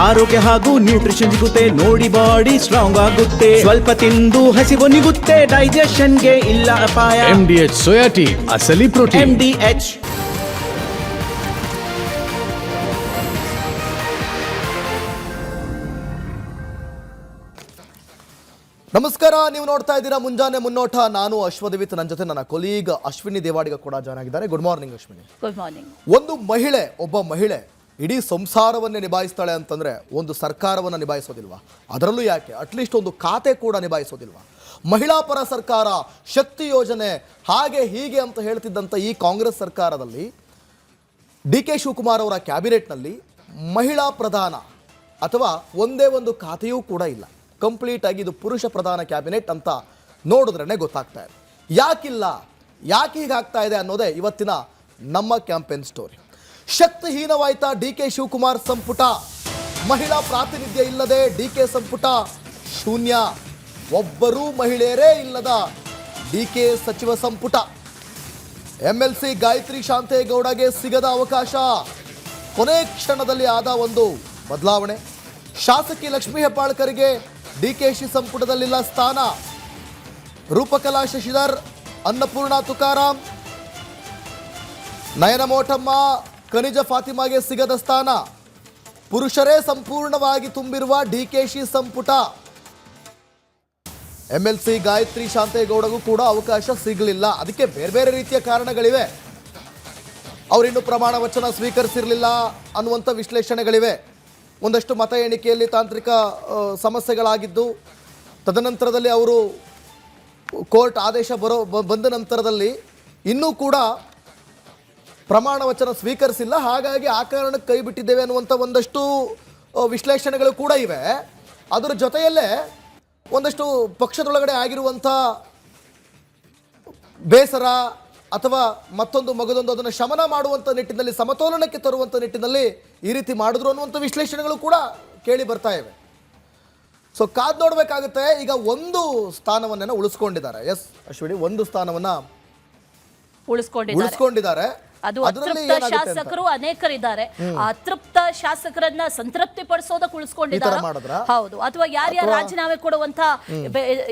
ಆರೋಗ್ಯ ಹಾಗೂ ನ್ಯೂಟ್ರಿಷನ್ ಸಿಗುತ್ತೆ ನೋಡಿ, ಬಾಡಿ ಸ್ಟ್ರಾಂಗ್ ಆಗುತ್ತೆ. ಸ್ವಲ್ಪ ತಿಂದು ಹಸಿವು ನಿಗುತ್ತೆ, ಡೈಜೆಷನ್ಗೆ ಇಲ್ಲ ಅಪಾಯ. MDH ಸೋಯಾಟಿ ಅಸಲಿ ಪ್ರೋಟೀನ್. MDH. ನಮಸ್ಕಾರ, ನೀವು ನೋಡ್ತಾ ಇದ್ದೀರಾ ಮುಂಜಾನೆ ಮುನ್ನೋಟ. ನಾನು ಅಶ್ವದೇವಿತ್, ನನ್ನ ಜೊತೆ ನನ್ನ ಕೊಲೀಗ್ ಅಶ್ವಿನಿ ದೇವಾಡಿಗ ಕೂಡ ಜಾಯ್ನ್ ಆಗಿದ್ದಾರೆ. Good morning Ashwini. Good morning. ಒಬ್ಬ ಮಹಿಳೆ ಇಡೀ ಸಂಸಾರವನ್ನೇ ನಿಭಾಯಿಸ್ತಾಳೆ ಅಂತಂದ್ರೆ ಒಂದು ಸರ್ಕಾರವನ್ನು ನಿಭಾಯಿಸೋದಿಲ್ವಾ? ಅದರಲ್ಲೂ ಯಾಕೆ ಅಟ್ಲೀಸ್ಟ್ ಒಂದು ಖಾತೆ ಕೂಡ ನಿಭಾಯಿಸೋದಿಲ್ವಾ? ಮಹಿಳಾ ಪರ ಸರ್ಕಾರ, ಶಕ್ತಿ ಯೋಜನೆ, ಹಾಗೆ ಹೀಗೆ ಅಂತ ಹೇಳ್ತಿದ್ದಂಥ ಈ ಕಾಂಗ್ರೆಸ್ ಸರ್ಕಾರದಲ್ಲಿ DK ಶಿವಕುಮಾರ್ ಅವರ ಕ್ಯಾಬಿನೆಟ್ನಲ್ಲಿ ಮಹಿಳಾ ಪ್ರಧಾನ ಅಥವಾ ಒಂದೇ ಒಂದು ಖಾತೆಯೂ ಕೂಡ ಇಲ್ಲ. ಕಂಪ್ಲೀಟ್ ಆಗಿ ಇದು ಪುರುಷ ಪ್ರಧಾನ ಕ್ಯಾಬಿನೆಟ್ ಅಂತ ನೋಡಿದ್ರೇ ಗೊತ್ತಾಗ್ತಾ ಇದೆ. ಯಾಕಿಲ್ಲ, ಯಾಕೆ ಹೀಗಾಗ್ತಾ ಇದೆ ಅನ್ನೋದೇ ಇವತ್ತಿನ ನಮ್ಮ ಕ್ಯಾಂಪೇನ್ ಸ್ಟೋರಿ. ಶಕ್ತಿಹೀನವಾಯ್ತಾ DK ಶಿವಕುಮಾರ್ ಸಂಪುಟ? ಮಹಿಳಾ ಪ್ರಾತಿನಿಧ್ಯ ಇಲ್ಲದೆ DK ಸಂಪುಟ ಶೂನ್ಯ. ಒಬ್ಬರೂ ಮಹಿಳೆಯರೇ ಇಲ್ಲದ DK ಸಚಿವ ಸಂಪುಟ. MLC ಗಾಯತ್ರಿ ಶಾಂತೇಗೌಡಗೆ ಸಿಗದ ಅವಕಾಶ. ಕೊನೆ ಕ್ಷಣದಲ್ಲಿ ಆದ ಒಂದು ಬದಲಾವಣೆ. ಶಾಸಕಿ ಲಕ್ಷ್ಮೀ ಹೆಬ್ಬಾಳ್ಕರ್ಗೆ DKಶಿ ಸಂಪುಟದಲ್ಲಿಲ್ಲ ಸ್ಥಾನ. ರೂಪಕಲಾ ಶಶಿಧರ್, ಅನ್ನಪೂರ್ಣ ತುಕಾರಾಂ, ನಯನ ಮೋಟಮ್ಮ, ಖನಿಜ ಫಾತಿಮಾಗೆ ಸಿಗದ ಸ್ಥಾನ. ಪುರುಷರೇ ಸಂಪೂರ್ಣವಾಗಿ ತುಂಬಿರುವ DKಶಿ ಸಂಪುಟ. MLC ಗಾಯತ್ರಿ ಶಾಂತೇಗೌಡಗೂ ಕೂಡ ಅವಕಾಶ ಸಿಗಲಿಲ್ಲ. ಅದಕ್ಕೆ ಬೇರೆ ಬೇರೆ ರೀತಿಯ ಕಾರಣಗಳಿವೆ. ಅವರಿನ್ನೂ ಪ್ರಮಾಣ ವಚನ ಸ್ವೀಕರಿಸಿರಲಿಲ್ಲ ಅನ್ನುವಂಥ ವಿಶ್ಲೇಷಣೆಗಳಿವೆ. ಒಂದಷ್ಟು ಮತ ಎಣಿಕೆಯಲ್ಲಿ ತಾಂತ್ರಿಕ ಸಮಸ್ಯೆಗಳಾಗಿದ್ದು, ತದನಂತರದಲ್ಲಿ ಅವರು ಕೋರ್ಟ್ ಆದೇಶ ಬಂದ ನಂತರದಲ್ಲಿ ಇನ್ನೂ ಕೂಡ ಪ್ರಮಾಣ ವಚನ ಸ್ವೀಕರಿಸಿಲ್ಲ. ಹಾಗಾಗಿ ಆ ಕಾರಣಕ್ಕೆ ಕೈ ಬಿಟ್ಟಿದ್ದೇವೆ ಅನ್ನುವಂಥ ಒಂದಷ್ಟು ವಿಶ್ಲೇಷಣೆಗಳು ಕೂಡ ಇವೆ. ಅದರ ಜೊತೆಯಲ್ಲೇ ಒಂದಷ್ಟು ಪಕ್ಷದೊಳಗಡೆ ಆಗಿರುವಂಥ ಬೇಸರ ಅಥವಾ ಮತ್ತೊಂದು ಮಗದೊಂದು ಅದನ್ನು ಶಮನ ಮಾಡುವಂಥ ನಿಟ್ಟಿನಲ್ಲಿ, ಸಮತೋಲನಕ್ಕೆ ತರುವಂಥ ನಿಟ್ಟಿನಲ್ಲಿ ಈ ರೀತಿ ಮಾಡಿದ್ರು ಅನ್ನುವಂಥ ವಿಶ್ಲೇಷಣೆಗಳು ಕೂಡ ಕೇಳಿ ಬರ್ತಾ ಇವೆ. ಸೊ ಕಾದು ನೋಡಬೇಕಾಗುತ್ತೆ. ಈಗ ಒಂದು ಸ್ಥಾನವನ್ನ ಉಳಿಸ್ಕೊಂಡಿದ್ದಾರೆ. ಎಸ್ ಅಶ್ವಿನಿ, ಒಂದು ಸ್ಥಾನವನ್ನ ಉಳಿಸ್ಕೊಂಡಿದ್ದಾರೆ. ಅದು ಅತೃಪ್ತ ಶಾಸಕರು ಅನೇಕರಿದ್ದಾರೆ. ಆ ಅತೃಪ್ತ ಶಾಸಕರನ್ನ ಸಂತೃಪ್ತಿ ಪಡಿಸೋದಕ್ಕೆ ಉಳಿಸ್ಕೊಂಡಿದ್ದಾರೆ. ಹೌದು, ಅಥವಾ ಯಾರ್ಯಾರು ರಾಜೀನಾಮೆ ಕೊಡುವಂತ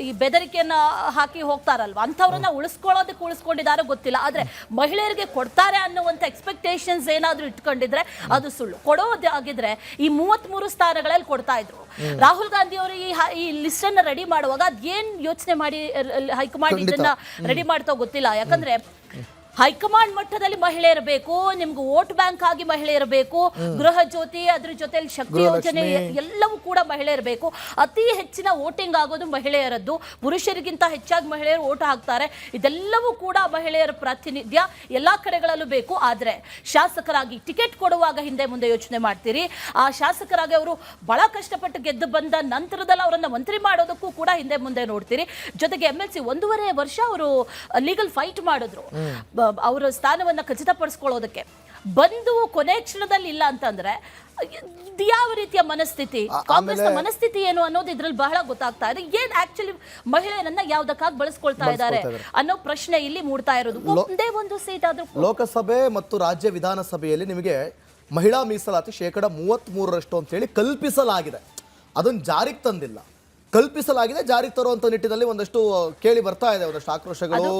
ಈ ಬೆದರಿಕೆಯನ್ನ ಹಾಕಿ ಹೋಗ್ತಾರಲ್ವಾ, ಅಂತವ್ರನ್ನ ಉಳಿಸ್ಕೊಂಡಿದ್ದಾರೆ ಗೊತ್ತಿಲ್ಲ. ಆದ್ರೆ ಮಹಿಳೆಯರಿಗೆ ಕೊಡ್ತಾರೆ ಅನ್ನುವಂತ ಎಕ್ಸ್ಪೆಕ್ಟೇಷನ್ಸ್ ಏನಾದ್ರೂ ಇಟ್ಕೊಂಡಿದ್ರೆ ಅದು ಸುಳ್ಳು. ಕೊಡೋದಾಗಿದ್ರೆ ಈ 33 ಸ್ಥಾನಗಳಲ್ಲಿ ಕೊಡ್ತಾ ಇದ್ರು. ರಾಹುಲ್ ಗಾಂಧಿ ಅವರು ಈ ಲಿಸ್ಟ್ ಅನ್ನ ರೆಡಿ ಮಾಡುವಾಗ ಅದೇನ್ ಯೋಚನೆ ಮಾಡಿ ಹೈಕಮಾಂಡ್ ಇದನ್ನ ರೆಡಿ ಮಾಡ್ತಾ ಗೊತ್ತಿಲ್ಲ. ಯಾಕಂದ್ರೆ ಹೈಕಮಾಂಡ್ ಮಟ್ಟದಲ್ಲಿ ಮಹಿಳೆ ಇರಬೇಕು, ನಿಮ್ಗೆ ವೋಟ್ ಬ್ಯಾಂಕ್ ಆಗಿ ಮಹಿಳೆ ಇರಬೇಕು, ಗೃಹ ಜ್ಯೋತಿ ಅದ್ರ ಜೊತೆಲಿ ಶಕ್ತಿ ಯೋಜನೆ ಎಲ್ಲವೂ ಕೂಡ ಮಹಿಳೆ ಇರಬೇಕು. ಅತಿ ಹೆಚ್ಚಿನ ವೋಟಿಂಗ್ ಆಗೋದು ಮಹಿಳೆಯರದ್ದು. ಪುರುಷರಿಗಿಂತ ಹೆಚ್ಚಾಗಿ ಮಹಿಳೆಯರು ವೋಟ್ ಹಾಕ್ತಾರೆ. ಇದೆಲ್ಲವೂ ಕೂಡ ಮಹಿಳೆಯರ ಪ್ರಾತಿನಿಧ್ಯ ಎಲ್ಲಾ ಕಡೆಗಳಲ್ಲೂ ಬೇಕು. ಆದ್ರೆ ಶಾಸಕರಾಗಿ ಟಿಕೆಟ್ ಕೊಡುವಾಗ ಹಿಂದೆ ಮುಂದೆ ಯೋಚನೆ ಮಾಡ್ತೀರಿ. ಆ ಶಾಸಕರಾಗಿ ಅವರು ಬಹಳ ಕಷ್ಟಪಟ್ಟು ಗೆದ್ದು ಬಂದ ನಂತರದಲ್ಲಿ ಅವರನ್ನ ಮಂತ್ರಿ ಮಾಡೋದಕ್ಕೂ ಕೂಡ ಹಿಂದೆ ಮುಂದೆ ನೋಡ್ತೀರಿ. ಜೊತೆಗೆ MLC 1.5 ವರ್ಷ ಅವರು ಲೀಗಲ್ ಫೈಟ್ ಮಾಡಿದ್ರು ಅವರ ಸ್ಥಾನವನ್ನ ಖಚಿತಪಡಿಸ್ಕೊಳ್ಳೋದಕ್ಕೆ. ಬಂದು ಕೊನೆ ಕ್ಷಣದಲ್ಲಿ ಇಲ್ಲ ಅಂತಂದ್ರೆ ಯಾವ ರೀತಿಯ ಮನಸ್ಥಿತಿ, ಕಾಂಗ್ರೆಸ್ ಮನಸ್ಥಿತಿ ಏನು ಅನ್ನೋದು ಇದ್ರಲ್ಲಿ ಬಹಳ ಗೊತ್ತಾಗ್ತಾ ಇದೆ. ಏನ್ ಆಕ್ಚುಲಿ ಮಹಿಳೆಯರನ್ನ ಯಾವ್ದಕ್ಕಾಗಿ ಬಳಸ್ಕೊಳ್ತಾ ಇದ್ದಾರೆ ಅನ್ನೋ ಪ್ರಶ್ನೆ ಇಲ್ಲಿ ಮೂಡ್ತಾ ಇರೋದು. ಒಂದೇ ಒಂದು ಸೀಟ್ ಆದ್ರೂ ಲೋಕಸಭೆ ಮತ್ತು ರಾಜ್ಯ ವಿಧಾನಸಭೆಯಲ್ಲಿ ನಿಮಗೆ ಮಹಿಳಾ ಮೀಸಲಾತಿ 33% ಅಂತ ಹೇಳಿ ಕಲ್ಪಿಸಲಾಗಿದೆ. ಅದನ್ನು ಜಾರಿಗೆ ತಂದಿಲ್ಲ. ಕಲ್ಪಿಸಲಾಗಿದೆ, ಜಾರಿಗೆ ತರುವಂತ ನಿಟ್ಟಿನಲ್ಲಿ ಒಂದಷ್ಟು ಕೇಳಿ ಬರ್ತಾ ಇದೆ. ಒಂದಷ್ಟು ಆಕ್ರೋಶಗಳು,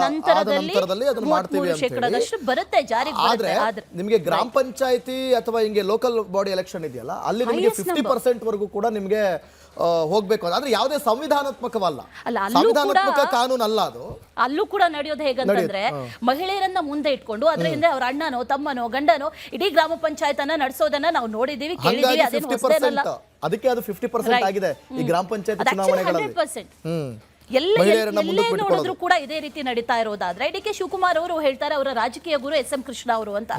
ನಂತರದಲ್ಲಿ ಅದನ್ನು ಮಾಡ್ತೀವಿ ಅಂತ. ಆದ್ರೆ ನಿಮಗೆ ಗ್ರಾಮ ಪಂಚಾಯತಿ ಅಥವಾ ಹಿಂಗೆ ಲೋಕಲ್ ಬಾಡಿ ಎಲೆಕ್ಷನ್ ಇದೆಯಲ್ಲ, ಅಲ್ಲಿ ನಿಮಗೆ 50% ವರೆಗೂ ಕೂಡ ನಿಮಗೆ ಹೋಗ್ಬೇಕು. ಅಂದ್ರೆ ಯಾವುದೇ ಸಂವಿಧಾನಾತ್ಮಕವಲ್ಲ, ಸಂವಿಧಾನಾತ್ಮಕ ಕಾನೂನು ಅಲ್ಲ ಅದು. ಅಲ್ಲೂ ಕೂಡ ನಡೆಯೋದು ಹೇಗಂತಂದ್ರೆ ಮಹಿಳೆಯರನ್ನ ಮುಂದೆ ಇಟ್ಕೊಂಡು ಅದ್ರ ಹಿಂದೆ ಅವ್ರ ಅಣ್ಣನೋ ತಮ್ಮನೋ ಗಂಡನೋ ಇಡೀ ಗ್ರಾಮ ಪಂಚಾಯತ್ ಅನ್ನ ನಡೆಸೋದನ್ನ ನಾವು ನೋಡಿದೀವಿ, ಕೇಳಿದೀವಿ. ಅದಕ್ಕೆ ಅದು 50% ಆಗಿದೆ ಈ ಗ್ರಾಮ ಪಂಚಾಯತ್ ಚುನಾವಣೆಗಳಲ್ಲಿ. ಎಲ್ಲೇ ನೋಡಿದ್ರು ಕೂಡ ಇದೇ ರೀತಿ ನಡೀತಾ ಇರೋದಾದ್ರೆ DK ಶಿವಕುಮಾರ್ ಅವರು ಹೇಳ್ತಾರೆ ಅವರ ರಾಜಕೀಯ ಗುರು SM ಕೃಷ್ಣ ಅವರು ಅಂತ.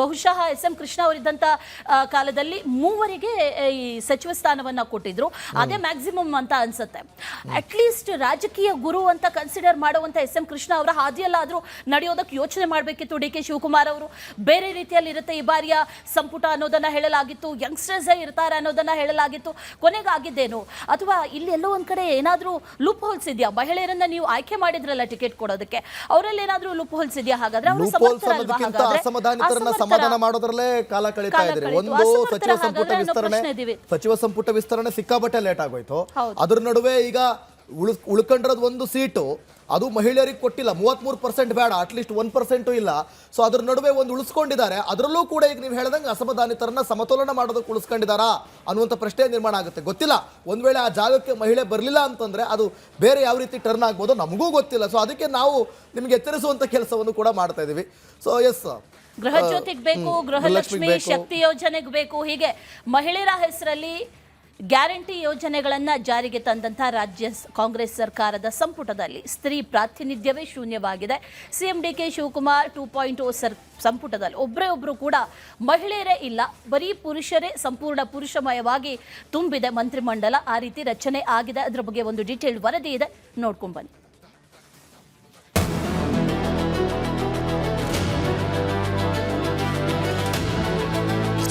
ಬಹುಶಃ SM ಕೃಷ್ಣ ಅವರಿದ್ದಂತ ಕಾಲದಲ್ಲಿ 3 ಈ ಸಚಿವ ಸ್ಥಾನವನ್ನ ಕೊಟ್ಟಿದ್ರು. ಅದೇ ಮ್ಯಾಕ್ಸಿಮಮ್ ಅಂತ ಅನ್ಸುತ್ತೆ. ಅಟ್ಲೀಸ್ಟ್ ರಾಜಕೀಯ ಗುರು ಅಂತ ಕನ್ಸಿಡರ್ ಮಾಡುವಂತ SM ಕೃಷ್ಣ ಅವರ ಹಾದಿಯಲ್ಲಾದ್ರೂ ನಡೆಯೋದಕ್ಕೆ ಯೋಚನೆ ಮಾಡಬೇಕಿತ್ತು DK ಶಿವಕುಮಾರ್ ಅವರು. ಬೇರೆ ರೀತಿಯಲ್ಲಿ ಇರುತ್ತೆ ಈ ಬಾರಿಯ ಸಂಪುಟ ಅನ್ನೋದನ್ನ ಹೇಳಲಾಗಿತ್ತು, ಯಂಗ್ಸ್ಟರ್ಸ್ ಇರ್ತಾರೆ ಅನ್ನೋದನ್ನ ಹೇಳಲಾಗಿತ್ತು. ಕೊನೆಗಾಗಿದ್ದೇನು, ಅಥವಾ ಇಲ್ಲಿ ಎಲ್ಲೋ ಒಂದ್ ಕಡೆ ಏನಾದ್ರೂ ಲೂಪ್ ಹೋಲ್ಸ್ ಇದೆಯಾ? ಮಹಿಳೆಯರನ್ನ ನೀವು ಆಯ್ಕೆ ಮಾಡಿದ್ರಲ್ಲ ಟಿಕೆಟ್ ಕೊಡೋದಕ್ಕೆ, ಅವರಲ್ಲಿ ಏನಾದ್ರೂ ಲೂಪ್ ಹೋಲ್ಸ್ ಇದೆಯಾ? ಹಾಗಾದ್ರೆ ಅವರು ಸಮರ್ಥರಲ್ವಾ? ಹಾಗಾದ್ರೆ ಅಸಮಾಧಾನಿತರನ್ನ ಸಮಾಧಾನ ಮಾಡೋದ್ರಲ್ಲೇ ಕಾಲ ಕಳೀತಾ ಇದ್ದಾರೆ. ಒಂದು ಸಚಿವ ಸಂಪುಟ ವಿಸ್ತರಣೆ ಸಿಕ್ಕಾಪಟ್ಟೆ ಲೇಟ್ ಆಗೋಯ್ತು. ಅದ್ರ ನಡುವೆ ಈಗ ಉಳ್ಕೊಂಡ್ರದ್ ಒಂದು ಸೀಟು, ಅದು ಮಹಿಳೆಯರಿಗೆ ಕೊಟ್ಟಿಲ್ಲ. 33% ಬೇಡ, ಅಟ್ಲೀಸ್ಟ್ 1% ಇಲ್ಲ. ಸೊ ಅದ್ರ ನಡುವೆ ಒಂದು ಉಳಿಸ್ಕೊಂಡಿದ್ದಾರೆ. ಅದರಲ್ಲೂ ಕೂಡ ಈಗ ನೀವು ಹೇಳ್ದಂಗೆ ಅಸಮಾಧಾನಿತರನ್ನ ಸಮತೋಲನ ಮಾಡೋದಕ್ಕೆ ಉಳಿಸ್ಕೊಂಡಿದ್ದಾರಾ ಅನ್ನುವಂಥ ಪ್ರಶ್ನೆ ನಿರ್ಮಾಣ ಆಗುತ್ತೆ. ಗೊತ್ತಿಲ್ಲ, ಒಂದ್ ವೇಳೆ ಆ ಜಾಗಕ್ಕೆ ಮಹಿಳೆ ಬರಲಿಲ್ಲ ಅಂತಂದ್ರೆ ಅದು ಬೇರೆ ಯಾವ ರೀತಿ ಟರ್ನ್ ಆಗ್ಬೋದು ನಮಗೂ ಗೊತ್ತಿಲ್ಲ. ಸೊ ಅದಕ್ಕೆ ನಾವು ನಿಮ್ಗೆ ಎಚ್ಚರಿಸುವಂತ ಕೆಲಸವನ್ನು ಕೂಡ ಮಾಡ್ತಾ ಇದೀವಿ. ಸೊ ಎಸ್, ಗೃಹ ಜ್ಯೋತಿಗೆ ಬೇಕು, ಗೃಹಲಕ್ಷ್ಮಿ ಶಕ್ತಿ ಯೋಜನೆಗೆ ಬೇಕು, ಹೀಗೆ ಮಹಿಳೆಯರ ಹೆಸರಲ್ಲಿ ಗ್ಯಾರಂಟಿ ಯೋಜನೆಗಳನ್ನ ಜಾರಿಗೆ ತಂದಂಥ ರಾಜ್ಯ ಕಾಂಗ್ರೆಸ್ ಸರ್ಕಾರದ ಸಂಪುಟದಲ್ಲಿ ಸ್ತ್ರೀ ಪ್ರಾತಿನಿಧ್ಯವೇ ಶೂನ್ಯವಾಗಿದೆ. ಸಿಎಂ ಡಿಕೆ ಶಿವಕುಮಾರ್ 2.0 ಸಂಪುಟದಲ್ಲಿ ಒಬ್ಬರು ಕೂಡ ಮಹಿಳೆಯರೇ ಇಲ್ಲ, ಬರೀ ಪುರುಷರೇ, ಸಂಪೂರ್ಣ ಪುರುಷಮಯವಾಗಿ ತುಂಬಿದೆ ಮಂತ್ರಿಮಂಡಲ. ಆ ರೀತಿ ರಚನೆ ಆಗಿದೆ. ಅದರ ಬಗ್ಗೆ ಒಂದು ಡೀಟೇಲ್ ವರದಿ ಇದೆ, ನೋಡ್ಕೊಂಡು ಬನ್ನಿ.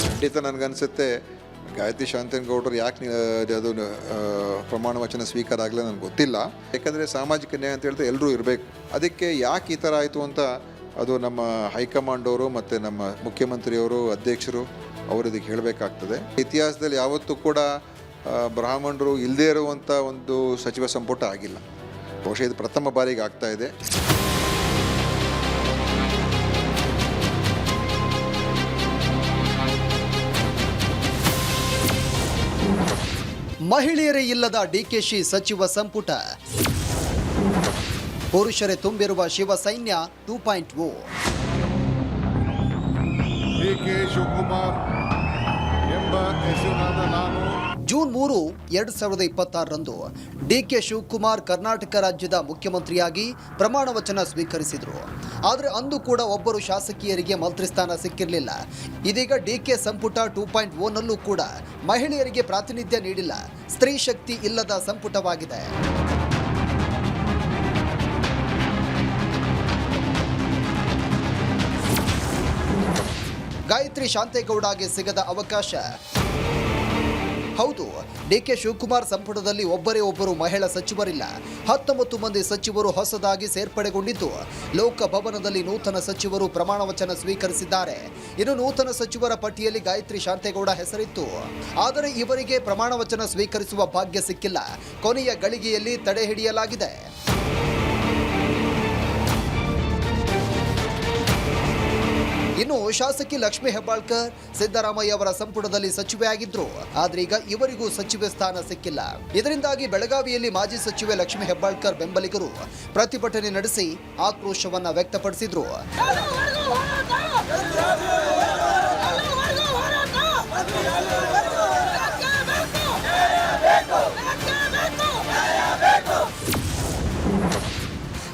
ಖಂಡಿತ ನನಗನ್ಸುತ್ತೆ ಗಾಯತ್ರಿ ಶಾಂತನಗೌಡರು ಯಾಕೆ ಅದು ಪ್ರಮಾಣ ವಚನ ಸ್ವೀಕಾರ ಆಗಲಿಲ್ಲ ನನಗೆ ಗೊತ್ತಿಲ್ಲ. ಯಾಕಂದರೆ ಸಾಮಾಜಿಕ ನ್ಯಾಯ ಅಂತ ಹೇಳಿದ್ರೆ ಎಲ್ಲರೂ ಇರಬೇಕು. ಅದಕ್ಕೆ ಯಾಕೆ ಈ ಥರ ಆಯಿತು ಅಂತ ಅದು ನಮ್ಮ ಹೈಕಮಾಂಡ್ ಅವರು ಮತ್ತು ನಮ್ಮ ಮುಖ್ಯಮಂತ್ರಿಯವರು, ಅಧ್ಯಕ್ಷರು ಅವರು ಇದಕ್ಕೆ ಹೇಳಬೇಕಾಗ್ತದೆ. ಇತಿಹಾಸದಲ್ಲಿ ಯಾವತ್ತೂ ಕೂಡ ಬ್ರಾಹ್ಮಣರು ಇಲ್ಲದೇ ಇರುವಂಥ ಒಂದು ಸಚಿವ ಸಂಪುಟ ಆಗಿಲ್ಲ. ಬಹುಶಃ ಇದು ಪ್ರಥಮ ಬಾರಿಗೆ ಆಗ್ತಾ ಇದೆ. ಮಹಿಳೆಯರೇ ಇಲ್ಲದ ಡಿಕೆಶಿ ಸಚಿವ ಸಂಪುಟ, ಪುರುಷರೇ ತುಂಬಿರುವ ಶಿವಸೈನ್ಯ 2.0. ಡಿಕೆ ಶಿವಕುಮಾರ್ ಎಂಬ ಹೆಸರಿನಾದ ನಾನು ಜೂನ್ 3, 2026ರಂದು ಡಿಕೆ ಶಿವಕುಮಾರ್ ಕರ್ನಾಟಕ ರಾಜ್ಯದ ಮುಖ್ಯಮಂತ್ರಿಯಾಗಿ ಪ್ರಮಾಣ ವಚನ ಸ್ವೀಕರಿಸಿದರು. ಆದರೆ ಅಂದು ಕೂಡ ಒಬ್ಬರು ಶಾಸಕಿಯರಿಗೆ ಮಂತ್ರಿ ಸ್ಥಾನ ಸಿಕ್ಕಿರಲಿಲ್ಲ. ಇದೀಗ ಡಿಕೆ ಸಂಪುಟ 2.0ನಲ್ಲೂ ಕೂಡ ಮಹಿಳೆಯರಿಗೆ ಪ್ರಾತಿನಿಧ್ಯ ನೀಡಿಲ್ಲ. ಸ್ತ್ರೀ ಶಕ್ತಿ ಇಲ್ಲದ ಸಂಪುಟವಾಗಿದೆ. ಗಾಯತ್ರಿ ಶಾಂತೇಗೌಡಗೆ ಸಿಗದ ಅವಕಾಶ. ಹೌದು, ಡಿಕೆ ಶಿವಕುಮಾರ್ ಸಂಪುಟದಲ್ಲಿ ಒಬ್ಬರು ಮಹಿಳಾ ಸಚಿವರಿಲ್ಲ. 19 ಮಂದಿ ಸಚಿವರು ಹೊಸದಾಗಿ ಸೇರ್ಪಡೆಗೊಂಡಿದ್ದು, ಲೋಕಭವನದಲ್ಲಿ ನೂತನ ಸಚಿವರು ಪ್ರಮಾಣ ವಚನ ಸ್ವೀಕರಿಸಿದ್ದಾರೆ. ಇನ್ನು ನೂತನ ಸಚಿವರ ಪಟ್ಟಿಯಲ್ಲಿ ಗಾಯತ್ರಿ ಶಾಂತೇಗೌಡ ಹೆಸರಿತ್ತು. ಆದರೆ ಇವರಿಗೆ ಪ್ರಮಾಣ ವಚನ ಸ್ವೀಕರಿಸುವ ಭಾಗ್ಯ ಸಿಕ್ಕಿಲ್ಲ. ಕೊನೆಯ ಗಳಿಗೆಯಲ್ಲಿ ತಡೆ ಹಿಡಿಯಲಾಗಿದೆ. ಇನ್ನು ಶಾಸಕಿ ಲಕ್ಷ್ಮೀ ಹೆಬ್ಬಾಳ್ಕರ್ ಸಿದ್ದರಾಮಯ್ಯ ಅವರ ಸಂಪುಟದಲ್ಲಿ ಸಚಿವೆಯಾಗಿದ್ರು. ಆದ್ರೆ ಈಗ ಇವರಿಗೂ ಸಚಿವ ಸ್ಥಾನ ಸಿಕ್ಕಿಲ್ಲ. ಇದರಿಂದಾಗಿ ಬೆಳಗಾವಿಯಲ್ಲಿ ಮಾಜಿ ಸಚಿವೆ ಲಕ್ಷ್ಮೀ ಹೆಬ್ಬಾಳ್ಕರ್ ಬೆಂಬಲಿಗರು ಪ್ರತಿಭಟನೆ ನಡೆಸಿ ಆಕ್ರೋಶವನ್ನ ವ್ಯಕ್ತಪಡಿಸಿದ್ರು.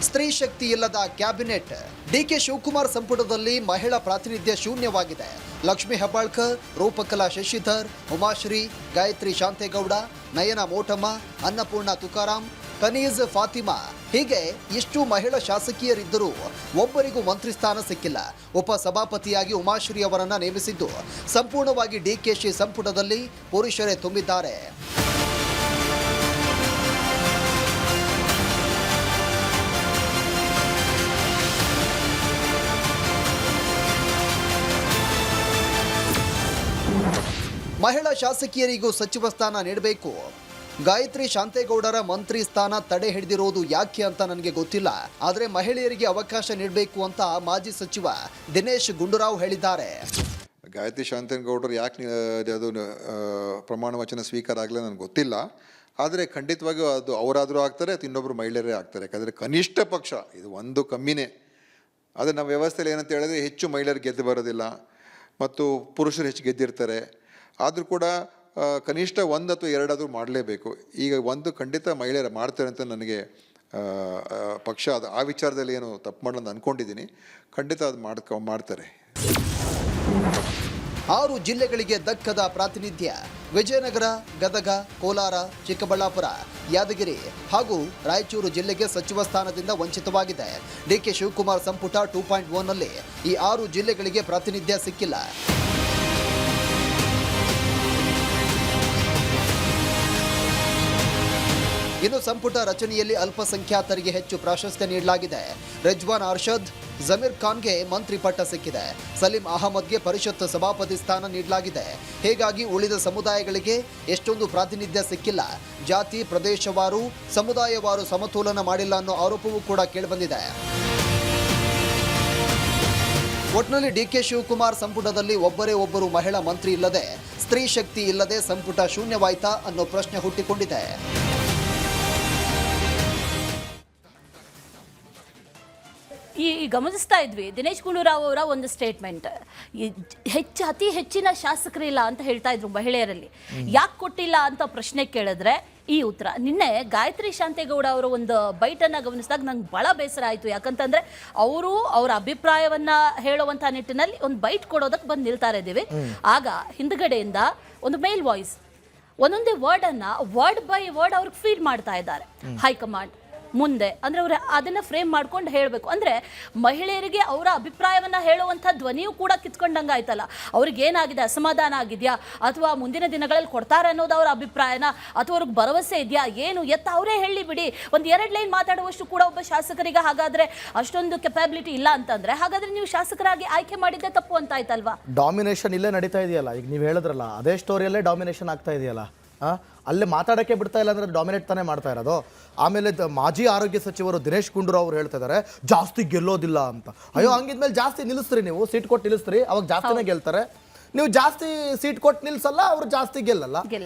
ಸ್ತ್ರೀ ಶಕ್ತಿ ಇಲ್ಲದ ಕ್ಯಾಬಿನೆಟ್. ಡಿಕೆ ಶಿವಕುಮಾರ್ ಸಂಪುಟದಲ್ಲಿ ಮಹಿಳಾ ಪ್ರಾತಿನಿಧ್ಯ ಶೂನ್ಯವಾಗಿದೆ. ಲಕ್ಷ್ಮೀ ಹೆಬ್ಬಾಳ್ಕರ್, ರೂಪಕಲಾ ಶಶಿಧರ್, ಉಮಾಶ್ರೀ, ಗಾಯತ್ರಿ ಶಾಂತೇಗೌಡ, ನಯನ ಮೋಟಮ್ಮ, ಅನ್ನಪೂರ್ಣ ತುಕಾರಾಂ, ಕನೀಜ್ ಫಾತಿಮಾ, ಹೀಗೆ ಇಷ್ಟು ಮಹಿಳಾ ಶಾಸಕಿಯರಿದ್ದರೂ ಒಬ್ಬರಿಗೂ ಮಂತ್ರಿ ಸ್ಥಾನ ಸಿಕ್ಕಿಲ್ಲ. ಉಪ ಸಭಾಪತಿಯಾಗಿ ಉಮಾಶ್ರೀ ಅವರನ್ನ ನೇಮಿಸಿದ್ದು, ಸಂಪೂರ್ಣವಾಗಿ ಡಿಕೆಶಿ ಸಂಪುಟದಲ್ಲಿ ಪುರುಷರೇ ತುಂಬಿದ್ದಾರೆ. ಮಹಿಳಾ ಶಾಸಕಿಯರಿಗೂ ಸಚಿವ ಸ್ಥಾನ ನೀಡಬೇಕು. ಗಾಯತ್ರಿ ಶಾಂತೇಗೌಡರ ಮಂತ್ರಿ ಸ್ಥಾನ ತಡೆ ಹಿಡಿದಿರೋದು ಯಾಕೆ ಅಂತ ನನಗೆ ಗೊತ್ತಿಲ್ಲ. ಆದರೆ ಮಹಿಳೆಯರಿಗೆ ಅವಕಾಶ ನೀಡಬೇಕು ಅಂತ ಮಾಜಿ ಸಚಿವ ದಿನೇಶ್ ಗುಂಡೂರಾವ್ ಹೇಳಿದ್ದಾರೆ. ಗಾಯತ್ರಿ ಶಾಂತನಗೌಡರು ಯಾಕೆ ಅದು ಪ್ರಮಾಣ ವಚನ ಸ್ವೀಕಾರ ಆಗಲಿಲ್ಲ ನನಗೆ ಗೊತ್ತಿಲ್ಲ. ಆದರೆ ಖಂಡಿತವಾಗಿಯೂ ಅದು ಅವರಾದರೂ ಆಗ್ತಾರೆ, ಅಥವಾ ಇನ್ನೊಬ್ಬರು ಮಹಿಳೆಯರೇ ಆಗ್ತಾರೆ. ಯಾಕಂದರೆ ಕನಿಷ್ಠ ಪಕ್ಷ ಇದು ಒಂದು ಕಮ್ಮಿನೇ. ಆದರೆ ನಮ್ಮ ವ್ಯವಸ್ಥೆಯಲ್ಲಿ ಏನಂತ ಹೇಳಿದ್ರೆ ಹೆಚ್ಚು ಮಹಿಳೆಯರು ಗೆದ್ದು ಬರೋದಿಲ್ಲ ಮತ್ತು ಪುರುಷರು ಹೆಚ್ಚು ಗೆದ್ದಿರ್ತಾರೆ. ಆದರೂ ಕೂಡ ಕನಿಷ್ಠ 1 ಅಥವಾ 2 ಆದರೂ ಮಾಡಲೇಬೇಕು. ಈಗ ಒಂದು ಖಂಡಿತ ಮಹಿಳೆಯರು ಮಾಡ್ತಾರೆ ಅಂತ ನನಗೆ ಪಕ್ಷ ಅದು ಆ ವಿಚಾರದಲ್ಲಿ ಏನು ತಪ್ಪು ಮಾಡಲ್ಲ ಅಂದ್ಕೊಂಡಿದ್ದೀನಿ. ಖಂಡಿತ ಅದು ಮಾಡ್ತಾರೆ. 6 ಜಿಲ್ಲೆಗಳಿಗೆ ದಕ್ಕದ ಪ್ರಾತಿನಿಧ್ಯ. ವಿಜಯನಗರ, ಗದಗ, ಕೋಲಾರ, ಚಿಕ್ಕಬಳ್ಳಾಪುರ, ಯಾದಗಿರಿ ಹಾಗೂ ರಾಯಚೂರು ಜಿಲ್ಲೆಗೆ ಸಚಿವ ಸ್ಥಾನದಿಂದ ವಂಚಿತವಾಗಿದೆ. ಡಿಕೆ ಶಿವಕುಮಾರ್ ಸಂಪುಟ 2.1ನಲ್ಲಿ ಈ 6 ಜಿಲ್ಲೆಗಳಿಗೆ ಪ್ರಾತಿನಿಧ್ಯ ಸಿಕ್ಕಿಲ್ಲ. ಇನ್ನು ಸಂಪುಟ ರಚನೆಯಲ್ಲಿ ಅಲ್ಪಸಂಖ್ಯಾತರಿಗೆ ಹೆಚ್ಚು ಪ್ರಾಶಸ್ತ್ಯ ನೀಡಲಾಗಿದೆ. ರಿಜ್ವಾನ್ ಅರ್ಷದ್, ಜಮೀರ್ ಖಾನ್ಗೆ ಮಂತ್ರಿ ಪಟ್ಟ ಸಿಕ್ಕಿದೆ. ಸಲೀಂ ಅಹಮದ್ಗೆ ಪರಿಷತ್ ಸಭಾಪತಿ ಸ್ಥಾನ ನೀಡಲಾಗಿದೆ. ಹೀಗಾಗಿ ಉಳಿದ ಸಮುದಾಯಗಳಿಗೆ ಎಷ್ಟೊಂದು ಪ್ರಾತಿನಿಧ್ಯ ಸಿಕ್ಕಿಲ್ಲ. ಜಾತಿ, ಪ್ರದೇಶವಾರು, ಸಮುದಾಯವಾರು ಸಮತೋಲನ ಮಾಡಿಲ್ಲ ಅನ್ನೋ ಆರೋಪವೂ ಕೂಡ ಕೇಳಿಬಂದಿದೆ. ಒಟ್ನಲ್ಲಿ ಡಿಕೆ ಶಿವಕುಮಾರ್ ಸಂಪುಟದಲ್ಲಿ ಒಬ್ಬರು ಮಹಿಳಾ ಮಂತ್ರಿ ಇಲ್ಲದೆ, ಸ್ತ್ರೀ ಶಕ್ತಿ ಇಲ್ಲದೆ ಸಂಪುಟ ಶೂನ್ಯವಾಯ್ತಾ ಅನ್ನೋ ಪ್ರಶ್ನೆ ಹುಟ್ಟಿಕೊಂಡಿದೆ. ಈ ಗಮನಿಸ್ತಾ ಇದ್ವಿ ದಿನೇಶ್ ಗುಂಡೂರಾವ್ ಅವರ ಒಂದು ಸ್ಟೇಟ್ಮೆಂಟ್, ಅತಿ ಹೆಚ್ಚಿನ ಶಾಸಕರಿಲ್ಲ ಅಂತ ಹೇಳ್ತಾ ಇದ್ರು ಮಹಿಳೆಯರಲ್ಲಿ. ಯಾಕೆ ಕೊಟ್ಟಿಲ್ಲ ಅಂತ ಪ್ರಶ್ನೆ ಕೇಳಿದ್ರೆ ಈ ಉತ್ತರ. ನಿನ್ನೆ ಗಾಯತ್ರಿ ಶಾಂತೇಗೌಡ ಅವರ ಒಂದು ಬೈಟನ್ನು ಗಮನಿಸಿದಾಗ ನಂಗೆ ಭಾಳ ಬೇಸರ ಆಯಿತು. ಯಾಕಂತಂದ್ರೆ ಅವರು ಅವರ ಅಭಿಪ್ರಾಯವನ್ನ ಹೇಳುವಂಥ ನಿಟ್ಟಿನಲ್ಲಿ ಒಂದು ಬೈಟ್ ಕೊಡೋದಕ್ಕೆ ಬಂದು ನಿಲ್ತಾ ಇದ್ದೀವಿ. ಆಗ ಹಿಂದ್ಗಡೆಯಿಂದ ಒಂದು ಮೇಲ್ ವಾಯ್ಸ್ ಒಂದೊಂದೇ ವರ್ಡನ್ನು ವರ್ಡ್ ಬೈ ವರ್ಡ್ ಅವ್ರಿಗೆ ಫೀಡ್ ಮಾಡ್ತಾ ಇದ್ದಾರೆ ಹೈಕಮಾಂಡ್ ಮುಂದೆ. ಅಂದ್ರೆ ಅವ್ರು ಅದನ್ನ ಫ್ರೇಮ್ ಮಾಡ್ಕೊಂಡು ಹೇಳಬೇಕು. ಅಂದ್ರೆ ಮಹಿಳೆಯರಿಗೆ ಅವರ ಅಭಿಪ್ರಾಯವನ್ನ ಹೇಳುವಂಥ ಧ್ವನಿಯೂ ಕೂಡ ಕಿತ್ಕೊಂಡಂಗೆ ಆಯ್ತಲ್ಲ. ಅವ್ರಿಗೆ ಏನಾಗಿದೆ, ಅಸಮಾಧಾನ ಆಗಿದೆಯಾ, ಅಥವಾ ಮುಂದಿನ ದಿನಗಳಲ್ಲಿ ಕೊಡ್ತಾರೆ ಅನ್ನೋದು ಅವರ ಅಭಿಪ್ರಾಯನ, ಅಥವಾ ಅವ್ರಿಗೆ ಭರವಸೆ ಇದೆಯಾ, ಏನು ಎತ್ತ ಅವರೇ ಹೇಳಿ ಬಿಡಿ. ಒಂದು 2 ಲೈನ್ ಮಾತಾಡುವಷ್ಟು ಕೂಡ ಒಬ್ಬ ಶಾಸಕರಿಗೆ ಹಾಗಾದ್ರೆ ಅಷ್ಟೊಂದು ಕೆಪಾಬಿಲಿಟಿ ಇಲ್ಲ ಅಂತಂದ್ರೆ ಹಾಗಾದ್ರೆ ನೀವು ಶಾಸಕರಾಗಿ ಆಯ್ಕೆ ಮಾಡಿದ್ದೆ ತಪ್ಪು ಅಂತ ಆಯ್ತಲ್ವಾ? ಡಾಮಿನೇಷನ್ ಇಲ್ಲೇ ನಡೀತಾ ಇದೆಯಲ್ಲ. ಈಗ ನೀವು ಹೇಳಿದ್ರಲ್ಲ, ಅದೇ ಸ್ಟೋರಿಯಲ್ಲೇ ಡಾಮಿನೇಷನ್ ಆಗ್ತಾ ಇದೆಯಲ್ಲ. ಅಲ್ಲೇ ಮಾತಾಡೋಕ್ಕೆ ಬಿಡ್ತಾ ಇಲ್ಲ ಅಂದರೆ ಡಾಮಿನೇಟ್ ತಾನೇ ಮಾಡ್ತಾ ಇರೋದು. ಆಮೇಲೆ ಮಾಜಿ ಆರೋಗ್ಯ ಸಚಿವರು ದಿನೇಶ್ ಗುಂಡೂರಾವ್ ಅವರು ಹೇಳ್ತಾ ಇದ್ದಾರೆ ಜಾಸ್ತಿ ಗೆಲ್ಲೋದಿಲ್ಲ ಅಂತ. ಅಯ್ಯೋ, ಹಂಗಿದ್ಮೇಲೆ ಜಾಸ್ತಿ ನಿಲ್ಲಿಸ್ರಿ, ನೀವು ಸೀಟ್ ಕೊಟ್ಟು ನಿಲ್ಲಿಸ್ರಿ, ಅವಾಗ ಜಾಸ್ತಿನೇ ಗೆಲ್ತಾರೆ. ನೀವು ಜಾಸ್ತಿ ಸೀಟ್ ಕೊಟ್ಟು ನಿಲ್ಸಲ್ಲ, ಅವ್ರು ಜಾಸ್ತಿ ಗೆಲ್ಲಲ್ಲ.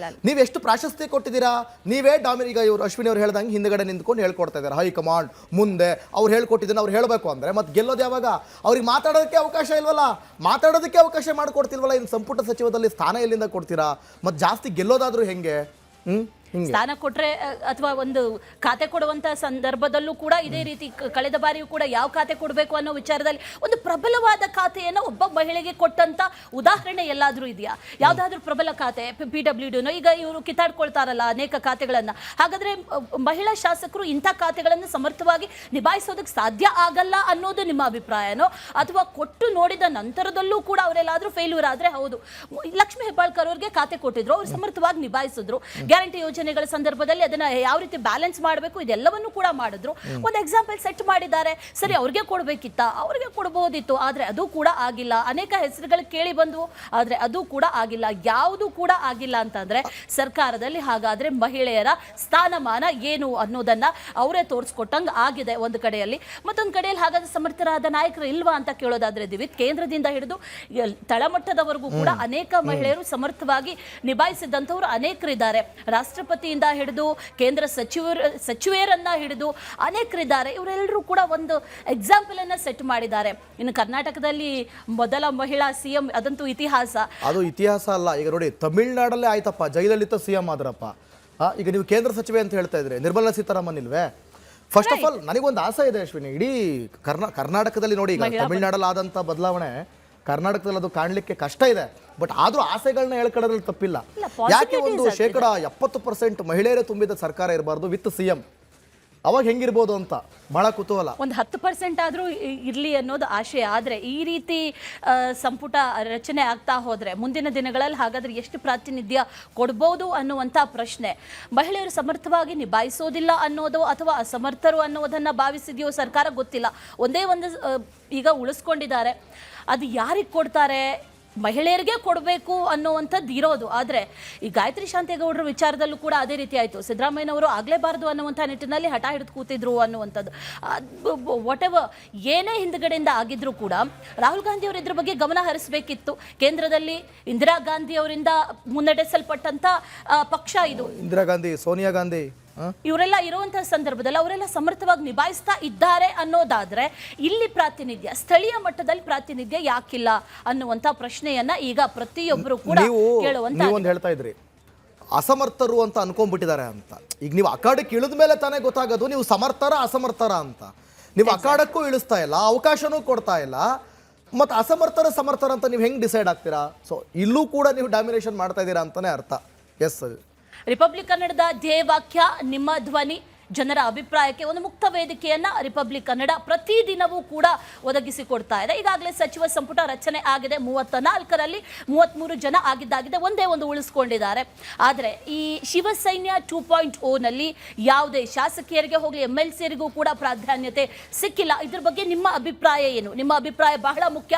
ನೀವು ಎಷ್ಟು ಪ್ರಾಶಸ್ತ್ಯ ಕೊಟ್ಟಿದ್ದೀರಾ, ನೀವೇ ಈಗ ಇವರು ಅಶ್ವಿನಿ ಅವ್ರು ಹೇಳ್ದಂಗೆ ಹಿಂದ್ಗಡೆ ನಿಂತ್ಕೊಂಡು ಹೇಳ್ಕೊಡ್ತಾ ಇದ್ದಾರೆ ಹೈಕಮಾಂಡ್ ಮುಂದೆ. ಅವ್ರು ಹೇಳ್ಕೊಟ್ಟಿದ್ದನ್ನು ಅವ್ರು ಹೇಳಬೇಕು ಅಂದರೆ ಮತ್ತೆ ಗೆಲ್ಲೋದು ಯಾವಾಗ? ಅವ್ರಿಗೆ ಮಾತಾಡೋದಕ್ಕೆ ಅವಕಾಶ ಇಲ್ವಲ್ಲ, ಮಾತಾಡೋದಕ್ಕೆ ಅವಕಾಶ ಮಾಡಿಕೊಡ್ತಿಲ್ವಲ್ಲ. ಇನ್ನು ಸಂಪುಟ ಸಚಿವದಲ್ಲಿ ಸ್ಥಾನ ಎಲ್ಲಿಂದ ಕೊಡ್ತೀರಾ? ಮತ್ತು ಜಾಸ್ತಿ ಗೆಲ್ಲೋದಾದ್ರೂ ಹೆಂಗೆ? ಸ್ಥಾನ ಕೊಟ್ರೆ ಅಥವಾ ಒಂದು ಖಾತೆ ಕೊಡುವಂತ ಸಂದರ್ಭದಲ್ಲೂ ಕೂಡ ಇದೇ ರೀತಿ ಕಳೆದ ಬಾರಿಯೂ ಕೂಡ ಯಾವ ಖಾತೆ ಕೊಡಬೇಕು ಅನ್ನೋ ವಿಚಾರದಲ್ಲಿ ಒಂದು ಪ್ರಬಲವಾದ ಖಾತೆಯನ್ನು ಒಬ್ಬ ಮಹಿಳೆಗೆ ಕೊಟ್ಟಂತ ಉದಾಹರಣೆ ಎಲ್ಲಾದ್ರೂ ಇದೆಯಾ? ಯಾವ್ದಾದ್ರೂ ಪ್ರಬಲ ಖಾತೆ PWDನೋ ಈಗ ಇವರು ಕಿತ್ತಾಡ್ಕೊಳ್ತಾರಲ್ಲ ಅನೇಕ ಖಾತೆಗಳನ್ನ. ಹಾಗಾದ್ರೆ ಮಹಿಳಾ ಶಾಸಕರು ಇಂಥ ಖಾತೆಗಳನ್ನು ಸಮರ್ಥವಾಗಿ ನಿಭಾಯಿಸೋದಕ್ಕೆ ಸಾಧ್ಯ ಆಗಲ್ಲ ಅನ್ನೋದು ನಿಮ್ಮ ಅಭಿಪ್ರಾಯನೋ, ಅಥವಾ ಕೊಟ್ಟು ನೋಡಿದ ನಂತರದಲ್ಲೂ ಕೂಡ ಅವರೆಲ್ಲಾದ್ರೂ ಫೇಲ್ಯೂರ್ ಆದ್ರೆ? ಹೌದು, ಲಕ್ಷ್ಮೀ ಹೆಬ್ಬಾಳ್ಕರ್ ಅವ್ರಿಗೆ ಖಾತೆ ಕೊಟ್ಟಿದ್ರು, ಅವ್ರು ಸಮರ್ಥವಾಗಿ ನಿಭಾಯಿಸಿದ್ರು. ಗ್ಯಾರಂಟಿ ಯೋಜನೆಗಳ ಸಂದರ್ಭದಲ್ಲಿ ಅದನ್ನ ಯಾವ ರೀತಿ ಬ್ಯಾಲೆನ್ಸ್ ಮಾಡಬೇಕು ಇದೆಲ್ಲವನ್ನೂ ಕೂಡ ಮಾಡಿದ್ರು. ಒಂದು ಎಕ್ಸಾಂಪಲ್ ಸೆಟ್ ಮಾಡಿದ್ದಾರೆ. ಸರಿ, ಅವ್ರಿಗೆ ಕೊಡಬೇಕಿತ್ತ, ಅವ್ರಿಗೆ ಕೊಡಬಹುದಿತ್ತು, ಆದ್ರೆ ಅದು ಕೂಡ ಆಗಿಲ್ಲ. ಅನೇಕ ಹೆಸರುಗಳು ಕೇಳಿ ಬಂದವು, ಆದ್ರೆ ಅದು ಕೂಡ ಆಗಿಲ್ಲ. ಯಾವುದು ಕೂಡ ಆಗಿಲ್ಲ ಅಂತಂದ್ರೆ ಸರ್ಕಾರದಲ್ಲಿ ಹಾಗಾದ್ರೆ ಮಹಿಳೆಯರ ಸ್ಥಾನಮಾನ ಏನು ಅನ್ನೋದನ್ನ ಅವರೇ ತೋರಿಸ್ಕೊಟ್ಟಂಗೆ ಆಗಿದೆ ಒಂದು ಕಡೆಯಲ್ಲಿ. ಮತ್ತೊಂದು ಕಡೆಯಲ್ಲಿ ಹಾಗಾದ್ರೆ ಸಮರ್ಥರಾದ ನಾಯಕರು ಇಲ್ವಾ ಅಂತ ಕೇಳೋದಾದ್ರೆ ಕೇಂದ್ರದಿಂದ ಹಿಡಿದು ತಳಮಟ್ಟದವರೆಗೂ ಕೂಡ ಅನೇಕ ಮಹಿಳೆಯರು ಸಮರ್ಥವಾಗಿ ನಿಭಾಯಿಸಿದಂಥವ್ರು ಅನೇಕರಿದ್ದಾರೆ. ರಾಷ್ಟ್ರಪತಿಯಿಂದ ಹಿಡಿದು ಕೇಂದ್ರ ಸಚಿವರನ್ನ ಹಿಡಿದು ಅನೇಕರಿದ್ದಾರೆ. ಇವರೆಲ್ಲರೂ ಕೂಡ ಒಂದು ಎಕ್ಸಾಂಪಲ್ ಅನ್ನ ಸೆಟ್ ಮಾಡಿದ್ದಾರೆ. ಇನ್ನು ಕರ್ನಾಟಕದಲ್ಲಿ ಮೊದಲ ಮಹಿಳಾ CM, ಅದಂತೂ ಇತಿಹಾಸ. ಅದು ಇತಿಹಾಸ ಅಲ್ಲ. ಈಗ ನೋಡಿ, ತಮಿಳ್ನಾಡಲ್ಲೇ ಆಯ್ತಪ್ಪ, ಜಯಲಲಿತಾ CM ಆದ್ರಪ್ಪ. ಈಗ ನೀವು ಕೇಂದ್ರ ಸಚಿವೆ ಅಂತ ಹೇಳ್ತಾ ಇದ್ರಿ, ನಿರ್ಮಲಾ ಸೀತಾರಾಮನ್ ಇಲ್ವೇ? ಫಸ್ಟ್ ಆಫ್ ಆಲ್ ನನಗೊಂದು ಆಸೆ ಇದೆ ಅಶ್ವಿನಿ, ಇಡೀ ಕರ್ನಾಟಕದಲ್ಲಿ ನೋಡಿ, ಈಗ ತಮಿಳ್ನಾಡಲ್ಲಿ ಆದಂಥ ಬದಲಾವಣೆ ಕರ್ನಾಟಕದಲ್ಲಿ ಅದು ಕಾಣಲಿಕ್ಕೆ ಕಷ್ಟ ಇದೆ. ಬಟ್ ಆದ್ರೂ ಆಸೆಗಳನ್ನ ಹೇಳ್ಕೊಳ್ಳೋದ್ರಲ್ಲಿ ತಪ್ಪಿಲ್ಲ. ಯಾಕೆ ಒಂದು 70% ಮಹಿಳೆಯರೇ ತುಂಬಿದ ಸರ್ಕಾರ ಇರಬಾರ್ದು ವಿತ್ CM? ಅವಾಗ ಹೆಂಗಿರ್ಬೋದು ಅಂತ ಬಹಳ ಕುತೂಹಲ. ಒಂದು 10% ಆದ್ರೂ ಇರ್ಲಿ ಅನ್ನೋದು ಆಶಯ. ಆದ್ರೆ ಈ ರೀತಿ ಸಂಪುಟ ರಚನೆ ಆಗ್ತಾ ಹೋದ್ರೆ ಮುಂದಿನ ದಿನಗಳಲ್ಲಿ ಹಾಗಾದ್ರೆ ಎಷ್ಟು ಪ್ರಾತಿನಿಧ್ಯ ಕೊಡ್ಬೋದು ಅನ್ನುವಂಥ ಪ್ರಶ್ನೆ. ಮಹಿಳೆಯರು ಸಮರ್ಥವಾಗಿ ನಿಭಾಯಿಸೋದಿಲ್ಲ ಅನ್ನೋದು ಅಥವಾ ಅಸಮರ್ಥರು ಅನ್ನೋದನ್ನ ಭಾವಿಸಿದೆಯೋ ಸರ್ಕಾರ ಗೊತ್ತಿಲ್ಲ. ಒಂದೇ ಒಂದು ಈಗ ಉಳಿಸ್ಕೊಂಡಿದ್ದಾರೆ, ಅದು ಯಾರಿಗೆ ಕೊಡ್ತಾರೆ? ಮಹಿಳೆಯರಿಗೆ ಕೊಡಬೇಕು ಅನ್ನುವಂಥದ್ದು ಇರೋದು. ಆದರೆ ಈ ಗಾಯತ್ರಿ ಶಾಂತೇಗೌಡರ ವಿಚಾರದಲ್ಲೂ ಕೂಡ ಅದೇ ರೀತಿ ಆಯಿತು. ಸಿದ್ದರಾಮಯ್ಯನವರು ಆಗಲೇಬಾರ್ದು ಅನ್ನುವಂಥ ನಿಟ್ಟಿನಲ್ಲಿ ಹಠ ಹಿಡಿದು ಕೂತಿದ್ರು ಅನ್ನುವಂಥದ್ದು. ವಾಟ್ ಎವರ್ ಏನೇ ಹಿಂದ್ಗಡೆಯಿಂದ ಆಗಿದ್ರೂ ಕೂಡ ರಾಹುಲ್ ಗಾಂಧಿ ಅವರು ಇದ್ರ ಬಗ್ಗೆ ಗಮನ ಹರಿಸಬೇಕಿತ್ತು. ಕೇಂದ್ರದಲ್ಲಿ ಇಂದಿರಾ ಗಾಂಧಿ ಅವರಿಂದ ಮುನ್ನಡೆಸಲ್ಪಟ್ಟಂಥ ಪಕ್ಷ ಇದು. ಇಂದಿರಾ ಗಾಂಧಿ, ಸೋನಿಯಾ ಗಾಂಧಿ ಇವರೆಲ್ಲ ಇರುವಂತಹ ಸಂದರ್ಭದಲ್ಲಿ ಅವರೆಲ್ಲ ಸಮರ್ಥವಾಗಿ ನಿಭಾಯಿಸ್ತಾ ಇದ್ದಾರೆ ಅನ್ನೋದಾದ್ರೆ ಇಲ್ಲಿ ಪ್ರಾತಿನಿಧ್ಯ, ಸ್ಥಳೀಯ ಮಟ್ಟದಲ್ಲಿ ಪ್ರಾತಿನಿಧ್ಯ ಯಾಕಿಲ್ಲ ಅನ್ನುವಂತ ಪ್ರಶ್ನೆಯನ್ನ ಈಗ ಪ್ರತಿಯೊಬ್ಬರು ಕೂಡ ಕೇಳುವಂತ ಹೇಳ್ತಾ ಇದ್ರಿ. ಅಸಮರ್ಥರು ಅಂತ ಅನ್ಕೊಂಡ್ಬಿಟ್ಟಿದ್ದಾರೆ ಅಂತ. ಈಗ ನೀವು ಅಖಾಡಕ್ಕೆ ಇಳಿದ ಮೇಲೆ ತಾನೇ ಗೊತ್ತಾಗೋದು ನೀವು ಸಮರ್ಥರ ಅಸಮರ್ಥರ ಅಂತ. ನೀವು ಅಖಾಡಕ್ಕೂ ಇಳಿಸ್ತಾ ಇಲ್ಲ, ಅವಕಾಶನೂ ಕೊಡ್ತಾ ಇಲ್ಲ, ಮತ್ತು ಅಸಮರ್ಥರ ಸಮರ್ಥರ ಅಂತ ನೀವು ಹೆಂಗೆ ಡಿಸೈಡ್ ಆಗ್ತೀರಾ? ಸೊ ಇಲ್ಲೂ ಕೂಡ ನೀವು ಡಾಮಿನೇಷನ್ ಮಾಡ್ತಾ ಇದ್ದೀರಾ ಅಂತಾನೆ ಅರ್ಥ. ಎಸ್, ರಿಪಬ್ಲಿಕ್ ಕನ್ನಡದ ಧ್ಯೇಯವಾಕ್ಯ ನಿಮ್ಮ ಧ್ವನಿ ಜನರ ಅಭಿಪ್ರಾಯಕ್ಕೆ ಒಂದು ಮುಕ್ತ ವೇದಿಕೆಯನ್ನ ರಿಪಬ್ಲಿಕ್ ಕನ್ನಡ ಪ್ರತಿದಿನವೂ ಕೂಡ ಒದಗಿಸಿಕೊಡ್ತಾ ಇದೆ. ಈಗಾಗಲೇ ಸಚಿವ ಸಂಪುಟ ರಚನೆ ಆಗಿದೆ. 34ರಲ್ಲಿ 33 ಜನ ಆಗಿದ್ದಾಗಿದೆ, ಒಂದೇ ಒಂದು ಉಳಿಸ್ಕೊಂಡಿದ್ದಾರೆ. ಆದರೆ ಈ ಶಿವಸೈನ್ಯ 2.0 ನಲ್ಲಿ ಯಾವುದೇ ಶಾಸಕಿಯರಿಗೆ ಹೋಗಲಿ MLCರಿಗೂ ಕೂಡ ಪ್ರಾಧಾನ್ಯತೆ ಸಿಕ್ಕಿಲ್ಲ. ಇದ್ರ ಬಗ್ಗೆ ನಿಮ್ಮ ಅಭಿಪ್ರಾಯ ಏನು? ನಿಮ್ಮ ಅಭಿಪ್ರಾಯ ಬಹಳ ಮುಖ್ಯ.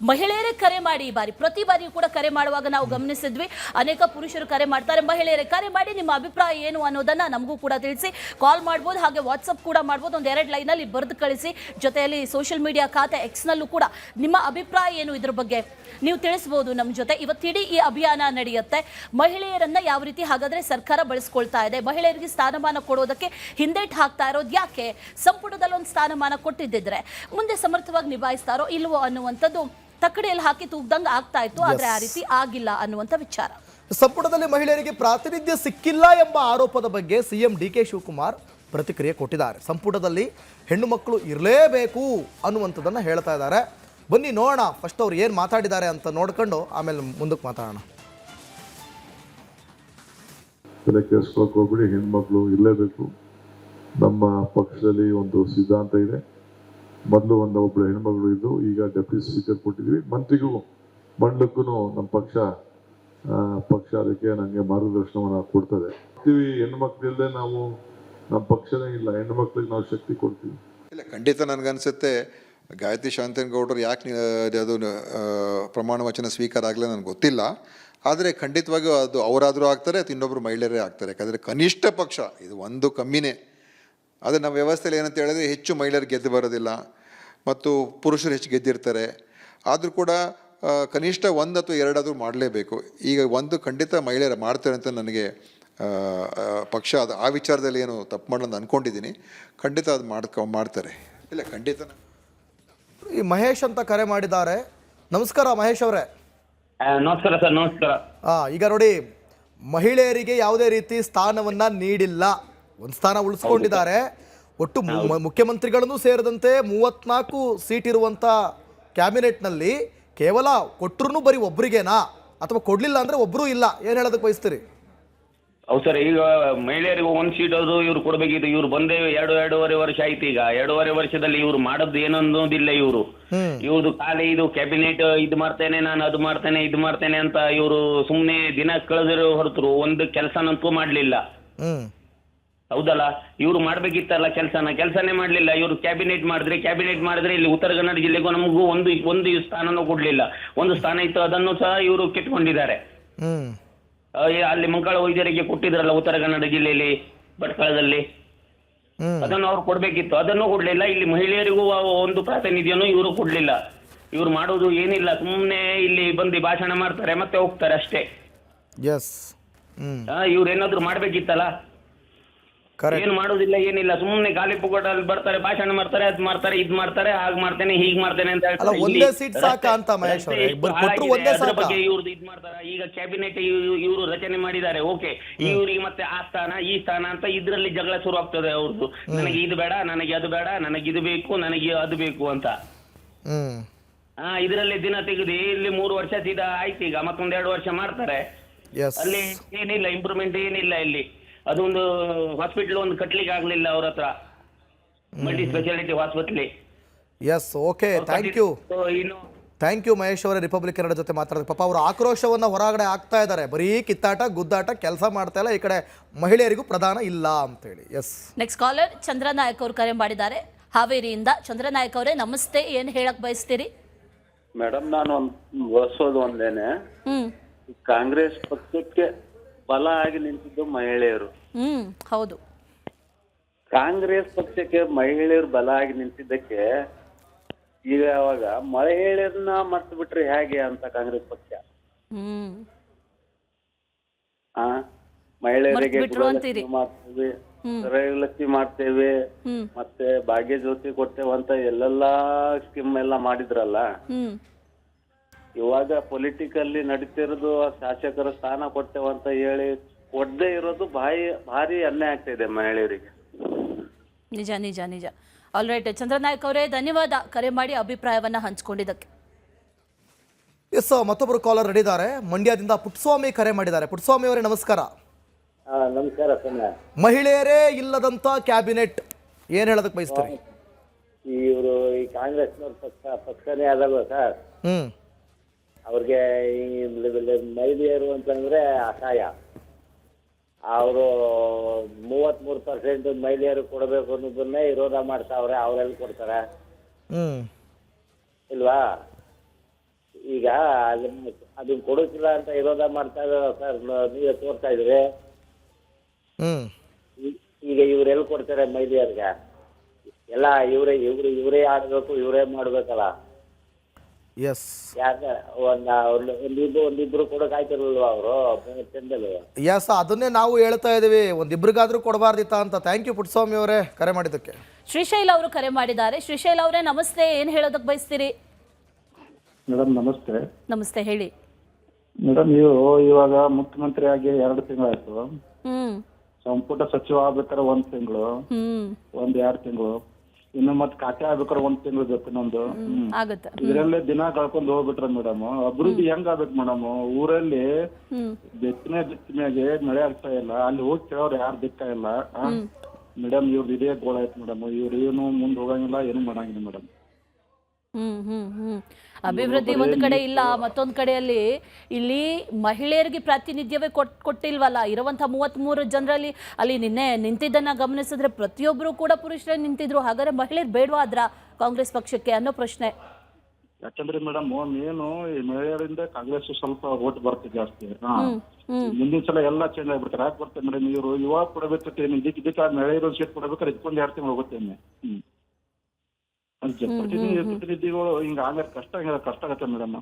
ಮಹಿಳೆಯರೇ ಕರೆ ಮಾಡಿ, ಈ ಬಾರಿ ಪ್ರತಿ ಬಾರಿಯೂ ಕೂಡ ಕರೆ ಮಾಡುವಾಗ ನಾವು ಗಮನಿಸಿದ್ವಿ, ಅನೇಕ ಪುರುಷರು ಕರೆ ಮಾಡ್ತಾರೆ. ಮಹಿಳೆಯರೇ ಕರೆ ಮಾಡಿ ನಿಮ್ಮ ಅಭಿಪ್ರಾಯ ಏನು ಅನ್ನೋದನ್ನ ನಮಗೂ ಕೂಡ ತಿಳಿಸಿ. ಕಾಲ್ ಮಾಡ್ಬೋದು, ಹಾಗೆ ವಾಟ್ಸಪ್ ಕೂಡ ಮಾಡ್ಬೋದು. ಒಂದು 2 ಲೈನಲ್ಲಿ ಬರೆದು ಕಳಿಸಿ. ಜೊತೆಯಲ್ಲಿ ಸೋಷಿಯಲ್ ಮೀಡಿಯಾ ಖಾತೆ ಎಕ್ಸ್ನಲ್ಲೂ ಕೂಡ ನಿಮ್ಮ ಅಭಿಪ್ರಾಯ ಏನು ಇದ್ರ ಬಗ್ಗೆ ನೀವು ತಿಳಿಸ್ಬೋದು ನಮ್ಮ ಜೊತೆ. ಇವತ್ತಿಡೀ ಈ ಅಭಿಯಾನ ನಡೆಯುತ್ತೆ. ಮಹಿಳೆಯರನ್ನ ಯಾವ ರೀತಿ ಹಾಗಾದ್ರೆ ಸರ್ಕಾರ ಬಳಸ್ಕೊಳ್ತಾ ಇದೆ? ಮಹಿಳೆಯರಿಗೆ ಸ್ಥಾನಮಾನ ಕೊಡೋದಕ್ಕೆ ಹಿಂದೇಟ್ ಹಾಕ್ತಾ ಇರೋದು ಯಾಕೆ? ಸಂಪುಟದಲ್ಲಿ ಒಂದು ಸ್ಥಾನಮಾನ ಕೊಟ್ಟಿದ್ದಿದ್ರೆ ಮುಂದೆ ಸಮರ್ಥವಾಗಿ ನಿಭಾಯಿಸ್ತಾರೋ ಇಲ್ವೋ ಅನ್ನುವಂಥದ್ದು ತಕ್ಕಡಿಯಲ್ಲಿ ಹಾಕಿ ತೂಗ್ದಂಗೆ ಆಗ್ತಾ ಇತ್ತು. ಆದ್ರೆ ಆ ರೀತಿ ಆಗಿಲ್ಲ ಅನ್ನುವಂಥ ವಿಚಾರ. ಸಂಪುಟದಲ್ಲಿ ಮಹಿಳೆಯರಿಗೆ ಪ್ರಾತಿನಿಧ್ಯ ಸಿಕ್ಕಿಲ್ಲ ಎಂಬ ಆರೋಪದ ಬಗ್ಗೆ ಸಿಎಂ DK ಶಿವಕುಮಾರ್ ಪ್ರತಿಕ್ರಿಯೆ ಕೊಟ್ಟಿದ್ದಾರೆ. ಸಂಪುಟದಲ್ಲಿ ಹೆಣ್ಣು ಮಕ್ಕಳು ಇರಲೇಬೇಕು ಅನ್ನುವಂಥದ್ದನ್ನು ಹೇಳ್ತಾ ಇದ್ದಾರೆ. ಬನ್ನಿ ನೋಡೋಣ ಫಸ್ಟ್ ಅವ್ರು ಏನು ಮಾತಾಡಿದ್ದಾರೆ ಅಂತ ನೋಡ್ಕೊಂಡು ಆಮೇಲೆ ಮುಂದಕ್ಕೆ ಮಾತಾಡೋಣ. ತಲೆ ಕೆಡಿಸ್ಕೊಳಕ್ಕೆ ಹೋಗ್ಬಿಡಿ, ಹೆಣ್ಮಕ್ಳು ಇರಲೇಬೇಕು. ನಮ್ಮ ಪಕ್ಷದಲ್ಲಿ ಒಂದು ಸಿದ್ಧಾಂತ ಇದೆ. ಮೊದಲು ಒಬ್ಬಳು ಹೆಣ್ಮಗಳು ಇದ್ದು, ಈಗ ಡೆಪ್ಯೂಟಿ ಸ್ಪೀಕರ್ ಕೊಟ್ಟಿದ್ವಿ. ಮಂತ್ರಿಗೂ ಮಂಡಲಕ್ಕೂ ನಮ್ಮ ಪಕ್ಷ ಅದಕ್ಕೆ ನನಗೆ ಮಾರ್ಗದರ್ಶನವನ್ನು ಕೊಡ್ತದೆ. ಹೆಣ್ಮಕ್ಳಿಲ್ಲದೆ ನಾವು ನಮ್ಮ ಪಕ್ಷನೇ ಇಲ್ಲ. ಹೆಣ್ಮಕ್ಳಿಗೆ ನಾವು ಶಕ್ತಿ ಕೊಡ್ತೀವಿ. ಇಲ್ಲ, ಖಂಡಿತ ನನಗನ್ಸುತ್ತೆ ಗಾಯತ್ರಿ ಶಾಂತನಗೌಡರು ಯಾಕೆ ಅದು ಪ್ರಮಾಣ ವಚನ ಸ್ವೀಕಾರ ಆಗಲೇ ನನಗೆ ಗೊತ್ತಿಲ್ಲ. ಆದರೆ ಖಂಡಿತವಾಗಿಯೂ ಅದು ಅವರಾದರೂ ಆಗ್ತಾರೆ, ಅಥವಾ ಇನ್ನೊಬ್ಬರು ಮಹಿಳೆಯರೇ ಆಗ್ತಾರೆ. ಯಾಕಂದರೆ ಕನಿಷ್ಠ ಪಕ್ಷ ಇದು ಒಂದು ಕಮ್ಮಿನೇ. ಆದರೆ ನಮ್ಮ ವ್ಯವಸ್ಥೆಯಲ್ಲಿ ಏನಂತ ಹೇಳಿದ್ರೆ ಹೆಚ್ಚು ಮಹಿಳೆಯರು ಗೆದ್ದು ಬರೋದಿಲ್ಲ ಮತ್ತು ಪುರುಷರು ಹೆಚ್ಚು ಗೆದ್ದಿರ್ತಾರೆ. ಆದರೂ ಕೂಡ ಕನಿಷ್ಠ 1 ಅಥವಾ 2 ಆದರೂ ಮಾಡಲೇಬೇಕು. ಈಗ ಒಂದು ಖಂಡಿತ ಮಹಿಳೆಯರು ಮಾಡ್ತಾರೆ ಅಂತ ನನಗೆ ಪಕ್ಷ ಅದು ಆ ವಿಚಾರದಲ್ಲಿ ಏನು ತಪ್ಪು ಮಾಡೋದು ಅಂದ್ಕೊಂಡಿದ್ದೀನಿ. ಖಂಡಿತ ಅದು ಮಾಡ್ತಾರೆ. ಇಲ್ಲ, ಖಂಡಿತ. ಈ ಮಹೇಶ್ ಅಂತ ಕರೆ ಮಾಡಿದ್ದಾರೆ. ನಮಸ್ಕಾರ ಮಹೇಶ್ ಅವರೇ. ನಮಸ್ಕಾರ ಸರ್. ನಮಸ್ಕಾರ. ಈಗ ನೋಡಿ, ಮಹಿಳೆಯರಿಗೆ ಯಾವುದೇ ರೀತಿ ಸ್ಥಾನವನ್ನ ನೀಡಿಲ್ಲ, ಒಂದು ಸ್ಥಾನ ಉಳಿಸ್ಕೊಂಡಿದ್ದಾರೆ. ಒಟ್ಟು ಮುಖ್ಯಮಂತ್ರಿಗಳನ್ನು ಸೇರಿದಂತೆ 34 ಸೀಟ್ ಇರುವಂಥ ಕ್ಯಾಬಿನೆಟ್ನಲ್ಲಿ ಕೇವಲ ಕೊಟ್ಟರು ಬರೀ ಒಬ್ರಿಗೇನಾ, ಅಥವಾ ಕೊಡಲಿಲ್ಲ ಅಂದರೆ ಒಬ್ಬರೂ ಇಲ್ಲ? ಏನು ಹೇಳೋದಕ್ಕೆ ಬಯಸ್ತೀರಿ? ಹೌದು ಸರ್. ಈಗ ಮಹಿಳೆಯರಿಗೆ 1 ಸೀಟ್ ಅದು ಇವ್ರು ಕೊಡಬೇಕಿತ್ತು. ಇವ್ರು ಬಂದೇ 2.5 ವರ್ಷ ಆಯ್ತು. ಈಗ 2.5 ವರ್ಷದಲ್ಲಿ ಇವ್ರು ಮಾಡೋದು ಏನನ್ನೋದಿಲ್ಲ. ಇವ್ರದ್ದು ಖಾಲಿ ಇದು ಕ್ಯಾಬಿನೆಟ್ ಇದು ಮಾಡ್ತೇನೆ, ನಾನು ಅದು ಮಾಡ್ತೇನೆ, ಇದು ಮಾಡ್ತೇನೆ ಅಂತ ಇವರು ಸುಮ್ಮನೆ ದಿನ ಕಳೆದಿರೋ ಹೊರತರು ಒಂದು ಕೆಲಸನಂತೂ ಮಾಡಲಿಲ್ಲ. ಹೌದಲ್ಲ? ಇವ್ರು ಮಾಡ್ಬೇಕಿತ್ತಲ್ಲ ಕೆಲಸನೇ ಮಾಡಲಿಲ್ಲ. ಇವರು ಕ್ಯಾಬಿನೆಟ್ ಮಾಡಿದ್ರೆ ಇಲ್ಲಿ ಉತ್ತರ ಕನ್ನಡ ಜಿಲ್ಲೆಗೂ ನಮಗೂ ಒಂದು ಸ್ಥಾನನೂ ಕೊಡ್ಲಿಲ್ಲ. ಒಂದು ಸ್ಥಾನ ಇತ್ತು, ಅದನ್ನು ಸಹ ಇವರು ಕಿತ್ಕೊಂಡಿದ್ದಾರೆ. ಅಲ್ಲಿ ಮಂಕಾಳ ವೈದ್ಯರಿಗೆ ಕೊಟ್ಟಿದ್ರಲ್ಲ ಉತ್ತರ ಕನ್ನಡ ಜಿಲ್ಲೆಯಲ್ಲಿ ಭಟ್ಕಳದಲ್ಲಿ, ಅದನ್ನು ಅವ್ರು ಕೊಡ್ಬೇಕಿತ್ತು, ಅದನ್ನು ಕೊಡ್ಲಿಲ್ಲ. ಇಲ್ಲಿ ಮಹಿಳೆಯರಿಗೂ ಒಂದು ಪ್ರಾತಿನಿಧ್ಯನೂ ಇವರು ಕೊಡ್ಲಿಲ್ಲ. ಇವ್ರು ಮಾಡೋದು ಏನಿಲ್ಲ, ಸುಮ್ಮನೆ ಇಲ್ಲಿ ಬಂದು ಭಾಷಣ ಮಾಡ್ತಾರೆ ಮತ್ತೆ ಹೋಗ್ತಾರೆ ಅಷ್ಟೇ. ಇವ್ರು ಏನಾದ್ರು ಮಾಡ್ಬೇಕಿತ್ತಲ್ಲ, ಏನು ಮಾಡೋದಿಲ್ಲ, ಏನಿಲ್ಲ. ಸುಮ್ಮನೆ ಗಾಲಿ ಪುಗಟಲ್ಲಿ ಬರ್ತಾರೆ, ಭಾಷಣ ಮಾಡ್ತಾರೆ, ಅದ್ ಮಾಡ್ತಾರೆ, ಇದ್ ಮಾಡ್ತಾರೆ, ಹಾಗೆ ಮಾಡ್ತೇನೆ, ಹೀಗ್ ಮಾಡ್ತೇನೆ ಅಂತ ಹೇಳ್ತಾರೆ. ಇವ್ರದ್ದು ಇದ್ ಮಾಡ್ತಾರ. ಈಗ ಕ್ಯಾಬಿನೆಟ್ ಇವರು ರಚನೆ ಮಾಡಿದ್ದಾರೆ, ಓಕೆ. ಇವ್ರಿಗೆ ಮತ್ತೆ ಆ ಸ್ಥಾನ ಈ ಸ್ಥಾನ ಅಂತ ಇದ್ರಲ್ಲಿ ಜಗಳ ಶುರು ಆಗ್ತದೆ ಅವ್ರದ್ದು. ನನಗೆ ಇದು ಬೇಡ, ನನಗೆ ಅದು ಬೇಡ, ನನಗೆ ಇದು ಬೇಕು, ನನಗೆ ಅದು ಬೇಕು ಅಂತ. ಇದರಲ್ಲಿ ದಿನ ತೆಗೆದು ಇಲ್ಲಿ 3 ವರ್ಷ ಆಯ್ತು. ಈಗ ಮತ್ತೊಂದ್ 2 ವರ್ಷ ಮಾಡ್ತಾರೆ. ಅಲ್ಲಿ ಏನಿಲ್ಲ, ಇಂಪ್ರೂವ್ಮೆಂಟ್ ಏನಿಲ್ಲ. ಇಲ್ಲಿ ಅದೊಂದು ಹಾಸ್ಪಿಟಲ್ ಒಂದು ಕಟ್ಲಿಕ್ಕೆ ಆಗ್ಲಿಲ್ಲ ಅವ್ರ ಹತ್ರ, multi speciality hospital. Okay, thank you Mahesh ಅವರೇ, ರಿಪಬ್ಲಿಕ್ ಕನ್ನಡ ಜೊತೆ ಮಾತಾಡೋದು. ಪಾಪ ಅವರು ಆಕ್ರೋಶವನ್ನ ಹೊರಗಡೆ ಆಗ್ತಾ ಇದ್ದಾರೆ. ಬರೀ ಕಿತ್ತಾಟ ಗುದ್ದಾಟ, ಕೆಲಸ ಮಾಡ್ತಾ ಇಲ್ಲ, ಈ ಕಡೆ ಮಹಿಳೆಯರಿಗೂ ಪ್ರಧಾನ ಇಲ್ಲ ಅಂತೇಳಿ. ನೆಕ್ಸ್ಟ್ ಕಾಲರ್ ಚಂದ್ರನಾಯಕ್ ಅವರು ಕರೆ ಮಾಡಿದ್ದಾರೆ ಹಾವೇರಿಯಿಂದ. ಚಂದ್ರನಾಯಕ್ ಅವರೇ ನಮಸ್ತೆ, ಏನ್ ಹೇಳಕ್ ಬಯಸ್ತೀರಿ? ಮೇಡಮ್, ನಾನು ಬಳಸೋದು ಒಂದೇನೆ, ಕಾಂಗ್ರೆಸ್ ಪಕ್ಷಕ್ಕೆ ಬಲ ಆಗಿ ನಿಂತಿದ್ದು ಮಹಿಳೆಯರು. ಹೌದು. ಕಾಂಗ್ರೆಸ್ ಪಕ್ಷಕ್ಕೆ ಮಹಿಳೆಯರು ಬಲ ಆಗಿ ನಿಂತಿದ್ದಕ್ಕೆ ಈಗ ಅವಾಗ ಮಹಿಳೆಯರನ್ನ ಮರ್ತು ಬಿಟ್ರೆ ಹೇಗೆ ಅಂತ ಕಾಂಗ್ರೆಸ್ ಪಕ್ಷ ಮಹಿಳೆಯರಿಗೆ ಮಾಡ್ತೇವೆ, ಗೃಹಲಕ್ಷ್ಮಿ ಮಾಡ್ತೇವೆ, ಮತ್ತೆ ಭಾಗ್ಯ ಜ್ಯೋತಿ ಕೊಡ್ತೇವೆ ಅಂತ ಎಲ್ಲೆಲ್ಲಾ ಸ್ಕೀಮ್ ಎಲ್ಲ ಮಾಡಿದ್ರಲ್ಲ. ಇವಾಗ ಪೊಲಿಟಿಕಲ್ಲಿ ನಡೀತಿರೋದು ಶಾಸಕರ ಸ್ಥಾನ ಕೊಡ್ತೇವಂತ ಹೇಳಿ ಕೊಡದೇ ಇರೋದು ಭಾರಿ ಅನ್ಯಾಯ ಆಗ್ತಾ ಇದೆ ಮಹಿಳೆಯರಿಗೆ. ನಿಜ ನಿಜ ನಿಜ. ಆಲ್ ರೈಟ್ ಚಂದ್ರನಾಯಕ್ ಅವರೇ, ಧನ್ಯವಾದ ಕರೆ ಮಾಡಿ ಅಭಿಪ್ರಾಯವನ್ನ ಹಂಚಿಕೊಂಡಿದ್ದಕ್ಕೆ. ಮತ್ತೊಬ್ಬರು ಕಾಲರ್ ರೆಡಿ ಇದ್ದಾರೆ. ಮಂಡ್ಯದಿಂದ ಪುಟ್ಟಸ್ವಾಮಿ ಕರೆ ಮಾಡಿದ್ದಾರೆ. ಪುಟ್ಟಸ್ವಾಮಿ ಅವರೇ ನಮಸ್ಕಾರ. ನಮಸ್ಕಾರ ಸಣ್ಣ. ಮಹಿಳೆಯರೇ ಇಲ್ಲದಂತ ಕ್ಯಾಬಿನೆಟ್ ಏನ್ ಹೇಳೋದಕ್ಕೆ ಬಯಸ್ತಾರೆ? ಇವರು ಈ ಕಾಂಗ್ರೆಸ್ನವ್ರ ಪಕ್ಷನೇ ಅದಲ್ವ ಸರ್, ಹ್ಮ್ ಅವ್ರಿಗೆ ಈ ಮಹಿಳೆಯರು ಅಂತಂದ್ರೆ ಅಸಹಾಯ. ಅವರು 33% ಮಹಿಳೆಯರು ಕೊಡಬೇಕು ಅನ್ನೋದನ್ನೇ ವಿರೋಧ ಮಾಡ್ತಾವ್ರೆ. ಅವ್ರೆಲ್ಲಿ ಕೊಡ್ತಾರೆ ಹ್ಮ್ ಇಲ್ವಾ? ಈಗ ಅದನ್ನ ಕೊಡೋಕಿಲ್ಲ ಅಂತ ವಿರೋಧ ಮಾಡ್ತಾ ಇದಾರೆ ಸರ್, ನೀವೇ ತೋರ್ತಾ ಇದ್ರಿ. ಹ್ಮ್ ಈಗ ಇವ್ರೆಲ್ಲಿ ಕೊಡ್ತಾರೆ ಮಹಿಳೆಯರ್ಗೆ? ಎಲ್ಲ ಇವರೇ ಆಡ್ಬೇಕು, ಇವರೇ ಮಾಡ್ಬೇಕಲ್ಲ. ಎಸ್ ಯಾಕೆ ಒಂದಿಬ್ರು ಕೊಡಕ್ ಆಯ್ತಿರಲ್ವ ಅವರು ಚಂದಲ್ಲಿ? ಎಸ್, ಅದನ್ನೇ ನಾವು ಹೇಳ್ತಾ ಇದೀವಿ, ಒಂದಿಬ್ರಿಗಾದ್ರೂ ಕೊಡಬಾರ್ದಿತ್ತ ಅಂತ. ಥ್ಯಾಂಕ್ ಯು ಪುಟ್ಟಸ್ವಾಮಿ ಅವರೇ ಕರೆ ಮಾಡಿದ್ದಕ್ಕೆ. ಶ್ರೀಶೈಲ್ ಅವರು ಕರೆ ಮಾಡಿದ್ದಾರೆ. ಶ್ರೀಶೈಲ್ ಅವರೇ ನಮಸ್ತೆ, ಏನ್ ಹೇಳೋದಕ್ಕೆ ಬಯಸ್ತೀರಿ? ಮೇಡಮ್ ನಮಸ್ತೆ. ನಮಸ್ತೆ, ಹೇಳಿ ಮೇಡಮ್. ನೀವು ಇವಾಗ ಮುಖ್ಯಮಂತ್ರಿ ಆಗಿ 2 ತಿಂಗಳಾಯ್ತು. ಸಂಪುಟ ಸಚಿವ ಆಗ್ಬೇಕಾದ್ರೆ 1 ತಿಂಗಳು, 2 ತಿಂಗಳು, ಇನ್ನು ಮತ್ತೆ ಖಾತೆ ಆಗ್ಬೇಕಾದ್ರೆ 1 ತಿಂಗಳು ಬೇಕು ನಮ್ದು. ಇದ್ರಲ್ಲೇ ದಿನ ಕಳ್ಕೊಂಡು ಹೋಗ್ಬಿಟ್ರ ಮೇಡಮ್. ಅಭಿವೃದ್ಧಿ ಹೆಂಗ್ ಆಗ್ಬೇಕು ಮೇಡಮ್? ಊರಲ್ಲಿ ಬಿತ್ತನೆಗೆ ಮಳೆ ಆಗ್ತಾ ಇಲ್ಲ, ಅಲ್ಲಿ ಹೋಗಿ ಕೇಳೋರು ಯಾರು ದಿಕ್ತಾ ಇಲ್ಲ ಮೇಡಮ್. ಇವ್ರದ್ದು ಇದೇ ಗೋಳ ಆಯ್ತು ಮೇಡಮ್. ಇವ್ರು ಏನು ಮುಂದೆ ಹೋಗಂಗಿಲ್ಲ, ಏನು ಮಾಡಂಗಿಲ್ಲ ಮೇಡಮ್. ಅಭಿವೃದ್ಧಿ ಒಂದ್ ಕಡೆ ಇಲ್ಲ, ಮತ್ತೊಂದ್ ಕಡೆಯಲ್ಲಿ ಇಲ್ಲಿ ಮಹಿಳೆಯರಿಗೆ ಪ್ರಾತಿನಿಧ್ಯವೇ ಕೊಟ್ಟಿಲ್ವಲ್ಲ. ಇರುವಂತ 33 ಜನರಲ್ಲಿ ಅಲ್ಲಿ ನಿನ್ನೆ ನಿಂತಿದ್ದನ್ನ ಗಮನಿಸಿದ್ರೆ ಪ್ರತಿಯೊಬ್ರು ಕೂಡ ಪುರುಷರೇ ನಿಂತಿದ್ರು. ಹಾಗಾದ್ರೆ ಮಹಿಳೆಯರು ಬೇಡವಾದ್ರ ಕಾಂಗ್ರೆಸ್ ಪಕ್ಷಕ್ಕೆ ಅನ್ನೋ ಪ್ರಶ್ನೆ. ಯಾಕಂದ್ರೆ ಮೇಡಮ್ ಮೇನು ಈ ಮಹಿಳೆಯರಿಂದ ಕಾಂಗ್ರೆಸ್ ಸ್ವಲ್ಪ ಓಟ್ ಬರುತ್ತೆ ಜಾಸ್ತಿ. ಮುಂದಿನ ಸಲ ಎಲ್ಲ ಚೇಂಜ್ ಆಗ್ಬಿಡ್ತಾರೆ. ಯಾಕೆ ಬರ್ತಾರೆ ಮೇಡಮ್? ಇವರು ಯುವ ಕೊಡಬೇಕು, ಇದಕ್ಕೆ ಮಹಿಳೆಯರು ಸೀಟ್ ಕೊಡಬೇಕಾದ್ರೆ ಇಟ್ಕೊಂಡು 2 ತಿಂಗಳು ಹೋಗುತ್ತೇನೆ. ಪ್ರತಿನಿಧಿಗಳು ಹಿಂಗ ಆಮೇಲೆ ಕಷ್ಟ ಆಗತ್ತೆ ಮೇಡಮ್.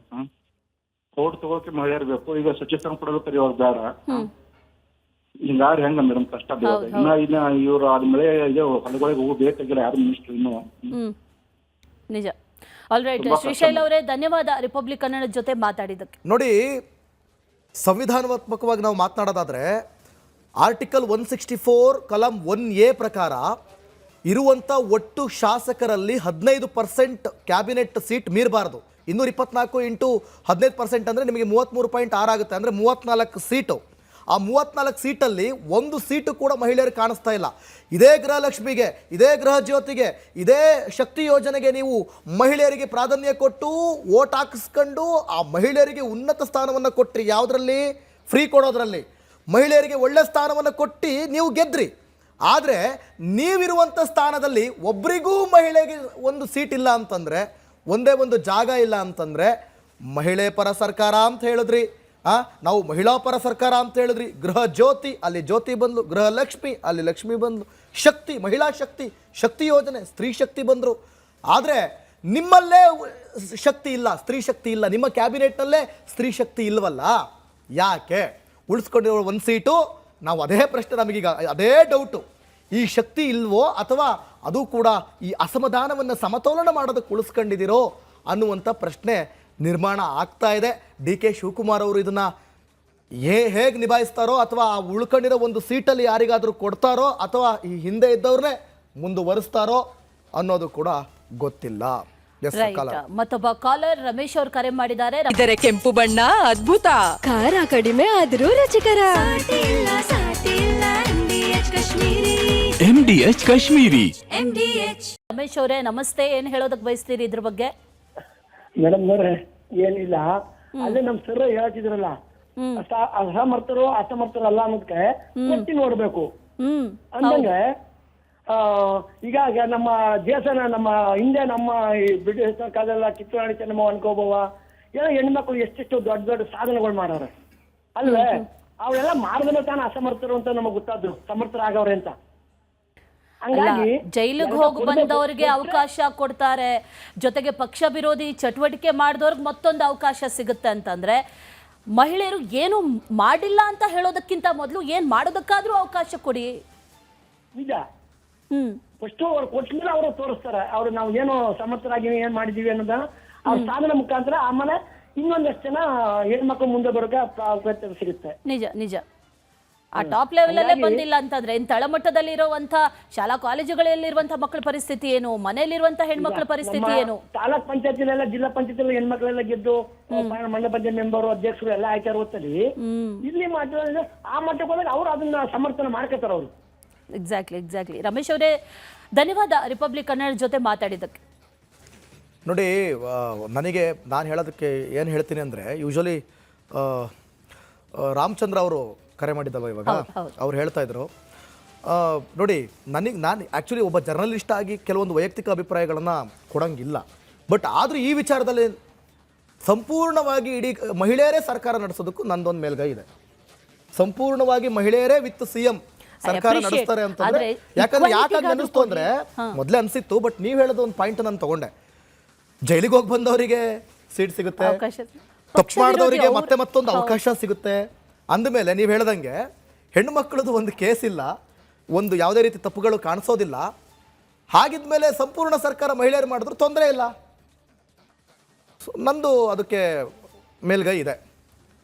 ಕೋರ್ಟ್ ತಗೋಕೆ ಮಹಿಳೆಯರು ಬೇಕು. ಈಗ ಸಚಿವ ಸ್ಥಾನ ಕೊಡಬೇಕಾದ್ರೆ ಇವಾಗ ಬೇಡ. ಹಿಂಗಾದ್ರೆ ಹೆಂಗ ಮೇಡಮ್? ಕಷ್ಟ ಬೇಡ. ಇನ್ನ ಇವ್ರು ಅದ್ ಮಳೆ ಇದೆ ಹೊಲಗಳಿಗೆ ಹೋಗಬೇಕಾಗಿಲ್ಲ ಯಾರು ಮಿನಿಸ್ಟರ್ ಇನ್ನು. ನಿಜ. ಆಲ್ರೈಟ್ ಶ್ರೀಶೈಲ್ ಅವರೇ, ಧನ್ಯವಾದ ರಿಪಬ್ಲಿಕ್ ಕನ್ನಡ ಜೊತೆ ಮಾತಾಡಿದ್ದಕ್ಕೆ. ನೋಡಿ, ಸಂವಿಧಾನಾತ್ಮಕವಾಗಿ ನಾವು ಮಾತನಾಡೋದಾದ್ರೆ ಆರ್ಟಿಕಲ್ 164 ಕಲಂ 1A ಪ್ರಕಾರ ಇರುವಂಥ ಒಟ್ಟು ಶಾಸಕರಲ್ಲಿ 15% ಕ್ಯಾಬಿನೆಟ್ ಸೀಟ್ ಮೀರಬಾರ್ದು. 224 ಇಂಟು 15% ಅಂದರೆ ನಿಮಗೆ 33.6 ಆಗುತ್ತೆ, ಅಂದರೆ 34 ಸೀಟು. ಆ 34 ಸೀಟಲ್ಲಿ 1 ಸೀಟು ಕೂಡ ಮಹಿಳೆಯರು ಕಾಣಿಸ್ತಾ ಇಲ್ಲ. ಇದೇ ಗೃಹಲಕ್ಷ್ಮಿಗೆ, ಇದೇ ಗೃಹ ಜ್ಯೋತಿಗೆ, ಇದೇ ಶಕ್ತಿ ಯೋಜನೆಗೆ ನೀವು ಮಹಿಳೆಯರಿಗೆ ಪ್ರಾಧಾನ್ಯ ಕೊಟ್ಟು ಓಟ್ ಹಾಕಿಸ್ಕೊಂಡು ಆ ಮಹಿಳೆಯರಿಗೆ ಉನ್ನತ ಸ್ಥಾನವನ್ನು ಕೊಟ್ರಿ. ಯಾವುದರಲ್ಲಿ? ಫ್ರೀ ಕೊಡೋದ್ರಲ್ಲಿ ಮಹಿಳೆಯರಿಗೆ ಒಳ್ಳೆ ಸ್ಥಾನವನ್ನು ಕೊಟ್ಟು ನೀವು ಗೆದ್ರಿ. ಆದರೆ ನೀವಿರುವಂಥ ಸ್ಥಾನದಲ್ಲಿ ಒಬ್ಬರಿಗೂ ಮಹಿಳೆಗೆ 1 ಸೀಟ್ ಇಲ್ಲ ಅಂತಂದರೆ, ಒಂದೇ ಒಂದು ಜಾಗ ಇಲ್ಲ ಅಂತಂದರೆ ಮಹಿಳೆ ಪರ ಸರ್ಕಾರ ಅಂತ ಹೇಳಿದ್ರಿ. ನಾವು ಮಹಿಳಾ ಪರ ಸರ್ಕಾರ ಅಂತ ಹೇಳಿದ್ರಿ. ಗೃಹ ಜ್ಯೋತಿ, ಅಲ್ಲಿ ಜ್ಯೋತಿ ಬಂದ್ಲು. ಗೃಹ ಲಕ್ಷ್ಮಿ, ಅಲ್ಲಿ ಲಕ್ಷ್ಮಿ ಬಂದ್ಲು. ಶಕ್ತಿ, ಮಹಿಳಾ ಶಕ್ತಿ, ಶಕ್ತಿ ಯೋಜನೆ, ಸ್ತ್ರೀ ಶಕ್ತಿ ಬಂದರು. ಆದರೆ ನಿಮ್ಮಲ್ಲೇ ಶಕ್ತಿ ಇಲ್ಲ, ಸ್ತ್ರೀ ಶಕ್ತಿ ಇಲ್ಲ. ನಿಮ್ಮ ಕ್ಯಾಬಿನೆಟ್ನಲ್ಲೇ ಸ್ತ್ರೀ ಶಕ್ತಿ ಇಲ್ವಲ್ಲ, ಯಾಕೆ? ಉಳಿಸ್ಕೊಂಡಿರೋ 1 ಸೀಟು. ನಾವು ಅದೇ ಪ್ರಶ್ನೆ, ನಮಗೀಗ ಅದೇ ಡೌಟು. ಈ ಶಕ್ತಿ ಇಲ್ವೋ ಅಥವಾ ಅದು ಕೂಡ ಈ ಅಸಮಾಧಾನವನ್ನು ಸಮತೋಲನ ಮಾಡೋದಕ್ಕೆ ಉಳಿಸ್ಕೊಂಡಿದ್ದೀರೋ ಅನ್ನುವಂಥ ಪ್ರಶ್ನೆ ನಿರ್ಮಾಣ ಆಗ್ತಾ ಇದೆ. ಡಿ ಕೆ ಶಿವಕುಮಾರ್ ಅವರು ಇದನ್ನು ಹೇಗೆ ನಿಭಾಯಿಸ್ತಾರೋ, ಅಥವಾ ಆ ಉಳ್ಕೊಂಡಿರೋ 1 ಸೀಟಲ್ಲಿ ಯಾರಿಗಾದರೂ ಕೊಡ್ತಾರೋ, ಅಥವಾ ಈ ಹಿಂದೆ ಇದ್ದವ್ರನ್ನೇ ಮುಂದುವರಿಸ್ತಾರೋ ಅನ್ನೋದು ಕೂಡ ಗೊತ್ತಿಲ್ಲ. ಮತ್ತೊಬ್ಬ ಕಾಲರ್ ರಮೇಶ್ ಅವರು ಕರೆ ಮಾಡಿದ್ದಾರೆ. ಇದರ ಕೆಂಪು ಬಣ್ಣ ಅದ್ಭುತ, ಖಾರ ಕಡಿಮೆ ಆದ್ರೂ ರುಚಿಕರ. MDH ಕಾಶ್ಮೀರಿ. ರಮೇಶ್ ಅವರೇ ನಮಸ್ತೆ, ಏನ್ ಹೇಳೋದಕ್ಕೆ ಬಯಸ್ತೀರಿ ಇದ್ರ ಬಗ್ಗೆ? ಮೇಡಮ್ ಏನಿಲ್ಲ, ಅಲ್ಲೇ ನಮ್ ಸರ್ ಹೇಳ್ತಿದ್ರಲ್ಲ, ಅಸಮರ್ಥರು ಅಲ್ಲ ಅನ್ನೋದಕ್ಕೆ ಮುಟ್ಟಿ ನೋಡ್ಬೇಕು ಅಂದಂಗೆ. ಈಗ ನಮ್ಮ ದೇಶನ ನಮ್ಮ ಹಿಂದೆ ನಮ್ಮ ಬ್ರಿಟಿಷ್ ಕಾಲದಲ್ಲ ಕಿತ್ತೂರಾಣಿ ಚೆನ್ನಮ್ಮ ಅನ್ಕೋಬವ ಏನೋ ಹೆಣ್ಮಕ್ಳು ಎಷ್ಟೆಷ್ಟು ದೊಡ್ಡ ದೊಡ್ಡ ಸಾಧನೆಗಳು ಮಾಡಾರೆ ಅಲ್ವೇ? ಅವೆಲ್ಲ ಮಾಡಿದ್ರೆ ತಾನು ಅಸಮರ್ಥರು ಅಂತ ನಮಗ್ ಗೊತ್ತಾದ್ರು, ಸಮರ್ಥರಾಗವ್ರೆ ಅಂತ. ಜೈಲಿಗೆ ಹೋಗಿ ಬಂದವ್ರಿಗೆ ಅವಕಾಶ ಕೊಡ್ತಾರೆ, ಜೊತೆಗೆ ಪಕ್ಷ ವಿರೋಧಿ ಚಟುವಟಿಕೆ ಮಾಡಿದವ್ರಿಗೆ ಮತ್ತೊಂದು ಅವಕಾಶ ಸಿಗುತ್ತೆ ಅಂತಂದ್ರೆ, ಮಹಿಳೆಯರು ಏನು ಮಾಡಿಲ್ಲ ಅಂತ ಹೇಳೋದಕ್ಕಿಂತ ಮೊದಲು ಏನ್ ಮಾಡೋದಕ್ಕಾದ್ರೂ ಅವಕಾಶ ಕೊಡಿ. ನಿಜ. ಫಸ್ಟ್ ಅವ್ರು ಕೊಟ್ಮೇಲೆ ಅವರು ತೋರಿಸ್ತಾರೆ ಅವ್ರು ನಾವು ಏನು ಸಮರ್ಥರಾಗಿ ಏನ್ ಮಾಡಿದೀವಿ ಅನ್ನೋದನ್ನ ಅವ್ರ ಸಾಧನೆ ಮುಖಾಂತರ. ಆಮೇಲೆ ಇನ್ನೊಂದಷ್ಟು ಜನ ಹೆಣ್ಮಕ್ಳು ಮುಂದೆ ಬರೋಕೆ ಅವಕಾಶ ಸಿಗುತ್ತೆ. ನಿಜ ನಿಜ. ಆ ಟಾಪ್ ಲೆವೆಲ್ ಅಲ್ಲೇ ಬಂದಿಲ್ಲ ಅಂತಂದ್ರೆ ಇನ್ ತಳಮಟ್ಟದಲ್ಲಿ ಇರುವಂತ ಶಾಲಾ ಕಾಲೇಜುಗಳಲ್ಲಿರುವಂತ ಮಕ್ಕಳ ಪರಿಸ್ಥಿತಿ ಏನು, ಮನೆಯಲ್ಲಿರುವಂತ ಹೆಣ್ಮಕ್ಳ ಪರಿಸ್ಥಿತಿ ಏನು? ತಾಲೂಕ್ ಪಂಚಾಯತಿಲೆಲ್ಲ ಜಿಲ್ಲಾ ಪಂಚಾಯತಿ ಹೆಣ್ಮಕ್ಳೆಲ್ಲ ಗೆದ್ದು ಮಂಡಲ ಪಂಚಾಯತ್ ಮೆಂಬರು ಅಧ್ಯಕ್ಷರು ಎಲ್ಲ ಆಯ್ಕೆ ಇರುತ್ತಲ್ಲಿ ಇಲ್ಲಿ ಮಾತ್ರ ಆ ಮಟ್ಟಕ್ಕೆ ಹೋದಾಗ ಅವ್ರು ಅದನ್ನ ಸಮರ್ಥನೆ ಮಾಡ್ಕೋತಾರ ಅವರು. ಎಕ್ಸಾಕ್ಟ್ಲಿ. ರಮೇಶ್ ಅವರೇ ಧನ್ಯವಾದ ರಿಪಬ್ಲಿಕ್ ಕನ್ನಡ ಜೊತೆ ಮಾತಾಡಿದ್ದಕ್ಕೆ. ನೋಡಿ, ನಾನು ಹೇಳೋದಕ್ಕೆ ಏನು ಹೇಳ್ತೀನಿ ಅಂದರೆ, ಯೂಶ್ವಲಿ ರಾಮಚಂದ್ರ ಅವರು ಕರೆ ಮಾಡಿದ್ದಲ್ವ ಇವಾಗ, ಅವ್ರು ಹೇಳ್ತಾ ಇದ್ರು ನೋಡಿ, ನಾನು ಆ್ಯಕ್ಚುಲಿ ಒಬ್ಬ ಜರ್ನಲಿಸ್ಟ್ ಆಗಿ ಕೆಲವೊಂದು ವೈಯಕ್ತಿಕ ಅಭಿಪ್ರಾಯಗಳನ್ನು ಕೊಡೋಂಗಿಲ್ಲ. ಬಟ್ ಆದರೂ ಈ ವಿಚಾರದಲ್ಲಿ ಸಂಪೂರ್ಣವಾಗಿ ಇಡೀ ಮಹಿಳೆಯರೇ ಸರ್ಕಾರ ನಡೆಸೋದಕ್ಕೂ ನಂದೊಂದು ಮೇಲ್ಗೈ ಇದೆ. ಸಂಪೂರ್ಣವಾಗಿ ಮಹಿಳೆಯರೇ ವಿತ್ CM ಸರ್ಕಾರ ನಡೆಸ್ತಾರೆ ಅಂತಂದ್ರೆ, ಯಾಕಾಗಿ ಅನಿಸ್ತು ಅಂದರೆ ಮೊದಲೇ ಅನಿಸಿತ್ತು, ಬಟ್ ನೀವು ಹೇಳೋದು ಒಂದು ಪಾಯಿಂಟ್ ನಾನು ತಗೊಂಡೆ. ಜೈಲಿಗೆ ಹೋಗಿ ಬಂದವರಿಗೆ ಸೀಟ್ ಸಿಗುತ್ತೆ, ತಪ್ಪು ಮಾಡಿದವರಿಗೆ ಮತ್ತೆ ಮತ್ತೊಂದು ಅವಕಾಶ ಸಿಗುತ್ತೆ ಅಂದಮೇಲೆ ನೀವು ಹೇಳ್ದಂಗೆ ಹೆಣ್ಣು ಮಕ್ಕಳದು ಒಂದು ಕೇಸ್ ಇಲ್ಲ, ಒಂದು ಯಾವುದೇ ರೀತಿ ತಪ್ಪುಗಳು ಕಾಣಿಸೋದಿಲ್ಲ. ಹಾಗಿದ್ಮೇಲೆ ಸಂಪೂರ್ಣ ಸರ್ಕಾರ ಮಹಿಳೆಯರು ಮಾಡಿದ್ರು ತೊಂದರೆ ಇಲ್ಲ. ನಂದು ಅದಕ್ಕೆ ಮೇಲ್ಗೈ ಇದೆ.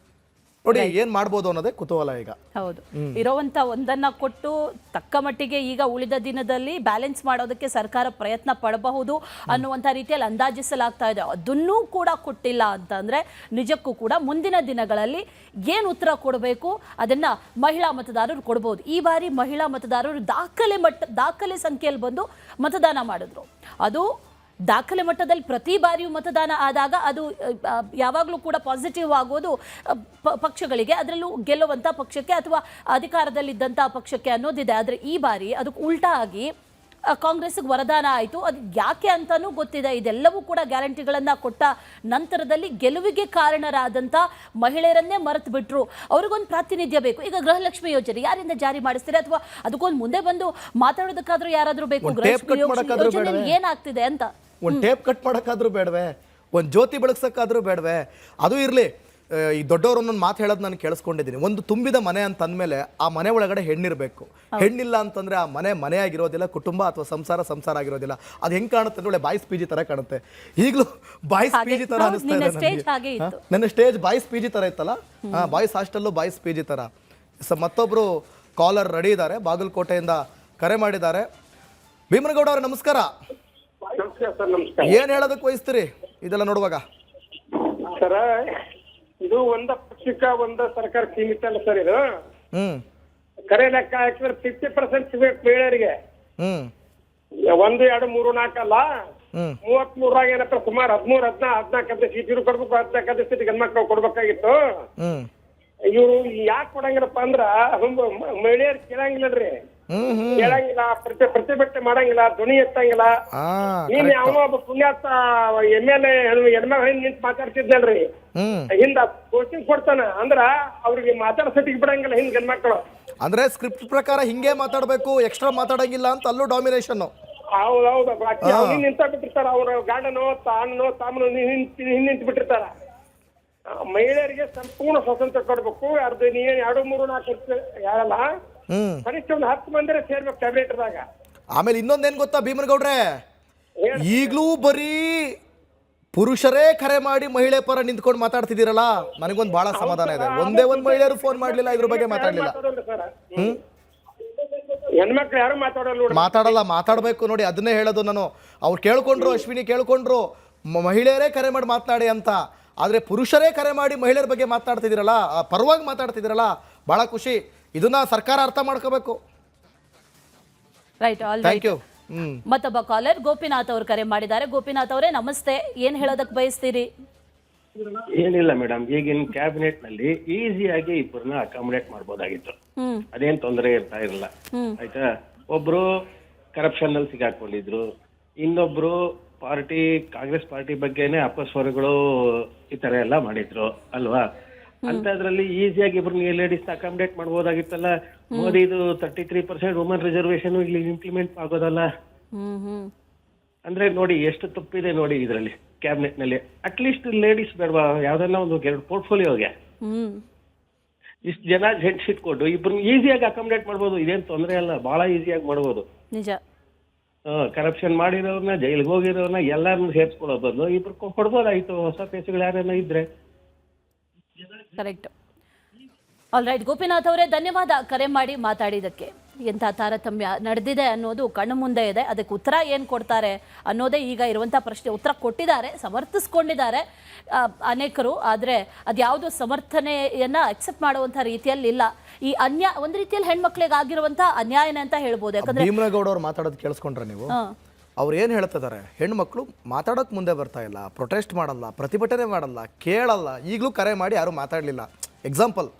ನೋಡಿ ಏನ್ ಮಾಡ್ಬೋದು ಅನ್ನೋದೇ ಕುತೂಹಲ ಈಗ. ಹೌದು, ಇರೋವಂತ ಒಂದನ್ನ ಕೊಟ್ಟು ತಕ್ಕ ಮಟ್ಟಿಗೆ ಈಗ ಉಳಿದ ದಿನದಲ್ಲಿ ಬ್ಯಾಲೆನ್ಸ್ ಮಾಡೋದಕ್ಕೆ ಸರ್ಕಾರ ಪ್ರಯತ್ನ ಪಡಬಹುದು ಅನ್ನುವಂಥ ರೀತಿಯಲ್ಲಿ ಅಂದಾಜಿಸಲಾಗ್ತಾ ಇದೆ. ಅದನ್ನೂ ಕೂಡ ಕೊಟ್ಟಿಲ್ಲ ಅಂತಂದ್ರೆ ನಿಜಕ್ಕೂ ಕೂಡ ಮುಂದಿನ ದಿನಗಳಲ್ಲಿ ಏನು ಉತ್ತರ ಕೊಡಬೇಕು ಅದನ್ನ ಮಹಿಳಾ ಮತದಾರರು ಕೊಡಬಹುದು. ಈ ಬಾರಿ ಮಹಿಳಾ ಮತದಾರರು ದಾಖಲೆ ಸಂಖ್ಯೆಯಲ್ಲಿ ಬಂದು ಮತದಾನ ಮಾಡಿದ್ರು. ಅದು ದಾಖಲೆ ಮಟ್ಟದಲ್ಲಿ ಪ್ರತಿ ಬಾರಿಯೂ ಮತದಾನ ಆದಾಗ ಅದು ಯಾವಾಗಲೂ ಕೂಡ ಪಾಸಿಟಿವ್ ಆಗೋದು ಪಕ್ಷಗಳಿಗೆ, ಅದರಲ್ಲೂ ಗೆಲ್ಲುವಂಥ ಪಕ್ಷಕ್ಕೆ ಅಥವಾ ಅಧಿಕಾರದಲ್ಲಿದ್ದಂಥ ಪಕ್ಷಕ್ಕೆ ಅನ್ನೋದಿದೆ. ಆದರೆ ಈ ಬಾರಿ ಅದಕ್ಕೆ ಉಲ್ಟಾ ಆಗಿ ಕಾಂಗ್ರೆಸ್ಗೆ ವರದಾನ ಆಯಿತು. ಅದು ಯಾಕೆ ಅಂತಲೂ ಗೊತ್ತಿದೆ. ಇದೆಲ್ಲವೂ ಕೂಡ ಗ್ಯಾರಂಟಿಗಳನ್ನು ಕೊಟ್ಟ ನಂತರದಲ್ಲಿ ಗೆಲುವಿಗೆ ಕಾರಣರಾದಂಥ ಮಹಿಳೆಯರನ್ನೇ ಮರೆತು ಬಿಟ್ರು. ಅವ್ರಿಗೊಂದು ಪ್ರಾತಿನಿಧ್ಯ ಬೇಕು. ಈಗ ಗೃಹಲಕ್ಷ್ಮಿ ಯೋಜನೆ ಯಾರಿಂದ ಜಾರಿ ಮಾಡಿಸ್ತೀರಿ, ಅಥವಾ ಅದಕ್ಕೊಂದು ಮುಂದೆ ಬಂದು ಮಾತಾಡೋದಕ್ಕಾದ್ರೂ ಯಾರಾದರೂ ಬೇಕು? ಗೃಹಲಕ್ಷ್ಮಿ ಯೋಜನೆ ಏನಾಗ್ತಿದೆ ಅಂತ ಒಂದು ಟೇಪ್ ಕಟ್ ಮಾಡೋಕ್ಕಾದ್ರೂ ಬೇಡವೆ, ಒಂದು ಜ್ಯೋತಿ ಬೆಳಗ್ಸೋಕ್ಕಾದ್ರೂ ಬೇಡವೆ? ಅದು ಇರಲಿ, ಈ ದೊಡ್ಡವರು ಒಂದೊಂದು ಮಾತು ಹೇಳೋದು ನಾನು ಕೇಳಿಸ್ಕೊಂಡಿದ್ದೀನಿ. ಒಂದು ತುಂಬಿದ ಮನೆ ಅಂತ ಅಂದಮೇಲೆ ಆ ಮನೆ ಒಳಗಡೆ ಹೆಣ್ಣಿರಬೇಕು. ಹೆಣ್ಣಿಲ್ಲ ಅಂತಂದರೆ ಆ ಮನೆ ಆಗಿರೋದಿಲ್ಲ, ಕುಟುಂಬ ಅಥವಾ ಸಂಸಾರ ಆಗಿರೋದಿಲ್ಲ. ಅದು ಹೆಂಗೆ ಕಾಣುತ್ತೆ ನೋಡಿ, ಬಾಯ್ಸ್ PG ಥರ ಕಾಣುತ್ತೆ. ಈಗಲೂ ಬಾಯ್ಸ್ PG ಥರ ಅನಿಸ್ತಾ ಇದೆ. ನನ್ನ ಸ್ಟೇಜ್ ಬಾಯ್ಸ್ PG ಥರ ಇತ್ತಲ್ಲ, ಬಾಯ್ಸ್ ಹಾಸ್ಟೆಲ್ಲು ಬಾಯ್ಸ್ PG ಥರ. ಮತ್ತೊಬ್ಬರು ಕಾಲರ್ ರೆಡಿ ಇದ್ದಾರೆ, ಬಾಗಲಕೋಟೆಯಿಂದ ಕರೆ ಮಾಡಿದ್ದಾರೆ. ಭೀಮನಗೌಡ ಅವರೇ ನಮಸ್ಕಾರ. ಏನ್ ಹೇಳೋದಕ್ಕೆ ವಹಿಸ್ತೀರಿ ಇದೆಲ್ಲ ನೋಡುವಾಗ? ಸರ, ಇದು ಒಂದ ಪಕ್ಷಕ್ಕ ಒಂದ ಸರ್ಕಾರ ಸೀಮಿತ ಅಲ್ಲ ಸರ್. ಇದು ಕರೆ ಲೆಕ್ಕ ಹಾಕಿದ್ರೆ 50% ಸಿಗಬೇಕು ಮಹಿಳೆಯರಿಗೆ. 1, 2, 3, 4 ಅಲ್ಲ, 33 ಏನಪ್ಪ ಸುಮಾರು 13, 14 ಸೀಟ್ ಇವ್ರು ಕೊಡ್ಬೇಕು, 14 ಸೀಟ್ ಗಂಡ್ಮಕ್ಳು ಕೊಡ್ಬೇಕಾಗಿತ್ತು. ಇವ್ರು ಯಾಕೆ ಕೊಡಂಗಿಲ್ಲಪ್ಪ ಅಂದ್ರ ಮಹಿಳೆಯರು ಕೇಳಂಗಿಲ್ಲರಿ, ಕೇಳಂಗಿಲ್ಲ, ಪ್ರತಿಭಟನೆ ಮಾಡಂಗಿಲ್ಲ, ಧ್ವನಿ ಎತ್ತಂಗಿಲ್ಲ. ನೀನ್ ಯಾವ ಒಬ್ಬ ಪುಣ್ಯಾತ MLA ಹೆಣ್ಮಗಳು ನಿಂತು ಮಾತಾಡ್ತಿದ್ನಲ್ರಿ, ಹಿಂದ ಕೋಚಿಂಗ್ ಕೊಡ್ತಾನ ಅಂದ್ರ ಅವ್ರಿಗೆ ಮಾತಾಡ್ಸಟಿಗೆ ಬಿಡಂಗಿಲ್ಲ ಹಿಂದ್ ಗಂಡ್ಮಕ್ಳು. ಅಂದ್ರೆ ಸ್ಕ್ರಿಪ್ಟ್ ಪ್ರಕಾರ ಹಿಂಗೆ ಮಾತಾಡ್ಬೇಕು, ಎಕ್ಸ್ಟ್ರಾ ಮಾತಾಡಂಗಿಲ್ಲ ಅಂತ ಅಲ್ಲೂ ಡಾಮಿನೇಷನ್. ಹೌದೌದು, ನಿಂತ ಬಿಟ್ಟಿರ್ತಾರ. ಅವ್ರ ಗಾಂಡನೋ ತಾಮನೋ ನಿಂತು ಬಿಟ್ಟಿರ್ತಾರ. ಮಹಿಳೆಯರಿಗೆ ಸಂಪೂರ್ಣ ಸ್ವಾತಂತ್ರ್ಯ ಕೊಡ್ಬೇಕು. ಅರ್ಧ ನೀನ್ 2, 3, 4 ಯಾರಲ್ಲ, ಕನಿಷ್ಠ ಒಂದು 10 ಮಂದಿರ ಸೇರ್ಬೇಕು ಕ್ಯಾಬಿನೆಟ್ದಾಗ. ಆಮೇಲೆ ಇನ್ನೊಂದೇನ್ ಗೊತ್ತಾ ಭೀಮನಗೌಡ್ರೆ, ಈಗ್ಲೂ ಬರೀ ಪುರುಷರೇ ಕರೆ ಮಾಡಿ ಮಹಿಳೆ ಪರ ನಿಂತ್ಕೊಂಡು ಮಾತಾಡ್ತಿದ್ದೀರಲ್ಲ, ನನಗೊಂದು ಬಹಳ ಸಮಾಧಾನ ಇದೆ. ಒಂದೇ ಒಂದು ಮಹಿಳೆಯರು ಫೋನ್ ಮಾಡ್ಲಿಲ್ಲ, ಇದ್ರ ಬಗ್ಗೆ ಮಾತಾಡ್ಲಿಲ್ಲ. ಹೆಣ್ಮಕ್ಳು ಯಾರು ಮಾತಾಡಲ್ಲ, ಮಾತಾಡ್ಬೇಕು ನೋಡಿ. ಅದನ್ನೇ ಹೇಳೋದು ನಾನು. ಅವ್ರು ಕೇಳ್ಕೊಂಡ್ರು, ಅಶ್ವಿನಿ ಕೇಳ್ಕೊಂಡ್ರು, ಮಹಿಳೆಯರೇ ಕರೆ ಮಾಡಿ ಮಾತನಾಡಿ ಅಂತ. ಆದ್ರೆ ಪುರುಷರೇ ಕರೆ ಮಾಡಿ ಮಹಿಳೆಯರ ಬಗ್ಗೆ ಮಾತಾಡ್ತಿದ್ದೀರಲ್ಲ, ಪರವಾಗಿ ಮಾತಾಡ್ತಿದ್ದೀರಲ್ಲ, ಬಹಳ ಖುಷಿ. ಇದನ್ನ ಸರ್ಕಾರ ಅರ್ಥ ಮಾಡ್ಕೋಬೇಕು. Right, all right. ಮತ್ತೊಬ್ಬ ಕಾಲರ್ ಗೋಪಿನಾಥ್ ಅವರು ಕರೆ ಮಾಡಿದ್ದಾರೆ. ಗೋಪಿನಾಥ್ ಅವರೇ ನಮಸ್ತೆ, ಏನ್ ಹೇಳೋದಕ್ಕೆ ಬಯಸ್ತೀರಿ? ಏನಿಲ್ಲ ಮೇಡಮ್, ಈಗಿನ ಕ್ಯಾಬಿನೆಟ್ ನಲ್ಲಿ ಈಸಿಯಾಗಿ ಇಬ್ಬರನ್ನ ಅಕಾಮಿಡೇಟ್ ಮಾಡ್ಬೋದಾಗಿತ್ತು, ಅದೇನ್ ತೊಂದರೆ ಇರ್ತಾ ಇರಲಿಲ್ಲ. ಆಯ್ತಾ, ಒಬ್ರು ಕರಪ್ಷನ್ ನಲ್ಲಿ ಸಿಗಾಕೊಂಡಿದ್ರು, ಇನ್ನೊಬ್ರು ಕಾಂಗ್ರೆಸ್ ಪಾರ್ಟಿ ಬಗ್ಗೆನೆ ಅಪಸ್ವರಗಳು ಈ ತರ ಎಲ್ಲ ಮಾಡಿದ್ರು ಅಲ್ವಾ? ಅಂತದ್ರಲ್ಲಿ ಈಸಿಯಾಗಿ ಇಬ್ರು ಲೇಡೀಸ್ ಅಕಾಮಿಡೇಟ್ ಮಾಡ್ಬೋದಾಗಿತ್ತಲ್ಲ. ಮೋದಿದು 33% ವುಮನ್ ರಿಸರ್ವೇಶನ್ ಇಲ್ಲಿ ಇಂಪ್ಲಿಮೆಂಟ್ ಆಗೋದಲ್ಲ. ಅಂದ್ರೆ ನೋಡಿ ಎಷ್ಟು ತಪ್ಪಿದೆ ನೋಡಿ ಇದರಲ್ಲಿ ಕ್ಯಾಬಿನೆಟ್ ನಲ್ಲಿ. ಅಟ್ಲೀಸ್ಟ್ ಲೇಡೀಸ್ ಬೇಡವಾ? ಯಾವ್ದನ್ನ ಒಂದು 2 ಪೋರ್ಟ್ಫೋಲಿಯೋಗೆ ಇಷ್ಟು ಜನ ಹೆಡ್ ಸೀಟ್ ಕೊಟ್ಟು ಇಬ್ರು ಈಸಿಯಾಗಿ ಅಕಾಮಿಡೇಟ್ ಮಾಡ್ಬೋದು. ಇದೇನ್ ತೊಂದರೆ ಅಲ್ಲ, ಬಹಳ ಈಸಿಯಾಗಿ ಮಾಡ್ಬೋದು. ನಿಜ. ಕರಪ್ಷನ್ ಮಾಡಿರೋರ್ನ, ಜೈಲಿಗೆ ಹೋಗಿರೋರ್ನ ಎಲ್ಲಾರನ್ನು ಸೇರ್ಸ್ಕೊಳ್ಳೋ ಬದಲು ಇಬ್ರು ಕೊಡ್ಬೋದಾಯ್ತು, ಹೊಸ ಫೇಸ್ಗಳು ಯಾರೇನೋ ಇದ್ರೆ. ಕರೆಕ್ಟ್. ಆಲ್ ರೈಟ್ ಗೋಪಿನಾಥ್ ಅವರೇ, ಧನ್ಯವಾದ ಕರೆ ಮಾಡಿ ಮಾತಾಡಿದ್ದಕ್ಕೆ. ಎಂಥ ತಾರತಮ್ಯ ನಡೆದಿದೆ ಅನ್ನೋದು ಕಣ್ಣು ಮುಂದೆ ಇದೆ. ಅದಕ್ಕೆ ಉತ್ತರ ಏನು ಕೊಡ್ತಾರೆ ಅನ್ನೋದೇ ಈಗ ಇರುವಂಥ ಪ್ರಶ್ನೆ. ಉತ್ತರ ಕೊಟ್ಟಿದ್ದಾರೆ, ಸಮರ್ಥಿಸ್ಕೊಂಡಿದ್ದಾರೆ ಅನೇಕರು. ಆದರೆ ಅದ್ಯಾವುದು ಸಮರ್ಥನೆಯನ್ನು ಅಕ್ಸೆಪ್ಟ್ ಮಾಡುವಂಥ ರೀತಿಯಲ್ಲಿ ಇಲ್ಲ. ಈ ಒಂದು ರೀತಿಯಲ್ಲಿ ಹೆಣ್ಮಕ್ಳಿಗೆ ಆಗಿರುವಂಥ ಅನ್ಯಾಯನೇ ಅಂತ ಹೇಳ್ಬೋದು. ಯಾಕಂದ್ರೆ ಭೀಮನಗೌಡ ಅವ್ರು ಮಾತಾಡೋದು ಕೇಳಿಸ್ಕೊಂಡ್ರೆ ನೀವು, ಅವ್ರು ಏನು ಹೇಳ್ತಿದ್ದಾರೆ, ಹೆಣ್ಮಕ್ಳು ಮಾತಾಡೋಕೆ ಮುಂದೆ ಬರ್ತಾ ಇಲ್ಲ, ಪ್ರೊಟೆಸ್ಟ್ ಮಾಡಲ್ಲ, ಪ್ರತಿಭಟನೆ ಮಾಡಲ್ಲ, ಕೇಳಲ್ಲ, ಈಗಲೂ ಕರೆ ಮಾಡಿ ಯಾರೂ ಮಾತಾಡಲಿಲ್ಲ. ಎಕ್ಸಾಂಪಲ್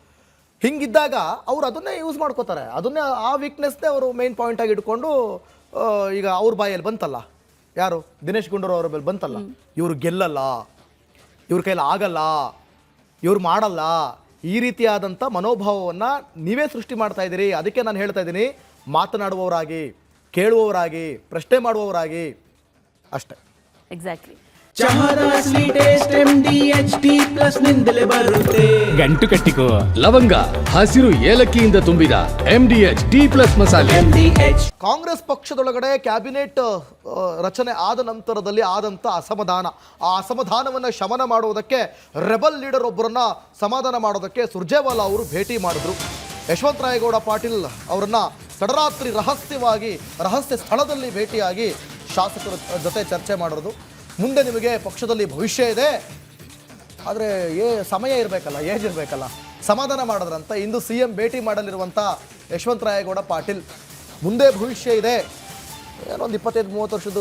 ಹಿಂಗಿದ್ದಾಗ ಅವ್ರು ಅದನ್ನೇ ಯೂಸ್ ಮಾಡ್ಕೋತಾರೆ, ಅದನ್ನೇ ಆ ವೀಕ್ನೆಸ್ನೇ ಅವರು ಮೇನ್ ಪಾಯಿಂಟಾಗಿ ಇಟ್ಕೊಂಡು ಈಗ ಅವ್ರ ಬಾಯಲ್ಲಿ ಬಂತಲ್ಲ, ಯಾರು ದಿನೇಶ್ ಗುಂಡೂರಾವ್ ಅವ್ರ ಮೇಲೆ ಬಂತಲ್ಲ, ಇವರು ಗೆಲ್ಲಲ್ಲ, ಇವ್ರ ಕೈಲಿ ಆಗಲ್ಲ, ಇವ್ರು ಮಾಡಲ್ಲ, ಈ ರೀತಿಯಾದಂಥ ಮನೋಭಾವವನ್ನು ನೀವೇ ಸೃಷ್ಟಿ ಮಾಡ್ತಾ ಇದ್ದೀರಿ. ಅದಕ್ಕೆ ನಾನು ಹೇಳ್ತಾ ಇದ್ದೀನಿ, ಮಾತನಾಡುವವರಾಗಿ, ಕೇಳುವವರಾಗಿ, ಪ್ರಶ್ನೆ ಮಾಡುವವರಾಗಿ ಅಷ್ಟೇ. ಎಕ್ಸಾಕ್ಟ್ಲಿ. ಚಹಾದ ಸ್ವೀಟ್ ಟೇಸ್ಟ್ MDHD+ ನಿಂದಲೇ ಬರುತ್ತೆ. ಗಂಟು ಕಟ್ಟಿಕೋ ಲವಂಗ, ಹಸಿರು ಏಲಕ್ಕಿಯಿಂದ ತುಂಬಿದ MDHD+ ಮಸಾಲೆ. ಕಾಂಗ್ರೆಸ್ ಪಕ್ಷದೊಳಗಡೆ ಕ್ಯಾಬಿನೆಟ್ ರಚನೆ ಆದ ನಂತರದಲ್ಲಿ ಆದಂಥ ಅಸಮಾಧಾನ, ಆ ಅಸಮಾಧಾನವನ್ನು ಶಮನ ಮಾಡುವುದಕ್ಕೆ ರೆಬಲ್ ಲೀಡರ್ ಒಬ್ಬರನ್ನ ಸಮಾಧಾನ ಮಾಡೋದಕ್ಕೆ ಸುರ್ಜೇವಾಲಾ ಅವರು ಭೇಟಿ ಮಾಡಿದ್ರು. ಯಶವಂತರಾಯಗೌಡ ಪಾಟೀಲ್ ಅವರನ್ನ ತಡರಾತ್ರಿ ರಹಸ್ಯ ಸ್ಥಳದಲ್ಲಿ ಭೇಟಿಯಾಗಿ ಶಾಸಕರ ಜೊತೆ ಚರ್ಚೆ ಮಾಡೋದು. ಮುಂದೆ ನಿಮಗೆ ಪಕ್ಷದಲ್ಲಿ ಭವಿಷ್ಯ ಇದೆ, ಆದರೆ ಸಮಯ ಇರಬೇಕಲ್ಲ, ಏಜ್ ಇರಬೇಕಲ್ಲ, ಸಮಾಧಾನ ಮಾಡೋದ್ರಂತ. ಇಂದು CM ಭೇಟಿ ಮಾಡಲಿರುವಂಥ ಯಶವಂತರಾಯಗೌಡ ಪಾಟೀಲ್, ಮುಂದೆ ಭವಿಷ್ಯ ಇದೆ, ಏನೊಂದು 25-30 ವರ್ಷದ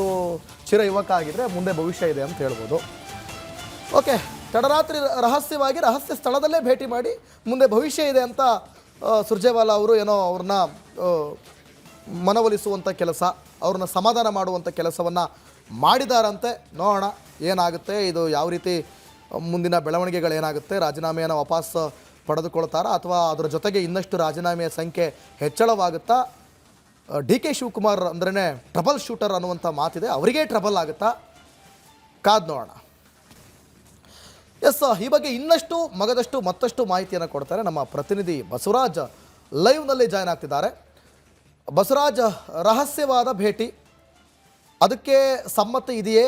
ಚಿರ ಯುವಕ ಆಗಿದ್ರೆ ಮುಂದೆ ಭವಿಷ್ಯ ಇದೆ ಅಂತ ಹೇಳ್ಬೋದು. ಓಕೆ, ತಡರಾತ್ರಿ ರಹಸ್ಯ ಸ್ಥಳದಲ್ಲೇ ಭೇಟಿ ಮಾಡಿ ಮುಂದೆ ಭವಿಷ್ಯ ಇದೆ ಅಂತ ಸುರ್ಜೇವಾಲಾ ಅವರು ಏನೋ ಅವ್ರನ್ನ ಮನವೊಲಿಸುವಂಥ ಕೆಲಸ, ಅವ್ರನ್ನ ಸಮಾಧಾನ ಮಾಡುವಂಥ ಕೆಲಸವನ್ನು ಮಾಡಿದಾರಂತೆ. ನೋಡೋಣ ಏನಾಗುತ್ತೆ, ಇದು ಯಾವ ರೀತಿ ಮುಂದಿನ ಬೆಳವಣಿಗೆಗಳೇನಾಗುತ್ತೆ, ರಾಜೀನಾಮೆಯನ್ನು ವಾಪಸ್ ಪಡೆದುಕೊಳ್ತಾರಾ ಅಥವಾ ಅದರ ಜೊತೆಗೆ ಇನ್ನಷ್ಟು ರಾಜೀನಾಮೆಯ ಸಂಖ್ಯೆ ಹೆಚ್ಚಳವಾಗುತ್ತಾ? DK ಶಿವಕುಮಾರ್ ಅಂದ್ರೇ ಟ್ರಬಲ್ ಶೂಟರ್ ಅನ್ನುವಂಥ ಮಾತಿದೆ, ಅವರಿಗೆ ಟ್ರಬಲ್ ಆಗುತ್ತಾ? ಕಾದು ನೋಡೋಣ. ಎಸ್, ಈ ಬಗ್ಗೆ ಇನ್ನಷ್ಟು ಮತ್ತಷ್ಟು ಮಾಹಿತಿಯನ್ನು ಕೊಡ್ತಾರೆ ನಮ್ಮ ಪ್ರತಿನಿಧಿ ಬಸವರಾಜ್. ಲೈವ್ನಲ್ಲಿ ಜಾಯ್ನ್ ಆಗ್ತಿದ್ದಾರೆ. ಬಸವರಾಜ್, ರಹಸ್ಯವಾದ ಭೇಟಿ, ಅದಕ್ಕೆ ಸಮ್ಮತಿ ಇದೆಯೇ?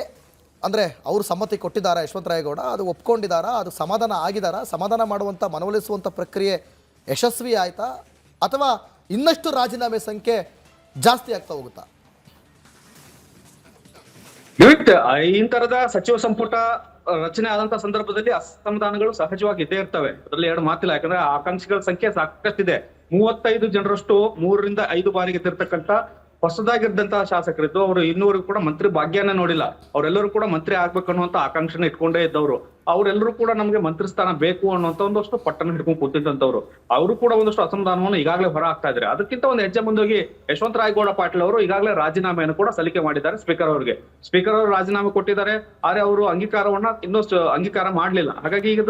ಅಂದರೆ ಅವರು ಸಮ್ಮತಿ ಕೊಟ್ಟಿದ್ದಾರೆ ಯಶವಂತರಾಯಗೌಡ, ಅದು ಒಪ್ಕೊಂಡಿದ್ದಾರಾ? ಅದು ಸಮಾಧಾನ ಆಗಿದ್ದಾರಾ? ಸಮಾಧಾನ ಮಾಡುವಂಥ ಮನವೊಲಿಸುವಂಥ ಪ್ರಕ್ರಿಯೆ ಯಶಸ್ವಿ ಆಯಿತಾ ಅಥವಾ ಇನ್ನಷ್ಟು ರಾಜೀನಾಮೆ ಸಂಖ್ಯೆ ಜಾಸ್ತಿ ಆಗ್ತಾ ಹೋಗುತ್ತಾ? ಈ ತರದ ಸಚಿವ ಸಂಪುಟ ರಚನೆ ಆದಂತ ಸಂದರ್ಭದಲ್ಲಿ ಅಸಮಾಧಾನಗಳು ಸಹಜವಾಗಿ ಇದ್ದೇ ಇರ್ತವೆ, ಅದರಲ್ಲಿ ಎರಡು ಮಾತಿಲ್ಲ. ಯಾಕಂದ್ರೆ ಆಕಾಂಕ್ಷಿಗಳ ಸಂಖ್ಯೆ ಸಾಕಷ್ಟಿದೆ. 35 ಜನರಷ್ಟು 3 ರಿಂದ 5 ಬಾರಿ ಗೆದ್ದಿರ್ತಕ್ಕಂಥ ಹೊಸದಾಗಿದ್ದಂತಹ ಶಾಸಕರಿದ್ದು ಅವರು ಇನ್ನೂವರೆಗೂ ಕೂಡ ಮಂತ್ರಿ ಭಾಗ್ಯನೇ ನೋಡಿಲ್ಲ. ಅವರೆಲ್ಲರೂ ಕೂಡ ಮಂತ್ರಿ ಆಗ್ಬೇಕು ಅನ್ನುವಂತ ಆಕಾಂಕ್ಷೆನ ಇಟ್ಕೊಂಡೇ ಇದ್ದವರು. ಅವರೆಲ್ಲರೂ ಕೂಡ ನಮಗೆ ಮಂತ್ರಿ ಸ್ಥಾನ ಬೇಕು ಅನ್ನುವಂತ ಒಂದಷ್ಟು ಪಟ್ಟಣ ಹಿಡ್ಕೊಂಡು ಕೂತಿದ್ದಂತವ್ರು. ಅವರು ಕೂಡ ಒಂದಷ್ಟು ಅಸಮಾಧಾನವನ್ನು ಈಗಾಗಲೇ ಹೊರ ಹಾಕ್ತಾ ಇದ್ದಾರೆ. ಅದಕ್ಕಿಂತ ಒಂದು ಹೆಜ್ಜೆ ಮುಂದೋಗಿ ಯಶವಂತರಾಯಗೌಡ ಪಾಟೀಲ್ ಅವರು ಈಗಾಗಲೇ ರಾಜೀನಾಮೆಯನ್ನು ಕೂಡ ಸಲ್ಲಿಕೆ ಮಾಡಿದ್ದಾರೆ ಸ್ಪೀಕರ್ ಅವರಿಗೆ. ಸ್ಪೀಕರ್ ಅವರು ರಾಜೀನಾಮೆ ಕೊಟ್ಟಿದ್ದಾರೆ, ಆದ್ರೆ ಅವರು ಇನ್ನಷ್ಟು ಅಂಗೀಕಾರ ಮಾಡಲಿಲ್ಲ. ಹಾಗಾಗಿ ಈಗ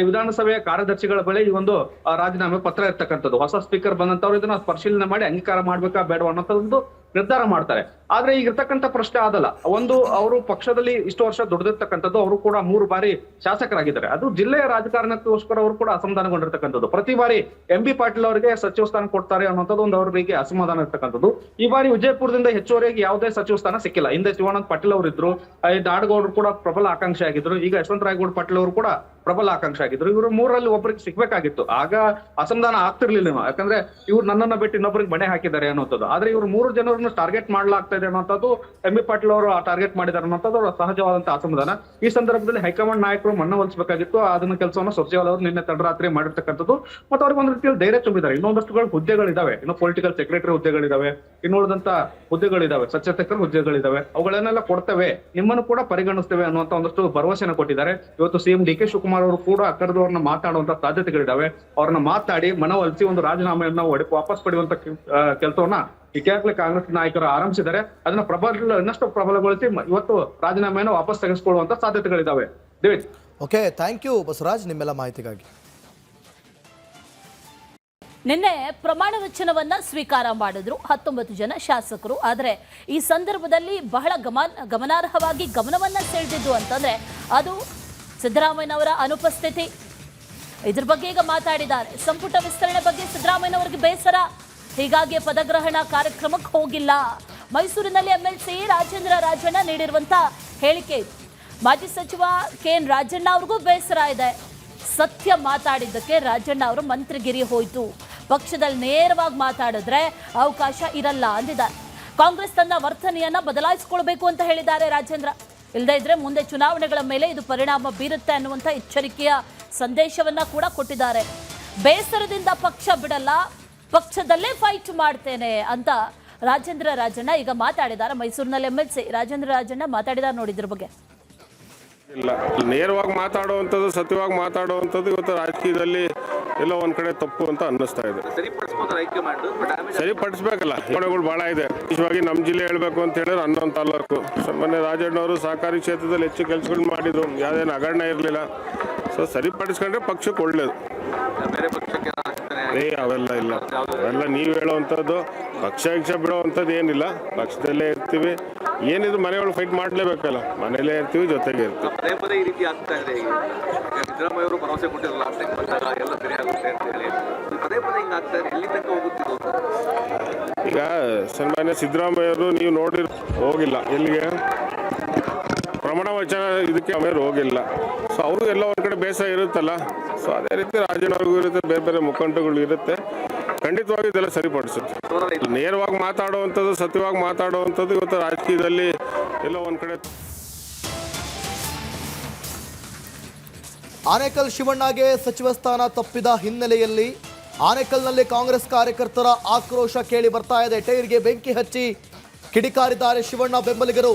ವಿಧಾನಸಭೆಯ ಕಾರ್ಯದರ್ಶಿಗಳ ಬಳಿ ಈ ಒಂದು ರಾಜೀನಾಮೆ ಪತ್ರ ಇರ್ತಕ್ಕಂಥದ್ದು. ಹೊಸ ಸ್ಪೀಕರ್ ಬಂದಂತವ್ರು ಇದನ್ನ ಪರಿಶೀಲನೆ ಮಾಡಿ ಅಂಗೀಕಾರ ಮಾಡ್ಬೇಕಾ ಬೇಡವಾ ಅನ್ನೋಂಥದ್ದು ನಿರ್ಧಾರ ಮಾಡ್ತಾರೆ. ಆದ್ರೆ ಈಗ ಇರ್ತಕ್ಕಂಥ ಪ್ರಶ್ನೆ ಅದಲ್ಲ. ಒಂದು, ಅವರು ಪಕ್ಷದಲ್ಲಿ ಇಷ್ಟು ವರ್ಷ ದುಡಿದಿರ್ತಕ್ಕಂಥದ್ದು, ಅವರು ಕೂಡ 3 ಬಾರಿ ಶಾಸಕರಾಗಿದ್ದಾರೆ. ಅದು ಜಿಲ್ಲೆಯ ರಾಜಕಾರಣಕ್ಕೋಸ್ಕರ ಅವರು ಕೂಡ ಅಸಮಾಧಾನಗೊಂಡಿರ್ತಕ್ಕಂಥದ್ದು. ಪ್ರತಿ ಬಾರಿ MB ಪಾಟೀಲ್ ಅವರಿಗೆ ಸಚಿವ ಸ್ಥಾನ ಕೊಡ್ತಾರೆ ಅನ್ನೋಂಥದ್ದು ಒಂದು ಅವರಿಗೆ ಅಸಮಾಧಾನ ಇರ್ತಕ್ಕಂಥದ್ದು. ಈ ಬಾರಿ ವಿಜಯಪುರದಿಂದ ಹೆಚ್ಚುವರೆಗೆ ಯಾವುದೇ ಸಚಿವ ಸ್ಥಾನ ಸಿಕ್ಕಿಲ್ಲ. ಹಿಂದೆ ಶಿವಾನಂದ ಪಾಟೀಲ್ ಅವರು ಇದ್ರು, ನಾಡಗೌಡರು ಕೂಡ ಪ್ರಬಲ ಆಕಾಂಕ್ಷಿ ಆಗಿದ್ರು, ಈಗ ಯಶವಂತರಾಯಗೌಡ ಪಾಟೀಲ್ ಅವರು ಕೂಡ ಪ್ರಬಲ ಆಕಾಂಕ್ಷಿ ಆಗಿದ್ರು. ಇವರು 3ರಲ್ಲಿ ಒಬ್ಬರಿಗೆ ಸಿಗ್ಬೇಕಾಗಿತ್ತು. ಆಗ ಅಸಮಾಧಾನ ಆಗ್ತಿರ್ಲಿಲ್ಲ, ಯಾಕಂದ್ರೆ ಇವ್ರು ನನ್ನನ್ನ ಬಿಟ್ಟು ಇನ್ನೊಬ್ಬರಿಗೆ ಮಣೆ ಹಾಕಿದ್ದಾರೆ ಅನ್ನೋಂಥದ್ದು. ಆದ್ರೆ ಇವರು 3 ಜನರನ್ನು ಟಾರ್ಗೆಟ್ ಮಾಡ್ಲಾಗ್ತಾ ಇದೆ ಅನ್ನೋಂಥದ್ದು, MB ಪಾಟೀಲ್ ಅವರು ಟಾರ್ಗೆಟ್ ಮಾಡಿದ್ದಾರೆ ಅನ್ನೋಂಥದ್ದು ಅವರ ಸಹಜವಾದಂತಹ ಅಸಮಾಧಾನ. ಈ ಸಂದರ್ಭದಲ್ಲಿ ಹೈಕಮಾಂಡ್ ನಾಯಕರು ಮನವೊಲಿಸಬೇಕಾಗಿತ್ತು. ಅದನ್ನ ಕೆಲಸವನ್ನು ಸುರ್ಜೇವಾಲಾ ಅವರು ನಿನ್ನೆ ತಡರಾತ್ರಿ ಮಾಡಿರ್ತಕ್ಕಂಥದ್ದು. ಮತ್ತು ಅವ್ರಿಗೆ ಒಂದು ರೀತಿಯಲ್ಲಿ ಧೈರ್ಯ ತುಂಬಿದ್ದಾರೆ. ಇನ್ನೊಂದಷ್ಟು ಹುದ್ದೆಗಳಿದಾವೆ, ಇನ್ನು ಪೊಲಿಟಿಕಲ್ ಸೆಕ್ರೆಟರಿ ಹುದ್ದೆಗಳಿದಾವೆ, ಇನ್ನುಳಿದಂತ ಹುದ್ದೆಗಳಿದಾವೆ, ಸಚೇತಕರ ಹುದ್ದೆಗಳಿದಾವೆ, ಅವುಗಳನ್ನೆಲ್ಲ ಕೊಡ್ತೇವೆ, ನಿಮ್ಮನ್ನು ಕೂಡ ಪರಿಗಣಿಸ್ತೇವೆ ಅನ್ನುವಂತ ಒಂದಷ್ಟು ಭರವಸೆನ ಕೊಟ್ಟಿದ್ದಾರೆ. ಇವತ್ತು CM DK ಶಿವಕುಮಾರ್ ಅವರು ಕೂಡ ಕರೆದವ್ರನ್ನ ಮಾತಾಡುವಂತ ಸಾಧ್ಯತೆಗಳಿದಾವೆ. ಅವ್ರನ್ನ ಮಾತಾಡಿ ಮನವೊಲಿಸಿ ಒಂದು ರಾಜೀನಾಮೆಯನ್ನ ವಾಪಸ್ ಪಡೆಯುವಂತ ಕೆಲಸವನ್ನ ಈಗಾಗಲೇ ಕಾಂಗ್ರೆಸ್ ನಾಯಕರು ಆರಂಭಿಸಿದ್ದಾರೆ. ಅದನ್ನ ಇನ್ನಷ್ಟು ಪ್ರಬಲಗೊಳಿಸಿ ಇವತ್ತು ರಾಜೀನಾಮೆಯನ್ನು ವಾಪಸ್ ತೆಗೆದುಕೊಳ್ಳುವಂತ ಸಾಧ್ಯತೆಗಳಿದಾವೆ. Devesh. Okay, thank you Basavaraj ನಿಮ್ಮೆಲ್ಲ ಮಾಹಿತಿಗಾಗಿ. ನಿನ್ನೆ ಪ್ರಮಾಣ ವಚನವನ್ನ ಸ್ವೀಕಾರ ಮಾಡಿದ್ರು 19 ಜನ ಶಾಸಕರು. ಆದರೆ ಈ ಸಂದರ್ಭದಲ್ಲಿ ಬಹಳ ಗಮನಾರ್ಹವಾಗಿ ಗಮನವನ್ನ ಸೆಳೆದಿದ್ದು ಅಂತಂದ್ರೆ ಅದು ಸಿದ್ದರಾಮಯ್ಯನವರ ಅನುಪಸ್ಥಿತಿ. ಇದ್ರ ಬಗ್ಗೆ ಈಗ ಮಾತಾಡಿದ್ದಾರೆ. ಸಂಪುಟ ವಿಸ್ತರಣೆ ಬಗ್ಗೆ ಸಿದ್ದರಾಮಯ್ಯನವರಿಗೆ ಬೇಸರ, ಹೀಗಾಗಿ ಪದಗ್ರಹಣ ಕಾರ್ಯಕ್ರಮಕ್ಕೆ ಹೋಗಿಲ್ಲ. ಮೈಸೂರಿನಲ್ಲಿ MLC ರಾಜೇಂದ್ರ ರಾಜಣ್ಣ ನೀಡಿರುವಂತ ಹೇಳಿಕೆ ಇದು. ಮಾಜಿ ಸಚಿವ KN ರಾಜಣ್ಣ ಅವ್ರಿಗೂ ಬೇಸರ ಇದೆ. ಸತ್ಯ ಮಾತಾಡಿದ್ದಕ್ಕೆ ರಾಜಣ್ಣ ಅವರು ಮಂತ್ರಿಗಿರಿ ಹೋಯ್ತು. ಪಕ್ಷದಲ್ಲಿ ನೇರವಾಗಿ ಮಾತಾಡಿದ್ರೆ ಅವಕಾಶ ಇರಲ್ಲ ಅಂದಿದ್ದಾರೆ. ಕಾಂಗ್ರೆಸ್ ತನ್ನ ವರ್ತನೆಯನ್ನ ಬದಲಾಯಿಸಿಕೊಳ್ಬೇಕು ಅಂತ ಹೇಳಿದ್ದಾರೆ ರಾಜೇಂದ್ರ. ಇಲ್ಲದೇ ಇದ್ರೆ ಮುಂದೆ ಚುನಾವಣೆಗಳ ಮೇಲೆ ಇದು ಪರಿಣಾಮ ಬೀರುತ್ತೆ ಅನ್ನುವಂಥ ಎಚ್ಚರಿಕೆಯ ಸಂದೇಶವನ್ನ ಕೂಡ ಕೊಟ್ಟಿದ್ದಾರೆ. ಬೇಸರದಿಂದ ಪಕ್ಷ ಬಿಡಲ್ಲ, ಪಕ್ಷದಲ್ಲೇ ಫೈಟ್ ಮಾಡ್ತೇನೆ ಅಂತ ರಾಜೇಂದ್ರ ರಾಜಣ್ಣ ಈಗ ಮಾತಾಡಿದ್ದಾರೆ. ಮೈಸೂರಿನಲ್ಲಿ MLC ರಾಜೇಂದ್ರ ರಾಜಣ್ಣ ಮಾತಾಡಿದ್ದಾರೆ ನೋಡಿ ಇದ್ರ ಬಗ್ಗೆ. ಇಲ್ಲ, ನೇರವಾಗಿ ಮಾತಾಡುವಂಥದ್ದು, ಸತ್ಯವಾಗಿ ಮಾತಾಡುವಂಥದ್ದು ಇವತ್ತು ರಾಜಕೀಯದಲ್ಲಿ ಎಲ್ಲ ಒಂದ್ ಕಡೆ ತಪ್ಪು ಅಂತ ಅನ್ನಿಸ್ತಾ ಇದೆ. ಸರಿಪಡಿಸ್ಬೇಕಲ್ಲ, ಯೋಜನೆಗಳು ಬಹಳ ಇದೆ. ವಿಶೇಷವಾಗಿ ನಮ್ಮ ಜಿಲ್ಲೆ ಹೇಳ್ಬೇಕು ಅಂತ ಹೇಳಿದ್ರೆ 11 ತಾಲೂಕು. ಸಾಮಾನ್ಯ ರಾಜಣ್ಣವರು ಸಹಕಾರಿ ಕ್ಷೇತ್ರದಲ್ಲಿ ಹೆಚ್ಚು ಕೆಲಸಗಳು ಮಾಡಿದ್ರು, ಯಾವುದೇನು ಹಗರಣ ಇರಲಿಲ್ಲ. ಸೊ ಸರಿಪಡಿಸ್ಕೊಂಡ್ರೆ ಪಕ್ಷಕ್ಕೆ ಒಳ್ಳೇದು. ಅವೆಲ್ಲ ಇಲ್ಲ, ಅವೆಲ್ಲ ನೀವು ಹೇಳೋವಂಥದ್ದು ಪಕ್ಷ ಬಿಡೋವಂಥದ್ದು ಏನಿಲ್ಲ. ಪಕ್ಷದಲ್ಲೇ ಇರ್ತೀವಿ, ಏನಿದ್ರು ಮನೆಯೊಳಗೆ ಫೈಟ್ ಮಾಡಲೇಬೇಕಲ್ಲ, ಮನೇಲೇ ಇರ್ತೀವಿ, ಜೊತೆಗೆ ಇರ್ತೀವಿ. ಈಗ ಸನ್ಮಾನ್ಯ ಸಿದ್ದರಾಮಯ್ಯವರು ನೀವು ನೋಡಿರ್ ಹೋಗಿಲ್ಲ ಎಲ್ಲಿಗೆ, ಪ್ರಮಾಣ ವಚನ ಇದಕ್ಕೆ ಅವರು ಹೋಗಿಲ್ಲ. ಸೊ ಅವರು ಎಲ್ಲ ಒಂದ್ ಕಡೆ ಬೇಸರ ಇರುತ್ತಲ್ಲ. ಸೊ ಅದೇ ರೀತಿ ರಾಜಣ್ಣವ್ರಿಗೂ ಇರುತ್ತೆ, ಬೇರೆ ಬೇರೆ ಮುಖಂಡಗಳು ಇರುತ್ತೆ. ಖಂಡಿತವಾಗಿ ಇದೆಲ್ಲ ಸರಿಪಡಿಸುತ್ತೆ. ನೇರವಾಗಿ ಮಾತಾಡುವಂಥದ್ದು, ಸತ್ಯವಾಗಿ ಮಾತಾಡುವಂಥದ್ದು ಇವತ್ತು ರಾಜಕೀಯದಲ್ಲಿ ಎಲ್ಲ ಒಂದ್ ಕಡೆ. ಆನೇಕಲ್ ಶಿವಣ್ಣಗೆ ಸಚಿವ ಸ್ಥಾನ ತಪ್ಪಿದ ಹಿನ್ನೆಲೆಯಲ್ಲಿ ಆನೇಕಲ್ನಲ್ಲಿ ಕಾಂಗ್ರೆಸ್ ಕಾರ್ಯಕರ್ತರ ಆಕ್ರೋಶ ಕೇಳಿ ಬರ್ತಾ ಇದೆ. ಟೈರ್ಗೆ ಬೆಂಕಿ ಹಚ್ಚಿ ಕಿಡಿಕಾರಿದ್ದಾರೆ ಶಿವಣ್ಣ ಬೆಂಬಲಿಗರು.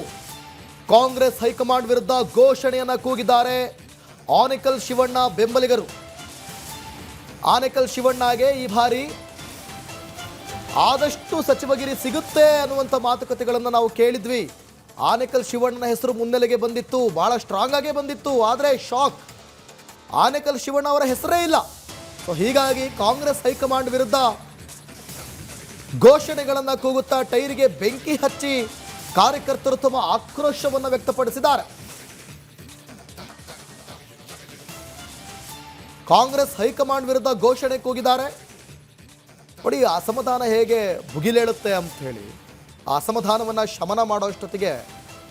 ಕಾಂಗ್ರೆಸ್ ಹೈಕಮಾಂಡ್ ವಿರುದ್ಧ ಘೋಷಣೆಯನ್ನ ಕೂಗಿದ್ದಾರೆ ಆನೇಕಲ್ ಶಿವಣ್ಣ ಬೆಂಬಲಿಗರು. ಆನೇಕಲ್ ಶಿವಣ್ಣಗೆ ಈ ಬಾರಿ ಆದಷ್ಟು ಸಚಿವಗಿರಿ ಸಿಗುತ್ತೆ ಅನ್ನುವಂಥ ಮಾತುಕತೆಗಳನ್ನು ನಾವು ಕೇಳಿದ್ವಿ. ಆನೇಕಲ್ ಶಿವಣ್ಣನ ಹೆಸರು ಮುನ್ನೆಲೆಗೆ ಬಂದಿತ್ತು, ಬಹಳ ಸ್ಟ್ರಾಂಗ್ ಆಗೇ ಬಂದಿತ್ತು. ಆದರೆ ಶಾಕ್, ಆನೇಕಲ್ ಶಿವಣ್ಣ ಅವರ ಹೆಸರೇ ಇಲ್ಲ. ಸೊ ಹೀಗಾಗಿ ಕಾಂಗ್ರೆಸ್ ಹೈಕಮಾಂಡ್ ವಿರುದ್ಧ ಘೋಷಣೆಗಳನ್ನು ಕೂಗುತ್ತಾ ಟೈರಿಗೆ ಬೆಂಕಿ ಹಚ್ಚಿ ಕಾರ್ಯಕರ್ತರು ತಮ್ಮ ಆಕ್ರೋಶವನ್ನು ವ್ಯಕ್ತಪಡಿಸಿದ್ದಾರೆ. ಕಾಂಗ್ರೆಸ್ ಹೈಕಮಾಂಡ್ ವಿರುದ್ಧ ಘೋಷಣೆ ಕೂಗಿದ್ದಾರೆ. ನೋಡಿ ಅಸಮಾಧಾನ ಹೇಗೆ ಭುಗಿಲೇಳುತ್ತೆ ಅಂತ ಹೇಳಿ. ಆ ಅಸಮಾಧಾನವನ್ನು ಶಮನ ಮಾಡೋಷ್ಟೊತ್ತಿಗೆ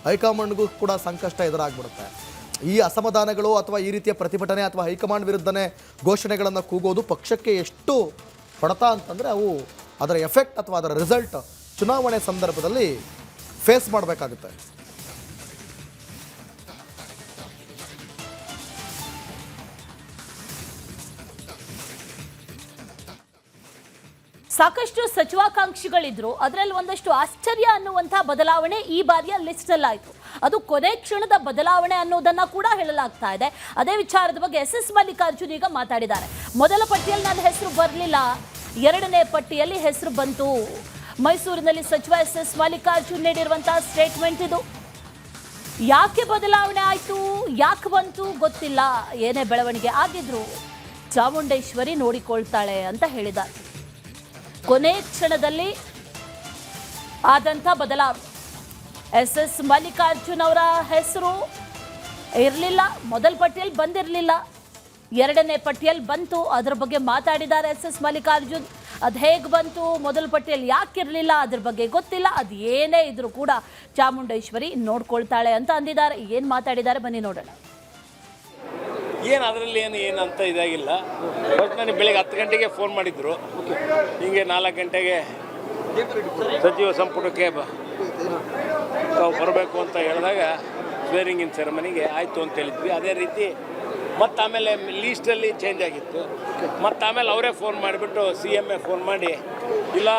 ಹೈಕಮಾಂಡ್ಗೂ ಕೂಡ ಸಂಕಷ್ಟ ಎದುರಾಗ್ಬಿಡುತ್ತೆ. ಈ ಅಸಮಾಧಾನಗಳು ಅಥವಾ ಈ ರೀತಿಯ ಪ್ರತಿಭಟನೆ ಅಥವಾ ಹೈಕಮಾಂಡ್ ವಿರುದ್ಧನೇ ಘೋಷಣೆಗಳನ್ನು ಕೂಗೋದು ಪಕ್ಷಕ್ಕೆ ಎಷ್ಟು ಹೊಡೆತ ಅಂತಂದರೆ ಅವು ಅದರ ಎಫೆಕ್ಟ್ ಅಥವಾ ಅದರ ರಿಸಲ್ಟ್ ಚುನಾವಣೆ ಸಂದರ್ಭದಲ್ಲಿ ಫೇಸ್ ಮಾಡಬೇಕಾಗುತ್ತೆ. ಸಾಕಷ್ಟು ಸಚಿವಾಕಾಂಕ್ಷಿಗಳಿದ್ರು, ಅದರಲ್ಲಿ ಒಂದಷ್ಟು ಆಶ್ಚರ್ಯ ಅನ್ನುವಂಥ ಬದಲಾವಣೆ ಈ ಬಾರಿಯ ಲಿಸ್ಟಲ್ಲಿ ಆಯಿತು. ಅದು ಕೊನೆ ಕ್ಷಣದ ಬದಲಾವಣೆ ಅನ್ನೋದನ್ನ ಕೂಡ ಹೇಳಲಾಗ್ತಾ ಇದೆ. ಅದೇ ವಿಚಾರದ ಬಗ್ಗೆ SS ಮಲ್ಲಿಕಾರ್ಜುನ್ ಈಗ ಮಾತಾಡಿದ್ದಾರೆ. ಮೊದಲ ಪಟ್ಟಿಯಲ್ಲಿ ನನ್ನ ಹೆಸರು ಬರಲಿಲ್ಲ, ಎರಡನೇ ಪಟ್ಟಿಯಲ್ಲಿ ಹೆಸರು ಬಂತು. ಮೈಸೂರಿನಲ್ಲಿ ಸಚಿವ SS ಮಲ್ಲಿಕಾರ್ಜುನ್ ನೀಡಿರುವಂತಹ ಸ್ಟೇಟ್ಮೆಂಟ್ ಇದು. ಯಾಕೆ ಬದಲಾವಣೆ ಆಯಿತು, ಯಾಕೆ ಬಂತು ಗೊತ್ತಿಲ್ಲ, ಏನೇ ಬೆಳವಣಿಗೆ ಆಗಿದ್ರು ಚಾಮುಂಡೇಶ್ವರಿ ನೋಡಿಕೊಳ್ತಾಳೆ ಅಂತ ಹೇಳಿದ್ದಾರೆ. ಕೊನೆ ಕ್ಷಣದಲ್ಲಿ ಆದಂಥ ಬದಲಾವಣೆ. SS ಮಲ್ಲಿಕಾರ್ಜುನ್ ಅವರ ಹೆಸರು ಇರಲಿಲ್ಲ, ಮೊದಲ ಪಟ್ಟಿಯಲ್ಲಿ ಬಂದಿರಲಿಲ್ಲ, ಎರಡನೇ ಪಟ್ಟಿಯಲ್ಲಿ ಬಂತು. ಅದರ ಬಗ್ಗೆ ಮಾತಾಡಿದ್ದಾರೆ SS ಮಲ್ಲಿಕಾರ್ಜುನ್. ಅದು ಹೇಗೆ ಬಂತು, ಮೊದಲ ಪಟ್ಟಿಯಲ್ಲಿ ಯಾಕೆ ಇರಲಿಲ್ಲ ಅದ್ರ ಬಗ್ಗೆ ಗೊತ್ತಿಲ್ಲ, ಅದು ಏನೇ ಇದ್ರೂ ಕೂಡ ಚಾಮುಂಡೇಶ್ವರಿ ನೋಡ್ಕೊಳ್ತಾಳೆ ಅಂತ ಅಂದಿದ್ದಾರೆ. ಏನು ಮಾತಾಡಿದ್ದಾರೆ ಬನ್ನಿ ನೋಡೋಣ. ಏನು ಅದರಲ್ಲಿ ಏನಂತ ಇದಾಗಿಲ್ಲ. ಬಟ್ ನನಗೆ ಬೆಳಗ್ಗೆ 10 ಗಂಟೆಗೆ ಫೋನ್ ಮಾಡಿದ್ರು, ಹಿಂಗೆ 4 ಗಂಟೆಗೆ ಸಚಿವ ಸಂಪುಟಕ್ಕೆ ತಾವು ಬರಬೇಕು ಅಂತ ಹೇಳಿದಾಗ ಸ್ವೇರಿಂಗ್ ಇನ್ ಸೆರೆಮನಿಗೆ ಆಯಿತು ಅಂತ ಹೇಳಿದ್ವಿ. ಅದೇ ರೀತಿ ಮತ್ತು ಆಮೇಲೆ ಲೀಸ್ಟಲ್ಲಿ ಚೇಂಜ್ ಆಗಿತ್ತು. ಮತ್ತು ಆಮೇಲೆ ಅವರೇ ಫೋನ್ ಮಾಡಿಬಿಟ್ಟು CM ಫೋನ್ ಮಾಡಿ, ಇಲ್ಲ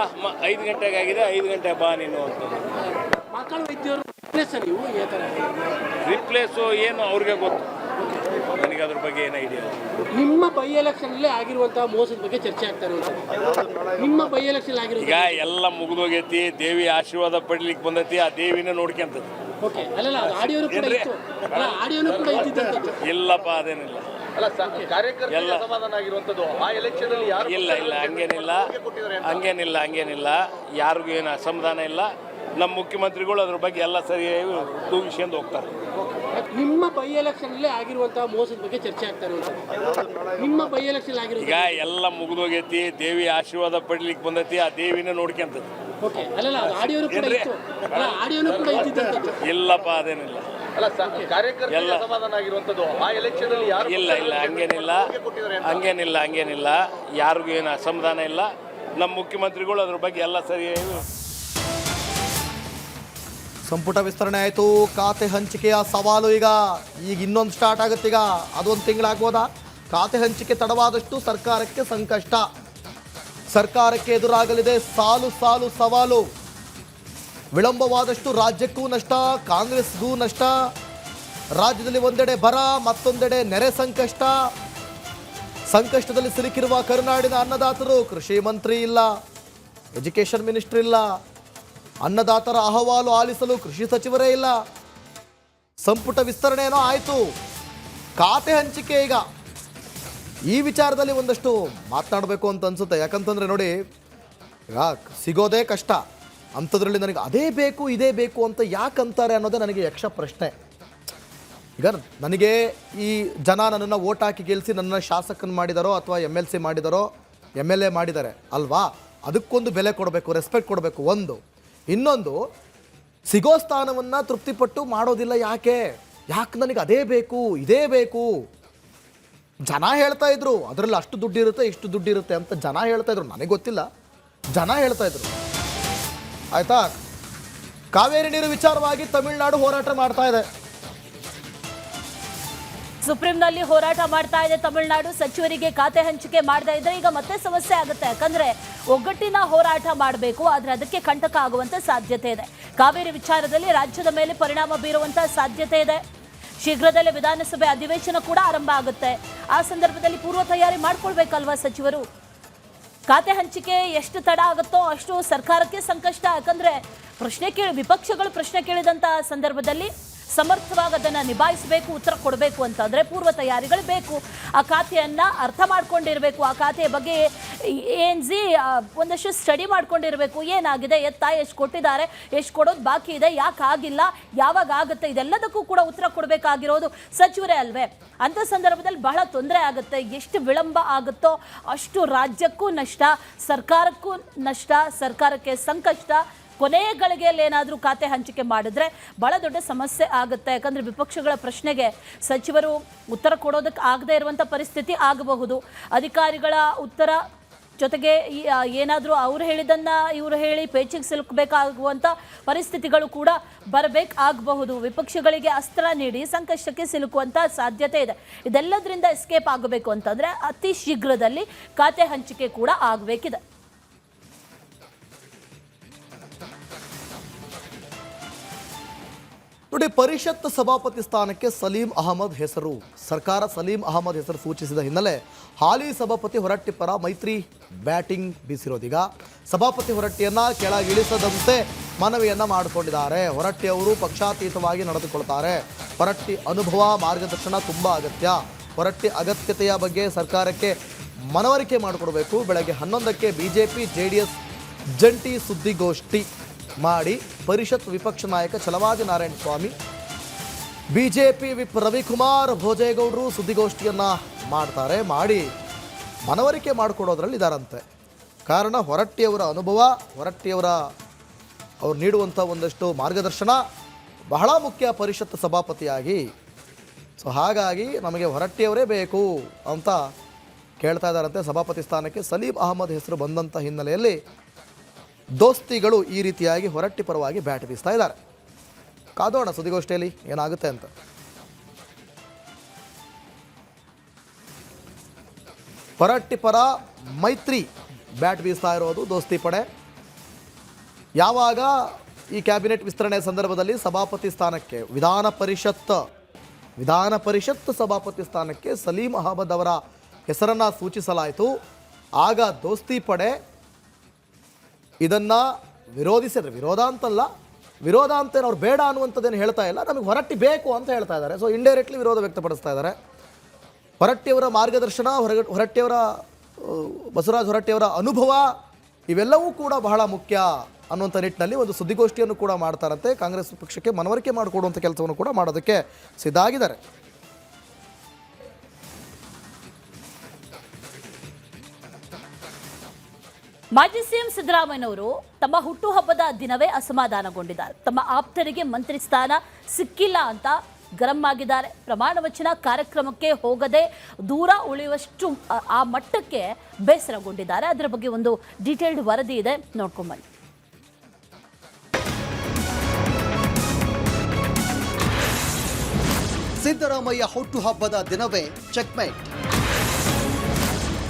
5 ಗಂಟೆಗೆ ಆಗಿದೆ, 5 ಗಂಟೆ ಬಾ ನೀನು ಅಂತ. ಮಕ್ಕಳ ವೈದ್ಯರು ರಿಪ್ಲೇಸು ಏನು ಅವ್ರಿಗೆ ಗೊತ್ತು, ನನಗೆ ಅದ್ರ ಬಗ್ಗೆ ಏನು ಐಡಿಯಾ. ನಿಮ್ಮ ಬೈ ಎಲೆಕ್ಷನ್ನಲ್ಲಿ ಆಗಿರುವಂತಹ ಮೋಸದ ಬಗ್ಗೆ ಚರ್ಚೆ ಆಗ್ತಾ ಇರೋದು. ನಿಮ್ಮ ಬೈ ಎಲೆಕ್ಷನ್ ಆಗಿರೋ ಈಗ ಎಲ್ಲ ಮುಗಿದೋಗೈತಿ, ದೇವಿ ಆಶೀರ್ವಾದ ಪಡಿಲಿಕ್ಕೆ ಬಂದೈತಿ, ಆ ದೇವಿನ ನೋಡ್ಕೊಂತದ್ದು. ಇಲ್ಲಪ್ಪ ಅದೇನಿಲ್ಲ, ಹಂಗೇನಿಲ್ಲ, ಯಾರಿಗೂ ಏನು ಅಸಮಾಧಾನ ಇಲ್ಲ. ನಮ್ಮ ಮುಖ್ಯಮಂತ್ರಿಗಳು ಅದ್ರ ಬಗ್ಗೆ ಎಲ್ಲ ಸರಿ ತೂಗಿಸ್ಕೊಂಡು ಹೋಗ್ತಾರೆ. ನಿಮ್ಮ ಬೈ ಎಲೆಕ್ಷನ್ ಆಗಿರುವಂತಹ ಮೋಸದ ಬಗ್ಗೆ ಚರ್ಚೆ ಆಗ್ತಾ ಇರೋದು. ನಿಮ್ಮ ಬೈ ಎಲೆಕ್ಷನ್ ಆಗಿರೋ ಈಗ ಎಲ್ಲ ಮುಗಿದೋಗೈತಿ, ದೇವಿ ಆಶೀರ್ವಾದ ಪಡಿಲಿಕ್ಕೆ ಬಂದೈತಿ, ಆ ದೇವಿನ ನೋಡ್ಕೊಂತದ್ದು. ಇಲ್ಲಪ್ಪ ಅದೇನಿಲ್ಲ, ಎಲ್ಲ ಇಲ್ಲ ಹಂಗೇನಿಲ್ಲ ಯಾರಿಗೂ ಏನು ಅಸಮಾಧಾನ ಇಲ್ಲ. ನಮ್ಮ ಮುಖ್ಯಮಂತ್ರಿಗಳು ಅದ್ರ ಬಗ್ಗೆ ಎಲ್ಲ ಸರಿ. ಸಂಪುಟ ವಿಸ್ತರಣೆ ಆಯಿತು, ಖಾತೆ ಹಂಚಿಕೆಯ ಸವಾಲು ಈಗ ಇನ್ನೊಂದು ಸ್ಟಾರ್ಟ್ ಆಗುತ್ತೆ. ಈಗ ಅದೊಂದು ತಿಂಗಳಾಗ್ಬೋದಾ? ಖಾತೆ ಹಂಚಿಕೆ ತಡವಾದಷ್ಟು ಸರ್ಕಾರಕ್ಕೆ ಸಂಕಷ್ಟ, ಸರ್ಕಾರಕ್ಕೆ ಎದುರಾಗಲಿದೆ ಸಾಲು ಸಾಲು ಸವಾಲು. ವಿಳಂಬವಾದಷ್ಟು ರಾಜ್ಯಕ್ಕೂ ನಷ್ಟ, ಕಾಂಗ್ರೆಸ್ಗೂ ನಷ್ಟ. ರಾಜ್ಯದಲ್ಲಿ ಒಂದೆಡೆ ಬರ, ಮತ್ತೊಂದೆಡೆ ನೆರೆ ಸಂಕಷ್ಟ. ಸಂಕಷ್ಟದಲ್ಲಿ ಸಿಲುಕಿರುವ ಕರುನಾಡಿನ ಅನ್ನದಾತರು, ಕೃಷಿ ಮಂತ್ರಿ ಇಲ್ಲ, ಎಜುಕೇಷನ್ ಮಿನಿಸ್ಟರ್ ಇಲ್ಲ, ಅನ್ನದಾತರ ಅಹವಾಲು ಆಲಿಸಲು ಕೃಷಿ ಸಚಿವರೇ ಇಲ್ಲ. ಸಂಪುಟ ವಿಸ್ತರಣೆ ಏನೋ ಆಯಿತು, ಖಾತೆ ಹಂಚಿಕೆ ಈಗ ಈ ವಿಚಾರದಲ್ಲಿ ಒಂದಷ್ಟು ಮಾತನಾಡಬೇಕು ಅಂತ ಅನ್ಸುತ್ತೆ. ಯಾಕಂತಂದರೆ ನೋಡಿ, ಈಗ ಸಿಗೋದೇ ಕಷ್ಟ, ಅಂಥದ್ರಲ್ಲಿ ನನಗೆ ಅದೇ ಬೇಕು ಇದೇ ಬೇಕು ಅಂತ ಯಾಕಂತಾರೆ ಅನ್ನೋದೇ ನನಗೆ ಯಕ್ಷ ಪ್ರಶ್ನೆ. ಈಗ ನನಗೆ ಈ ಜನ ನನ್ನನ್ನು ಓಟ್ ಹಾಕಿ ಗೆಲ್ಲಿಸಿ ನನ್ನ ಶಾಸಕನ ಮಾಡಿದಾರೋ ಅಥವಾ MLC ಮಾಡಿದಾರೋ, MLA ಮಾಡಿದ್ದಾರೆ ಅಲ್ವಾ, ಅದಕ್ಕೊಂದು ಬೆಲೆ ಕೊಡಬೇಕು, ರೆಸ್ಪೆಕ್ಟ್ ಕೊಡಬೇಕು ಒಂದು. ಇನ್ನೊಂದು, ಸಿಗೋ ಸ್ಥಾನವನ್ನು ತೃಪ್ತಿಪಟ್ಟು ಮಾಡೋದಿಲ್ಲ. ಯಾಕೆ ನನಗೆ ಅದೇ ಬೇಕು ಇದೇ ಬೇಕು? ಜನ ಹೇಳ್ತಾ ಇದ್ರು ಅದರಲ್ಲಿ ಅಷ್ಟು ದುಡ್ಡಿರುತ್ತೆ ಇಷ್ಟು ದುಡ್ಡಿರುತ್ತೆ ಅಂತ ಜನ ಹೇಳ್ತಾ ಇದ್ರು, ನನಗೆ ಗೊತ್ತಿಲ್ಲ, ಜನ ಹೇಳ್ತಾ ಇದ್ರು. ಆಯ್ತಾ? ಕಾವೇರಿ ನೀರು ವಿಚಾರವಾಗಿ ತಮಿಳುನಾಡು ಹೋರಾಟ ಮಾಡ್ತಾ ಇದೆ, ಸುಪ್ರೀಂನಲ್ಲಿ ಹೋರಾಟ ಮಾಡ್ತಾ ಇದೆ ತಮಿಳುನಾಡು. ಸಚಿವರಿಗೆ ಖಾತೆ ಹಂಚಿಕೆ ಮಾಡದೇ ಇದ್ರೆ ಈಗ ಮತ್ತೆ ಸಮಸ್ಯೆ ಆಗುತ್ತೆ. ಯಾಕಂದ್ರೆ ಒಗ್ಗಟ್ಟಿನ ಹೋರಾಟ ಮಾಡಬೇಕು, ಆದ್ರೆ ಅದಕ್ಕೆ ಕಂಟಕ ಆಗುವಂತ ಸಾಧ್ಯತೆ ಇದೆ. ಕಾವೇರಿ ವಿಚಾರದಲ್ಲಿ ರಾಜ್ಯದ ಮೇಲೆ ಪರಿಣಾಮ ಬೀರುವಂತ ಸಾಧ್ಯತೆ ಇದೆ. ಶೀಘ್ರದಲ್ಲೇ ವಿಧಾನಸಭೆ ಅಧಿವೇಶನ ಕೂಡ ಆರಂಭ ಆಗುತ್ತೆ. ಆ ಸಂದರ್ಭದಲ್ಲಿ ಪೂರ್ವ ತಯಾರಿ ಮಾಡ್ಕೊಳ್ಬೇಕಲ್ವಾ ಸಚಿವರು? ಖಾತೆ ಹಂಚಿಕೆ ಎಷ್ಟು ತಡ ಆಗುತ್ತೋ ಅಷ್ಟು ಸರ್ಕಾರಕ್ಕೆ ಸಂಕಷ್ಟ. ಯಾಕಂದ್ರೆ ವಿಪಕ್ಷಗಳು ಪ್ರಶ್ನೆ ಕೇಳಿದಂತ ಸಂದರ್ಭದಲ್ಲಿ ಸಮರ್ಥವಾಗಿ ಅದನ್ನು ನಿಭಾಯಿಸಬೇಕು, ಉತ್ತರ ಕೊಡಬೇಕು ಅಂತಂದರೆ ಪೂರ್ವ ತಯಾರಿಗಳು ಬೇಕು. ಆ ಖಾತೆಯನ್ನ ಅರ್ಥ ಮಾಡ್ಕೊಂಡಿರಬೇಕು, ಆ ಖಾತೆಯ ಬಗ್ಗೆ ಒಂದಷ್ಟು ಸ್ಟಡಿ ಮಾಡ್ಕೊಂಡಿರಬೇಕು. ಏನಾಗಿದೆ, ಎಷ್ಟು ಕೊಟ್ಟಿದ್ದಾರೆ, ಎಷ್ಟು ಕೊಡೋದು ಬಾಕಿ ಇದೆ, ಯಾಕೆ ಆಗಿಲ್ಲ, ಯಾವಾಗ ಆಗುತ್ತೆ, ಇದೆಲ್ಲದಕ್ಕೂ ಕೂಡ ಉತ್ತರ ಕೊಡಬೇಕಾಗಿರೋದು ಸಚಿವರೇ ಅಲ್ವೇ? ಅಂಥ ಸಂದರ್ಭದಲ್ಲಿ ಬಹಳ ತೊಂದರೆ ಆಗುತ್ತೆ. ಎಷ್ಟು ವಿಳಂಬ ಆಗುತ್ತೋ ಅಷ್ಟು ರಾಜ್ಯಕ್ಕೂ ನಷ್ಟ, ಸರ್ಕಾರಕ್ಕೂ ನಷ್ಟ, ಸರ್ಕಾರಕ್ಕೆ ಸಂಕಷ್ಟ. ಕೊನೆ ಗಳಿಗೆಯಲ್ಲಿ ಏನಾದರೂ ಖಾತೆ ಹಂಚಿಕೆ ಮಾಡಿದ್ರೆ ಬಹಳ ದೊಡ್ಡ ಸಮಸ್ಯೆ ಆಗುತ್ತೆ. ಯಾಕಂದರೆ ವಿಪಕ್ಷಗಳ ಪ್ರಶ್ನೆಗೆ ಸಚಿವರು ಉತ್ತರ ಕೊಡೋದಕ್ಕೆ ಆಗದೇ ಇರುವಂಥ ಪರಿಸ್ಥಿತಿ ಆಗಬಹುದು. ಅಧಿಕಾರಿಗಳ ಉತ್ತರ ಜೊತೆಗೆ ಏನಾದರೂ ಅವ್ರು ಹೇಳಿದ್ದನ್ನು ಇವರು ಹೇಳಿ ಪೇಚಿಗೆ ಸಿಲುಕಬೇಕಾಗುವಂಥ ಪರಿಸ್ಥಿತಿಗಳು ಕೂಡ ಬರಬೇಕಾಗಬಹುದು. ವಿಪಕ್ಷಗಳಿಗೆ ಅಸ್ತ್ರ ನೀಡಿ ಸಂಕಷ್ಟಕ್ಕೆ ಸಿಲುಕುವಂಥ ಸಾಧ್ಯತೆ ಇದೆ. ಇದೆಲ್ಲದರಿಂದ ಎಸ್ಕೇಪ್ ಆಗಬೇಕು ಅಂತಂದರೆ ಅತಿ ಶೀಘ್ರದಲ್ಲಿ ಖಾತೆ ಹಂಚಿಕೆ ಕೂಡ ಆಗಬೇಕಿದೆ. ನೋಡಿ, ಪರಿಷತ್ ಸಭಾಪತಿ ಸ್ಥಾನಕ್ಕೆ ಸಲೀಂ ಅಹಮದ್ ಹೆಸರು, ಸರ್ಕಾರ ಸಲೀಂ ಅಹಮದ್ ಹೆಸರು ಸೂಚಿಸಿದ ಹಿನ್ನೆಲೆ ಹಾಲಿ ಸಭಾಪತಿ ಹೊರಟ್ಟಿ ಪರ ಮೈತ್ರಿ ಬ್ಯಾಟಿಂಗ್ ಬೀಸಿರೋದೀಗ. ಸಭಾಪತಿ ಹೊರಟ್ಟಿಯನ್ನು ಕೆಳಗಿಳಿಸದಂತೆ ಮನವಿಯನ್ನು ಮಾಡಿಕೊಂಡಿದ್ದಾರೆ. ಹೊರಟ್ಟಿ ಅವರು ಪಕ್ಷಾತೀತವಾಗಿ ನಡೆದುಕೊಳ್ತಾರೆ. ಹೊರಟ್ಟಿ ಅನುಭವ ಮಾರ್ಗದರ್ಶನ ತುಂಬ ಅಗತ್ಯ. ಹೊರಟ್ಟಿ ಅಗತ್ಯತೆಯ ಬಗ್ಗೆ ಸರ್ಕಾರಕ್ಕೆ ಮನವರಿಕೆ ಮಾಡಿಕೊಡಬೇಕು. ಬೆಳಗ್ಗೆ 11ಕ್ಕೆ BJP JDS ಜಂಟಿ ಸುದ್ದಿಗೋಷ್ಠಿ ಮಾಡಿ ಪರಿಷತ್ ವಿಪಕ್ಷ ನಾಯಕ ಛಲವಾದಿ ನಾರಾಯಣ ಸ್ವಾಮಿ, BJP ವಿಪ್ ರವಿಕುಮಾರ್ ಭೋಜೇಗೌಡರು ಸುದ್ದಿಗೋಷ್ಠಿಯನ್ನು ಮಾಡ್ತಾರೆ. ಮಾಡಿ ಮನವರಿಕೆ ಮಾಡಿಕೊಡೋದ್ರಲ್ಲಿ ಇದ್ದಾರಂತೆ. ಕಾರಣ ಹೊರಟ್ಟಿಯವರ ಅನುಭವ, ಅವ್ರು ನೀಡುವಂಥ ಒಂದಷ್ಟು ಮಾರ್ಗದರ್ಶನ ಬಹಳ ಮುಖ್ಯ ಪರಿಷತ್ ಸಭಾಪತಿಯಾಗಿ. ಸೊ ಹಾಗಾಗಿ ನಮಗೆ ಹೊರಟ್ಟಿಯವರೇ ಬೇಕು ಅಂತ ಕೇಳ್ತಾ ಇದ್ದಾರಂತೆ. ಸಭಾಪತಿ ಸ್ಥಾನಕ್ಕೆ ಸಲೀಂ ಅಹಮದ್ ಹೆಸರು ಬಂದಂಥ ಹಿನ್ನೆಲೆಯಲ್ಲಿ ದೋಸ್ತಿಗಳು ಈ ರೀತಿಯಾಗಿ ಹೊರಟ್ಟಿ ಪರವಾಗಿ ಬ್ಯಾಟ್ ಬೀಸ್ತಾ ಇದ್ದಾರೆ. ಕಾದೋಣ ಸುದ್ದಿಗೋಷ್ಠಿಯಲ್ಲಿ ಏನಾಗುತ್ತೆ ಅಂತ. ಹೊರಟ್ಟಿ ಪರ ಮೈತ್ರಿ ಬ್ಯಾಟ್ ಬೀಸ್ತಾ ಇರೋದು ದೋಸ್ತಿ ಪಡೆ. ಯಾವಾಗ ಈ ಕ್ಯಾಬಿನೆಟ್ ವಿಸ್ತರಣೆ ಸಂದರ್ಭದಲ್ಲಿ ಸಭಾಪತಿ ಸ್ಥಾನಕ್ಕೆ ವಿಧಾನ ಪರಿಷತ್ ಸಭಾಪತಿ ಸ್ಥಾನಕ್ಕೆ ಸಲೀಂ ಅಹಮದ್ ಅವರ ಹೆಸರನ್ನು ಸೂಚಿಸಲಾಯಿತು. ಆಗ ದೋಸ್ತಿ ಪಡೆ ಇದನ್ನು ವಿರೋಧಿಸಿದ್ರೆ, ವಿರೋಧ ಅಂತೇನು ಅವ್ರು ಬೇಡ ಅನ್ನುವಂಥದ್ದೇನು ಹೇಳ್ತಾ ಇಲ್ಲ, ನಮಗೆ ಹೊರಟ್ಟಿ ಬೇಕು ಅಂತ ಹೇಳ್ತಾ ಇದ್ದಾರೆ. ಸೊ ಇಂಡೈರೆಕ್ಟ್ಲಿ ವಿರೋಧ ವ್ಯಕ್ತಪಡಿಸ್ತಾ ಇದ್ದಾರೆ. ಹೊರಟ್ಟಿಯವರ ಮಾರ್ಗದರ್ಶನ, ಬಸವರಾಜ ಹೊರಟ್ಟಿಯವರ ಅನುಭವ ಇವೆಲ್ಲವೂ ಕೂಡ ಬಹಳ ಮುಖ್ಯ ಅನ್ನುವಂಥ ನಿಟ್ಟಿನಲ್ಲಿ ಒಂದು ಸುದ್ದಿಗೋಷ್ಠಿಯನ್ನು ಕೂಡ ಮಾಡ್ತಾರಂತೆ. ಕಾಂಗ್ರೆಸ್ ಪಕ್ಷಕ್ಕೆ ಮನವರಿಕೆ ಮಾಡಿಕೊಡುವಂಥ ಕೆಲಸವನ್ನು ಕೂಡ ಮಾಡೋದಕ್ಕೆ ಸಿದ್ಧ ಆಗಿದ್ದಾರೆ. ಮಾಜಿ ಸಿಎಂ ಸಿದ್ದರಾಮಯ್ಯನವರು ತಮ್ಮ ಹುಟ್ಟುಹಬ್ಬದ ದಿನವೇ ಅಸಮಾಧಾನಗೊಂಡಿದ್ದಾರೆ. ತಮ್ಮ ಆಪ್ತರಿಗೆ ಮಂತ್ರಿ ಸ್ಥಾನ ಸಿಕ್ಕಿಲ್ಲ ಅಂತ ಗರಂ ಆಗಿದ್ದಾರೆ. ಪ್ರಮಾಣ ವಚನ ಕಾರ್ಯಕ್ರಮಕ್ಕೆ ಹೋಗದೆ ದೂರ ಉಳಿಯುವಷ್ಟು ಆ ಮಟ್ಟಕ್ಕೆ ಬೇಸರಗೊಂಡಿದ್ದಾರೆ. ಅದರ ಬಗ್ಗೆ ಒಂದು ಡೀಟೇಲ್ಡ್ ವರದಿ ಇದೆ, ನೋಡ್ಕೊಂಬನ್ನಿ. ಸಿದ್ದರಾಮಯ್ಯ ಹುಟ್ಟುಹಬ್ಬದ ದಿನವೇ ಚೆಕ್ಮೇಟ್.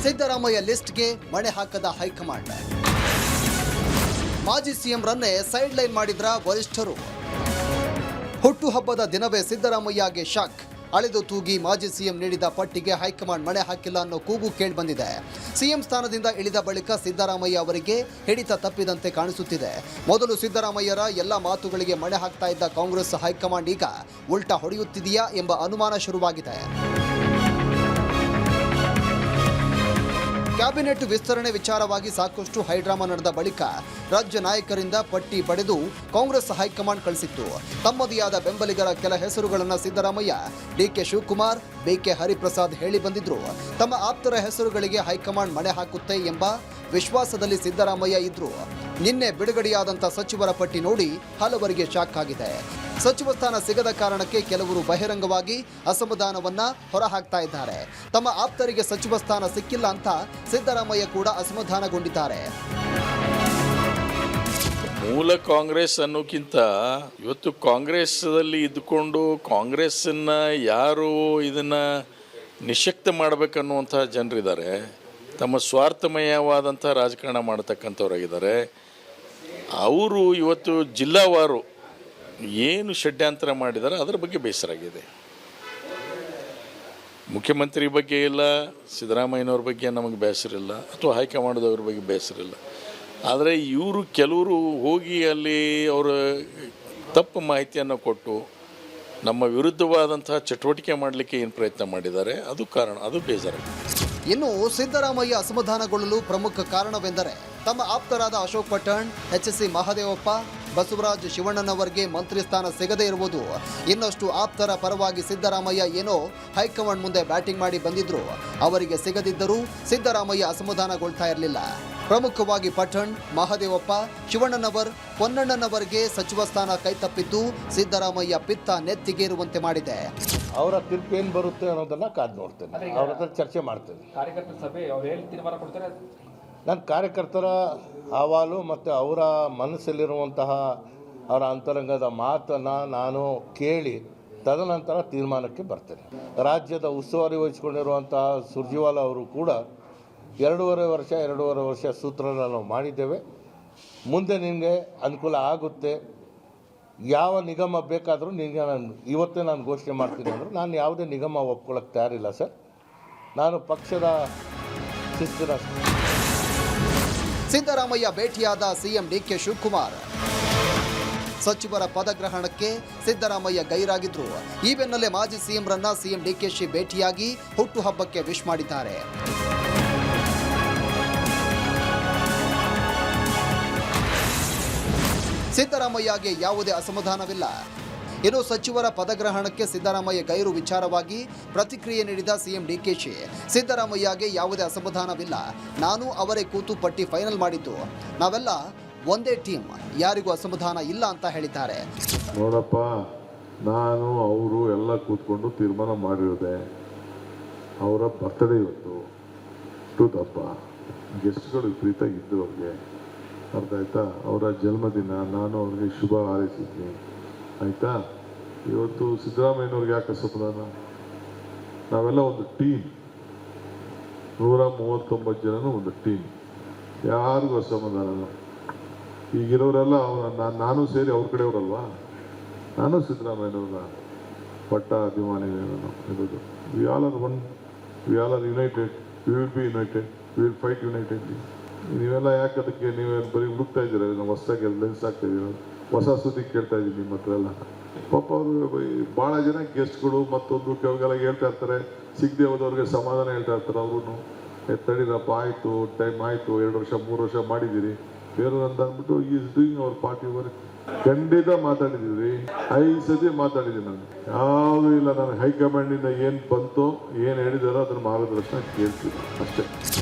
ಸಿದ್ದರಾಮಯ್ಯ ಲಿಸ್ಟ್ಗೆ ಮಣೆ ಹಾಕದ ಹೈಕಮಾಂಡ್. ಮಾಜಿ ಸಿಎಂರನ್ನೇ ಸೈಡ್ ಲೈನ್ ಮಾಡಿದ್ರ ವರಿಷ್ಠರು. ಹುಟ್ಟುಹಬ್ಬದ ದಿನವೇ ಸಿದ್ದರಾಮಯ್ಯಗೆ ಶಾಕ್. ಅಳೆದು ತೂಗಿ ಮಾಜಿ ಸಿಎಂ ನೀಡಿದ ಪಟ್ಟಿಗೆ ಹೈಕಮಾಂಡ್ ಮಣೆ ಹಾಕಿಲ್ಲ ಅನ್ನೋ ಕೂಗು ಕೇಳಿಬಂದಿದೆ. ಸಿಎಂ ಸ್ಥಾನದಿಂದ ಇಳಿದ ಬಳಿಕ ಸಿದ್ದರಾಮಯ್ಯ ಅವರಿಗೆ ಹಿಡಿತ ತಪ್ಪಿದಂತೆ ಕಾಣಿಸುತ್ತಿದೆ. ಮೊದಲು ಸಿದ್ದರಾಮಯ್ಯರ ಎಲ್ಲ ಮಾತುಗಳಿಗೆ ಮಣೆ ಹಾಕ್ತಾ ಇದ್ದ ಕಾಂಗ್ರೆಸ್ ಹೈಕಮಾಂಡ್ ಈಗ ಉಲ್ಟಾ ಹೊಡೆಯುತ್ತಿದೆಯಾ ಎಂಬ ಅನುಮಾನ ಶುರುವಾಗಿದೆ. ಕ್ಯಾಬಿನೆಟ್ ವಿಸ್ತರಣೆ ವಿಚಾರವಾಗಿ ಸಾಕಷ್ಟು ಹೈಡ್ರಾಮಾ ನಡೆದ ಬಳಿಕ ರಾಜ್ಯ ನಾಯಕರಿಂದ ಪಟ್ಟಿ ಪಡೆದು ಕಾಂಗ್ರೆಸ್ ಹೈಕಮಾಂಡ್ ಕಳಿಸಿತ್ತು. ತಮ್ಮದೇ ಆದ ಬೆಂಬಲಿಗರ ಕೆಲ ಹೆಸರುಗಳನ್ನು ಸಿದ್ದರಾಮಯ್ಯ, ಡಿಕೆ ಶಿವಕುಮಾರ್, ಬಿಕೆ ಹರಿಪ್ರಸಾದ್ ಹೇಳಿ ಬಂದಿದ್ರು. ತಮ್ಮ ಆಪ್ತರ ಹೆಸರುಗಳಿಗೆ ಹೈಕಮಾಂಡ್ ಮಣೆ ಹಾಕುತ್ತೆ ಎಂಬ ವಿಶ್ವಾಸದಲ್ಲಿ ಸಿದ್ದರಾಮಯ್ಯ ಇದ್ರು. ನಿನ್ನೆ ಬಿಡುಗಡೆಯಾದಂಥ ಸಚಿವರ ಪಟ್ಟಿ ನೋಡಿ ಹಲವರಿಗೆ ಶಾಕ್ ಆಗಿದೆ. ಸಚಿವ ಸ್ಥಾನ ಸಿಗದ ಕಾರಣಕ್ಕೆ ಕೆಲವರು ಬಹಿರಂಗವಾಗಿ ಅಸಮಾಧಾನವನ್ನ ಹೊರಹಾಕ್ತಾ ಇದ್ದಾರೆ. ತಮ್ಮ ಆಪ್ತರಿಗೆ ಸಚಿವ ಸ್ಥಾನ ಸಿಕ್ಕಿಲ್ಲ ಅಂತ ಸಿದ್ದರಾಮಯ್ಯ ಕೂಡ ಅಸಮಾಧಾನಗೊಂಡಿದ್ದಾರೆ. ಮೂಲ ಕಾಂಗ್ರೆಸ್ ಅನ್ನೋಕ್ಕಿಂತ ಇವತ್ತು ಕಾಂಗ್ರೆಸ್ದಲ್ಲಿ ಇದ್ದುಕೊಂಡು ಕಾಂಗ್ರೆಸ್ಸನ್ನ ಯಾರು ಇದನ್ನ ನಿಶ್ಯಕ್ತ ಮಾಡಬೇಕನ್ನುವಂಥ ಜನರಿದ್ದಾರೆ. ತಮ್ಮ ಸ್ವಾರ್ಥಮಯವಾದಂಥ ರಾಜಕಾರಣ ಮಾಡತಕ್ಕಂಥವ್ರಾಗಿದ್ದಾರೆ. ಅವರು ಇವತ್ತು ಜಿಲ್ಲಾವಾರು ಏನು ಷಡ್ಯಂತರ ಮಾಡಿದ್ದಾರೆ ಅದರ ಬಗ್ಗೆ ಬೇಸರ ಆಗಿದೆ. ಮುಖ್ಯಮಂತ್ರಿ ಬಗ್ಗೆ ಇಲ್ಲ, ಸಿದ್ದರಾಮಯ್ಯನವ್ರ ಬಗ್ಗೆ ನಮಗೆ ಬೇಸರಿಲ್ಲ, ಅಥವಾ ಹೈಕಮಾಂಡ್ದವ್ರ ಬಗ್ಗೆ ಬೇಸರಿಲ್ಲ. ಆದರೆ ಇವರು ಕೆಲವರು ಹೋಗಿ ಅಲ್ಲಿ ಅವರ ತಪ್ಪು ಮಾಹಿತಿಯನ್ನು ಕೊಟ್ಟು ನಮ್ಮ ವಿರುದ್ಧವಾದಂತಹ ಚಟುವಟಿಕೆ ಮಾಡಲಿಕ್ಕೆ ಏನು ಪ್ರಯತ್ನ ಮಾಡಿದ್ದಾರೆ ಅದು ಕಾರಣ, ಅದು ಬೇಜಾರಾಗಿದೆ. ಇನ್ನು ಸಿದ್ದರಾಮಯ್ಯ ಅಸಮಾಧಾನಗೊಳ್ಳಲು ಪ್ರಮುಖ ಕಾರಣವೆಂದರೆ ತಮ್ಮ ಆಪ್ತರಾದ ಅಶೋಕ್ ಪಟ್ಟಣ್, ಎಚ್.ಸಿ. ಮಹದೇವಪ್ಪ, ಬಸವರಾಜ್ ಶಿವಣ್ಣನವರಿಗೆ ಮಂತ್ರಿ ಸ್ಥಾನ ಸಿಗದೇ ಇರುವುದು. ಇನ್ನಷ್ಟು ಆಪ್ತರ ಪರವಾಗಿ ಸಿದ್ದರಾಮಯ್ಯ ಏನೋ ಹೈಕಮಾಂಡ್ ಮುಂದೆ ಬ್ಯಾಟಿಂಗ್ ಮಾಡಿ ಬಂದಿದ್ರು. ಅವರಿಗೆ ಸಿಗದಿದ್ದರೂ ಸಿದ್ದರಾಮಯ್ಯ ಅಸಮಾಧಾನಗೊಳ್ತಾ ಇರಲಿಲ್ಲ. ಪ್ರಮುಖವಾಗಿ ಪಠಣ್, ಮಹದೇವಪ್ಪ, ಶಿವಣ್ಣನವರ್, ಪೊನ್ನಣ್ಣನವರಿಗೆ ಸಚಿವ ಸ್ಥಾನ ಕೈತಪ್ಪಿದ್ದು ಸಿದ್ದರಾಮಯ್ಯ ಪಿತ್ತ ನೆತ್ತಿಗೇರುವಂತೆ ಮಾಡಿದೆ. ಅವರ ತೀರ್ಪು ಏನು ಬರುತ್ತೆ ಅನ್ನೋದನ್ನ ಕಾದು ನೋಡ್ತೇನೆ. ಅವ್ರ ಹತ್ರ ಚರ್ಚೆ ಮಾಡ್ತೇನೆ. ಕಾರ್ಯಕರ್ತರ ಸಭೆ ಅವ್ರು ಹೇಳಿ ತೀರ್ಮಾನ ಕೊಡ್ತಾರೆ. ನಾನು ಕಾರ್ಯಕರ್ತರ ಅಹವಾಲು ಮತ್ತು ಅವರ ಮನಸ್ಸಲ್ಲಿರುವಂತಹ ಅವರ ಅಂತರಂಗದ ಮಾತನ್ನು ನಾನು ಕೇಳಿ ತದನಂತರ ತೀರ್ಮಾನಕ್ಕೆ ಬರ್ತೇನೆ. ರಾಜ್ಯದ ಉಸ್ತುವಾರಿ ವಹಿಸಿಕೊಂಡಿರುವಂತಹ ಸುರ್ಜಿವಾಲ ಅವರು ಕೂಡ 2.5 ವರ್ಷ ಸೂತ್ರನ ನಾವು ಮಾಡಿದ್ದೇವೆ. ಮುಂದೆ ನಿಮಗೆ ಅನುಕೂಲ ಆಗುತ್ತೆ. ಯಾವ ನಿಗಮ ಬೇಕಾದರೂ ನಿಮಗೆ ಇವತ್ತೇ ನಾನು ಘೋಷಣೆ ಮಾಡ್ತೀನಿ ಅಂದರು. ನಾನು ಯಾವುದೇ ನಿಗಮ ಒಪ್ಕೊಳ್ಳೋಕ್ಕೆ ತಯಾರಿಲ್ಲ ಸರ್. ನಾನು ಪಕ್ಷದ ಶಿಸ್ತಿನ. ಸಿದ್ದರಾಮಯ್ಯ ಭೇಟಿಯಾದ ಸಿಎಂ ಡಿಕೆ ಶಿವಕುಮಾರ್. ಸಚಿವರ ಪದಗ್ರಹಣಕ್ಕೆ ಸಿದ್ದರಾಮಯ್ಯ ಗೈರಾಗಿದ್ರು. ಈ ಬೆನ್ನಲ್ಲೇ ಮಾಜಿ ಸಿಎಂರನ್ನ ಸಿಎಂ ಡಿಕೆಶಿ ಭೇಟಿಯಾಗಿ ಹುಟ್ಟುಹಬ್ಬಕ್ಕೆ ವಿಶ್ ಮಾಡಿದ್ದಾರೆ. ಸಿದ್ದರಾಮಯ್ಯಗೆ ಯಾವುದೇ ಅಸಮಾಧಾನವಿಲ್ಲ. ಇನ್ನು ಸಚಿವರ ಪದಗ್ರಹಣಕ್ಕೆ ಸಿದ್ದರಾಮಯ್ಯ ಗೈರು ವಿಚಾರವಾಗಿ ಪ್ರತಿಕ್ರಿಯೆ ನೀಡಿದ ಸಿಎಂ ಡಿಕೆಶಿ, ಸಿದ್ದರಾಮಯ್ಯಗೆ ಯಾವುದೇ ಅಸಮಾಧಾನವಿಲ್ಲ. ನಾನು ಅವರೇ ಕೂತು ಪಟ್ಟಿ ಫೈನಲ್ ಮಾಡಿದ್ದು. ನಾವೆಲ್ಲ ಒಂದೇ ಟೀಮ್, ಯಾರಿಗೂ ಅಸಮಾಧಾನ ಇಲ್ಲ ಅಂತ ಹೇಳಿದ್ದಾರೆ. ನೋಡಪ್ಪ, ನಾನು ಅವರು ಎಲ್ಲ ಕೂತ್ಕೊಂಡು ತೀರ್ಮಾನ ಮಾಡಿರೋದೆ. ಅವರ ಬರ್ತ್ಡೇ ಇವತ್ತು, ಹುಟ್ಟುಹಬ್ಬ, ಗೆಸ್ಟ್ಗಳು ವಿಪರೀತ ಇದ್ದು ಅವ್ರಿಗೆ, ಅರ್ಥ ಆಯ್ತಾ? ಅವರ ಜನ್ಮದಿನ, ನಾನು ಅವ್ರಿಗೆ ಶುಭ ಹಾರೈಸಿದ್ದೀನಿ, ಆಯಿತಾ? ಇವತ್ತು ಸಿದ್ದರಾಮಯ್ಯನವ್ರಿಗೆ ಯಾಕೆ ಅಸಮಾಧಾನ? ನಾವೆಲ್ಲ ಒಂದು ಟೀಮ್, 139 ಜನನು ಒಂದು ಟೀಮ್, ಯಾರಿಗೂ ಅಸಮಾಧಾನ. ಈಗಿರೋರೆಲ್ಲ ನಾನು ಸೇರಿ ಅವ್ರ ಕಡೆಯವರಲ್ವಾ? ನಾನು ಸಿದ್ದರಾಮಯ್ಯನವ್ರ ಪಟ್ಟ ಅಭಿಮಾನಿ ಇರೋದು. We all are one, we all are united, we will be united, we will fight unitedly. ನೀವೆಲ್ಲ ಯಾಕೆ ಅದಕ್ಕೆ ನೀವು ಬರೀ ಹುಡುಕ್ತಾ ಇದ್ದೀರ? ನಾವು ಹೊಸದಾಗಿ ಲೆನ್ಸ್ ಆಗ್ತಾ ಇದ್ದೀರ, ಹೊಸ ಸುದ್ದಿ ಕೇಳ್ತಾ ಇದ್ದೀವಿ ನಿಮ್ಮ ಹತ್ರ ಎಲ್ಲ. ಪಾಪ ಅವರು ಭಾಳ ಜನ ಗೆಸ್ಟ್ಗಳು ಮತ್ತೊಂದು ಕೆಲವೆಲ್ಲ ಹೇಳ್ತಾ ಇರ್ತಾರೆ, ಸಿಗದೆ ಹೋದವ್ರಿಗೆ ಸಮಾಧಾನ ಹೇಳ್ತಾ ಇರ್ತಾರೆ. ಅವರು ತಡೀರಪ್ಪ, ಆಯಿತು, ಟೈಮ್ ಆಯಿತು, 2 ವರ್ಷ 3 ವರ್ಷ ಮಾಡಿದ್ದೀರಿ ಬೇರೆಯವ್ರು ಅಂತ ಅಂದ್ಬಿಟ್ಟು ಈಸ್ ಡೂಯಿಂಗ್ ಅವ್ರ ಪಾರ್ಟಿ ವರ್ಕ್. ಖಂಡಿತ ಮಾತಾಡಿದ್ದೀವಿ, 5 ಸತಿ ಮಾತಾಡಿದ್ದೀನಿ ನಾನು. ಯಾವುದೂ ಇಲ್ಲ, ನಾನು ಹೈಕಮಾಂಡಿಂದ ಏನು ಬಂತೋ, ಏನು ಹೇಳಿದಾರೋ ಅದನ್ನು ಮಾರ್ಗದರ್ಶನ ಕೇಳ್ತೀನಿ ಅಷ್ಟೇ.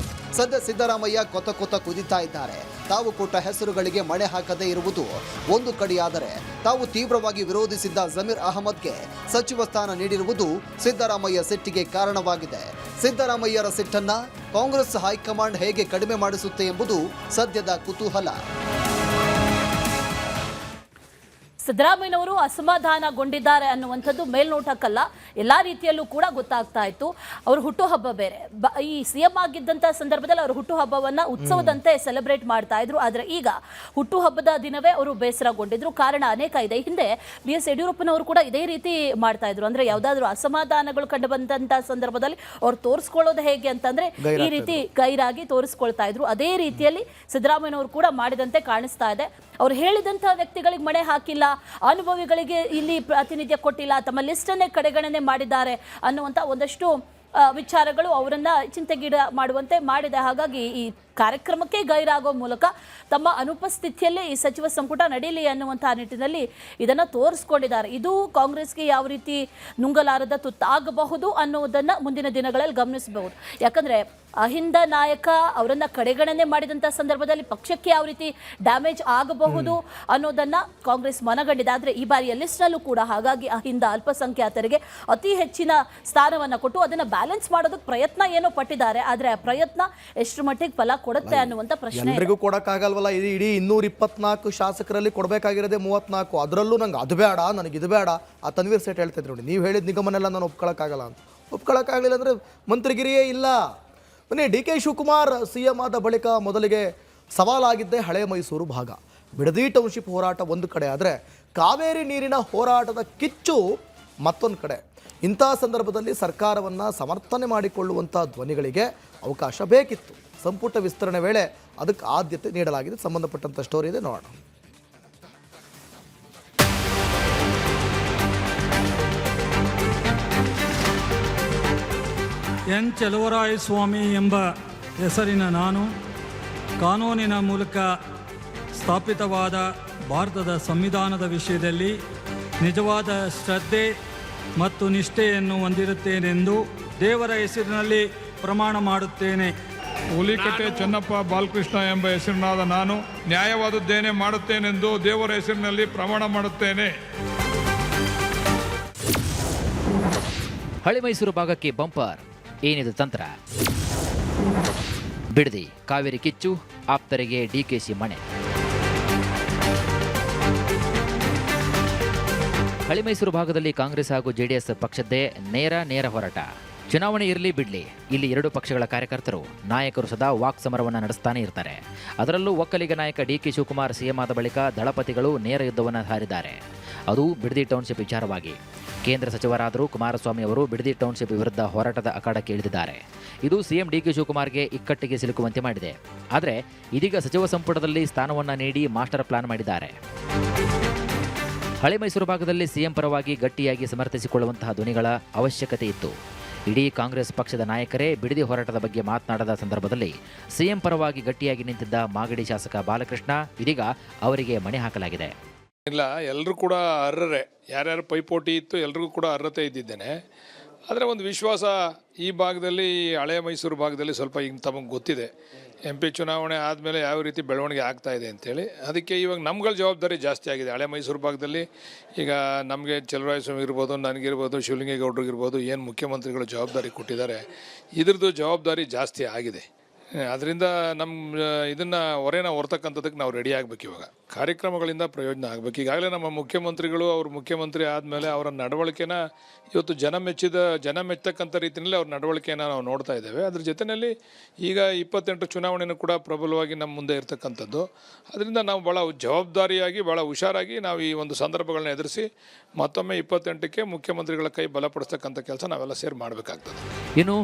ಸದ್ಯ ಸಿದ್ದರಾಮಯ್ಯ ಕೊತ್ತ ಕುದಿತಾ ಇದ್ದಾರೆ. ತಾವು ಕೊಟ್ಟ ಹೆಸರುಗಳಿಗೆ ಮಣೆ ಹಾಕದೇ ಇರುವುದು ಒಂದು ಕಡೆಯಾದರೆ, ತಾವು ತೀವ್ರವಾಗಿ ವಿರೋಧಿಸಿದ್ದ ಜಮೀರ್ ಅಹಮದ್ಗೆ ಸಚಿವ ಸ್ಥಾನ ನೀಡಿರುವುದು ಸಿದ್ದರಾಮಯ್ಯ ಸಿಟ್ಟಿಗೆ ಕಾರಣವಾಗಿದೆ. ಸಿದ್ದರಾಮಯ್ಯರ ಸಿಟ್ಟನ್ನ ಕಾಂಗ್ರೆಸ್ ಹೈಕಮಾಂಡ್ ಹೇಗೆ ಕಡಿಮೆ ಮಾಡಿಸುತ್ತೆ ಎಂಬುದು ಸದ್ಯದ ಕುತೂಹಲ. ಸಿದ್ದರಾಮಯ್ಯನವರು ಅಸಮಾಧಾನಗೊಂಡಿದ್ದಾರೆ ಅನ್ನುವಂಥದ್ದು ಮೇಲ್ನೋಟಕ್ಕಲ್ಲ, ಎಲ್ಲ ರೀತಿಯಲ್ಲೂ ಕೂಡ ಗೊತ್ತಾಗ್ತಾ ಇತ್ತು. ಅವರು ಹುಟ್ಟುಹಬ್ಬ ಬೇರೆ, ಈ ಸಿಎಂ ಆಗಿದ್ದಂಥ ಸಂದರ್ಭದಲ್ಲಿ ಅವರು ಹುಟ್ಟುಹಬ್ಬವನ್ನು ಉತ್ಸವದಂತೆ ಸೆಲೆಬ್ರೇಟ್ ಮಾಡ್ತಾ ಇದ್ರು. ಆದರೆ ಈಗ ಹುಟ್ಟುಹಬ್ಬದ ದಿನವೇ ಅವರು ಬೇಸರಗೊಂಡಿದ್ರು. ಕಾರಣ ಅನೇಕ ಇದೆ. ಹಿಂದೆ BS ಯಡಿಯೂರಪ್ಪನವರು ಕೂಡ ಇದೇ ರೀತಿ ಮಾಡ್ತಾ ಇದ್ರು. ಅಂದ್ರೆ ಯಾವುದಾದ್ರೂ ಅಸಮಾಧಾನಗಳು ಕಂಡು ಬಂದಂಥ ಸಂದರ್ಭದಲ್ಲಿ ಅವ್ರು ತೋರಿಸ್ಕೊಳ್ಳೋದು ಹೇಗೆ ಅಂತಂದ್ರೆ ಈ ರೀತಿ ಗೈರಾಗಿ ತೋರಿಸ್ಕೊಳ್ತಾ ಇದ್ರು. ಅದೇ ರೀತಿಯಲ್ಲಿ ಸಿದ್ದರಾಮಯ್ಯನವರು ಕೂಡ ಮಾಡಿದಂತೆ ಕಾಣಿಸ್ತಾ ಇದೆ. ಅವ್ರು ಹೇಳಿದಂಥ ವ್ಯಕ್ತಿಗಳಿಗೆ ಮಣೆ ಹಾಕಿಲ್ಲ, ಅನುಭವಿಗಳಿಗೆ ಇಲ್ಲಿ ಪ್ರಾತಿನಿಧ್ಯ ಕೊಟ್ಟಿಲ್ಲ, ತಮ್ಮ ಲಿಸ್ಟನ್ನೇ ಕಡೆಗಣನೆ ಮಾಡಿದ್ದಾರೆ ಅನ್ನುವಂಥ ಒಂದಷ್ಟು ವಿಚಾರಗಳು ಅವರನ್ನ ಚಿಂತೆಗೀಡ ಮಾಡುವಂತೆ ಮಾಡಿದೆ. ಹಾಗಾಗಿ ಈ ಕಾರ್ಯಕ್ರಮಕ್ಕೆ ಗೈರಾಗೋ ಮೂಲಕ ತಮ್ಮ ಅನುಪಸ್ಥಿತಿಯಲ್ಲೇ ಈ ಸಚಿವ ಸಂಪುಟ ನಡೀಲಿ ಅನ್ನುವಂತಹ ನಿಟ್ಟಿನಲ್ಲಿ ಇದನ್ನು ತೋರಿಸ್ಕೊಂಡಿದ್ದಾರೆ. ಇದು ಕಾಂಗ್ರೆಸ್ಗೆ ಯಾವ ರೀತಿ ನುಂಗಲಾರದ ತುತ್ತಾಗಬಹುದು ಅನ್ನೋದನ್ನ ಮುಂದಿನ ದಿನಗಳಲ್ಲಿ ಗಮನಿಸಬಹುದು. ಯಾಕಂದ್ರೆ ಅಹಿಂದ ನಾಯಕ ಅವರನ್ನ ಕಡೆಗಣನೆ ಮಾಡಿದಂಥ ಸಂದರ್ಭದಲ್ಲಿ ಪಕ್ಷಕ್ಕೆ ಯಾವ ರೀತಿ ಡ್ಯಾಮೇಜ್ ಆಗಬಹುದು ಅನ್ನೋದನ್ನ ಕಾಂಗ್ರೆಸ್ ಮನಗಂಡಿದೆ. ಆದರೆ ಈ ಬಾರಿಯ ಲಿಸ್ಟ್ನಲ್ಲೂ ಕೂಡ ಹಾಗಾಗಿ ಅಹಿಂದ ಅಲ್ಪಸಂಖ್ಯಾತರಿಗೆ ಅತಿ ಹೆಚ್ಚಿನ ಸ್ಥಾನವನ್ನು ಕೊಟ್ಟು ಅದನ್ನು ಬ್ಯಾಲೆನ್ಸ್ ಮಾಡೋದಕ್ಕೆ ಪ್ರಯತ್ನ ಏನೋ ಪಟ್ಟಿದ್ದಾರೆ. ಆದರೆ ಆ ಪ್ರಯತ್ನ ಎಷ್ಟು ಮಟ್ಟಿಗೆ ಫಲ ಕೊಡುತ್ತೆ ಅನ್ನುವಂಥ ಪ್ರಶ್ನೆ. ಎಲ್ಲರಿಗೂ ಕೊಡೋಕ್ಕಾಗಲ್ವಲ್ಲ. ಇಡೀ 224 ಶಾಸಕರಲ್ಲಿ ಕೊಡಬೇಕಾಗಿರೋದೇ 34. ಅದರಲ್ಲೂ ನಂಗೆ ಅದು ಬೇಡ, ನನಗೆ ಇದು ಬೇಡ. ಆ ತನ್ವೀರ್ ಸೇಠ್ ಹೇಳ್ತಿದ್ರು ನೋಡಿ, ನೀವು ಹೇಳಿದ ನಿಗಮನೆಲ್ಲ ನಾನು ಒಪ್ಕೊಳ್ಳೋಕ್ಕಾಗಲ್ಲ ಅಂತ. ಒಪ್ಕೊಳ್ಳೋಕ್ಕಾಗಲಿಲ್ಲ ಅಂದರೆ ಮಂತ್ರಿಗಿರಿಯೇ ಇಲ್ಲ. ಬನ್ನಿ, DK ಶಿವಕುಮಾರ್ CM ಆದ ಬಳಿಕ ಮೊದಲಿಗೆ ಸವಾಲಾಗಿದ್ದೇ ಹಳೆ ಮೈಸೂರು ಭಾಗ. ಬಿಡದಿ ಟೌನ್ಶಿಪ್ ಹೋರಾಟ ಒಂದು ಕಡೆ ಆದರೆ ಕಾವೇರಿ ನೀರಿನ ಹೋರಾಟದ ಕಿಚ್ಚು ಮತ್ತೊಂದು ಕಡೆ. ಇಂಥ ಸಂದರ್ಭದಲ್ಲಿ ಸರ್ಕಾರವನ್ನು ಸಮರ್ಥನೆ ಮಾಡಿಕೊಳ್ಳುವಂಥ ಧ್ವನಿಗಳಿಗೆ ಅವಕಾಶ ಬೇಕಿತ್ತು. ಸಂಪುಟ ವಿಸ್ತರಣೆ ವೇಳೆ ಅದಕ್ಕೆ ಆದ್ಯತೆ ನೀಡಲಾಗಿದೆ. ಸಂಬಂಧಪಟ್ಟಂಥ ಸ್ಟೋರಿ ಇದೆ, ನೋಡೋಣ. ಎನ್ ಚಲುವರಾಯಸ್ವಾಮಿ ಎಂಬ ಹೆಸರಿನ ನಾನು ಕಾನೂನಿನ ಮೂಲಕ ಸ್ಥಾಪಿತವಾದ ಭಾರತದ ಸಂವಿಧಾನದ ವಿಷಯದಲ್ಲಿ ನಿಜವಾದ ಶ್ರದ್ಧೆ ಮತ್ತು ನಿಷ್ಠೆಯನ್ನು ಹೊಂದಿರುತ್ತೇನೆಂದು ದೇವರ ಹೆಸರಿನಲ್ಲಿ ಪ್ರಮಾಣ ಮಾಡುತ್ತೇನೆ. ಹುಲಿಕಟ್ಟೆ ಚೆನ್ನಪ್ಪ ಬಾಲಕೃಷ್ಣ ಎಂಬ ಹೆಸರಿನಾದ ನಾನು ನ್ಯಾಯವಾದದ್ದೇನೆ ಮಾಡುತ್ತೇನೆಂದು ದೇವರ ಹೆಸರಿನಲ್ಲಿ ಪ್ರಮಾಣ ಮಾಡುತ್ತೇನೆ. ಹಳೆ ಮೈಸೂರು ಭಾಗಕ್ಕೆ ಬಂಪರ್, ಏನಿದು ತಂತ್ರ? ಬಿಡದಿ ಕಾವೇರಿ ಕಿಚ್ಚು, ಆಪ್ತರಿಗೆ DKC ಮಣೆ. ಹಳೆ ಮೈಸೂರು ಭಾಗದಲ್ಲಿ ಕಾಂಗ್ರೆಸ್ ಹಾಗೂ JDS ಪಕ್ಷದ್ದೇ ನೇರ ಹೋರಾಟ. ಚುನಾವಣೆ ಇರಲಿ ಬಿಡ್ಲಿ, ಇಲ್ಲಿ ಎರಡು ಪಕ್ಷಗಳ ಕಾರ್ಯಕರ್ತರು ನಾಯಕರು ಸದಾ ವಾಕ್ ಸಮರವನ್ನು ನಡೆಸ್ತಾನೆ ಇರ್ತಾರೆ. ಅದರಲ್ಲೂ ಒಕ್ಕಲಿಗ ನಾಯಕ DK ಶಿವಕುಮಾರ್ CM ಆದ ಬಳಿಕ ದಳಪತಿಗಳು ನೇರ ಯುದ್ಧವನ್ನು ಹಾರಿದ್ದಾರೆ. ಅದು ಬಿಡದಿ ಟೌನ್ಶಿಪ್ ವಿಚಾರವಾಗಿ. ಕೇಂದ್ರ ಸಚಿವರಾದರೂ ಕುಮಾರಸ್ವಾಮಿ ಅವರು ಬಿಡದಿ ಟೌನ್ಶಿಪ್ ವಿರುದ್ಧ ಹೋರಾಟದ ಅಖಾಡಕ್ಕೆ ಇಳಿದಿದ್ದಾರೆ. ಇದು CM DK ಶಿವಕುಮಾರ್ಗೆ ಇಕ್ಕಟ್ಟಿಗೆ ಸಿಲುಕುವಂತೆ ಮಾಡಿದೆ. ಆದರೆ ಇದೀಗ ಸಚಿವ ಸಂಪುಟದಲ್ಲಿ ಸ್ಥಾನವನ್ನು ನೀಡಿ ಮಾಸ್ಟರ್ ಪ್ಲಾನ್ ಮಾಡಿದ್ದಾರೆ. ಹಳೆ ಮೈಸೂರು ಭಾಗದಲ್ಲಿ CM ಪರವಾಗಿ ಗಟ್ಟಿಯಾಗಿ ಸಮರ್ಥಿಸಿಕೊಳ್ಳುವಂತಹ ಧ್ವನಿಗಳ ಅವಶ್ಯಕತೆ ಇತ್ತು. ಇಡೀ ಕಾಂಗ್ರೆಸ್ ಪಕ್ಷದ ನಾಯಕರೇ ಬಿಡದಿ ಹೋರಾಟದ ಬಗ್ಗೆ ಮಾತನಾಡದ ಸಂದರ್ಭದಲ್ಲಿ CM ಪರವಾಗಿ ಗಟ್ಟಿಯಾಗಿ ನಿಂತಿದ್ದ ಮಾಗಡಿ ಶಾಸಕ ಬಾಲಕೃಷ್ಣ ಇದೀಗ ಅವರಿಗೆ ಮಣೆ ಹಾಕಲಾಗಿದೆ. ಇಲ್ಲ, ಎಲ್ಲರೂ ಕೂಡ ಅರ್ಹರೇ. ಯಾರ್ಯಾರು ಪೈಪೋಟಿ ಇತ್ತು ಎಲ್ರಿಗೂ ಕೂಡ ಅರ್ಹತೆ ಇದ್ದಿದ್ದೇನೆ. ಆದರೆ ಒಂದು ವಿಶ್ವಾಸ ಈ ಭಾಗದಲ್ಲಿ, ಹಳೆಯ ಮೈಸೂರು ಭಾಗದಲ್ಲಿ ಸ್ವಲ್ಪ ಈಗ ತಮಗೆ ಗೊತ್ತಿದೆ MP ಚುನಾವಣೆ ಆದಮೇಲೆ ಯಾವ ರೀತಿ ಬೆಳವಣಿಗೆ ಆಗ್ತಾ ಇದೆ ಅಂತೇಳಿ. ಅದಕ್ಕೆ ಇವಾಗ ನಮ್ಗಳ ಜವಾಬ್ದಾರಿ ಜಾಸ್ತಿ ಆಗಿದೆ. ಹಳೆ ಮೈಸೂರು ಭಾಗದಲ್ಲಿ ಈಗ ನಮಗೆ ಚಲುವರಾಯಸ್ವಾಮಿ ಇರ್ಬೋದು, ನನಗಿರ್ಬೋದು, ಶಿವಲಿಂಗೇಗೌಡರಿಗಿರ್ಬೋದು, ಏನು ಮುಖ್ಯಮಂತ್ರಿಗಳು ಜವಾಬ್ದಾರಿ ಕೊಟ್ಟಿದ್ದಾರೆ, ಇದ್ರದ್ದು ಜವಾಬ್ದಾರಿ ಜಾಸ್ತಿ ಆಗಿದೆ. ಅದರಿಂದ ನಮ್ಮ ಇದನ್ನು ಹೊರೆನ ಹೊರ್ತಕ್ಕಂಥದ್ದಕ್ಕೆ ನಾವು ರೆಡಿ ಆಗಬೇಕು. ಇವಾಗ ಕಾರ್ಯಕ್ರಮಗಳಿಂದ ಪ್ರಯೋಜನ ಆಗಬೇಕು. ಈಗಾಗಲೇ ನಮ್ಮ ಮುಖ್ಯಮಂತ್ರಿಗಳು ಅವರು ಮುಖ್ಯಮಂತ್ರಿ ಆದಮೇಲೆ ಅವರ ನಡವಳಿಕೆನ ಇವತ್ತು ಜನ ಮೆಚ್ಚತಕ್ಕಂಥ ರೀತಿಯಲ್ಲಿ ಅವ್ರ ನಡವಳಿಕೆಯನ್ನು ನಾವು ನೋಡ್ತಾ ಇದ್ದೇವೆ. ಅದ್ರ ಜೊತೆಯಲ್ಲಿ ಈಗ 28 ಚುನಾವಣೆಯೂ ಕೂಡ ಪ್ರಬಲವಾಗಿ ನಮ್ಮ ಮುಂದೆ ಇರತಕ್ಕಂಥದ್ದು. ಅದರಿಂದ ನಾವು ಭಾಳ ಜವಾಬ್ದಾರಿಯಾಗಿ, ಭಾಳ ಹುಷಾರಾಗಿ ನಾವು ಈ ಒಂದು ಸಂದರ್ಭಗಳನ್ನ ಎದುರಿಸಿ ಮತ್ತೊಮ್ಮೆ 28ಕ್ಕೆ ಮುಖ್ಯಮಂತ್ರಿಗಳ ಕೈ ಬಲಪಡಿಸ್ತಕ್ಕಂಥ ಕೆಲಸ ನಾವೆಲ್ಲ ಸೇರಿ ಮಾಡಬೇಕಾಗ್ತದೆ. ಇನ್ನು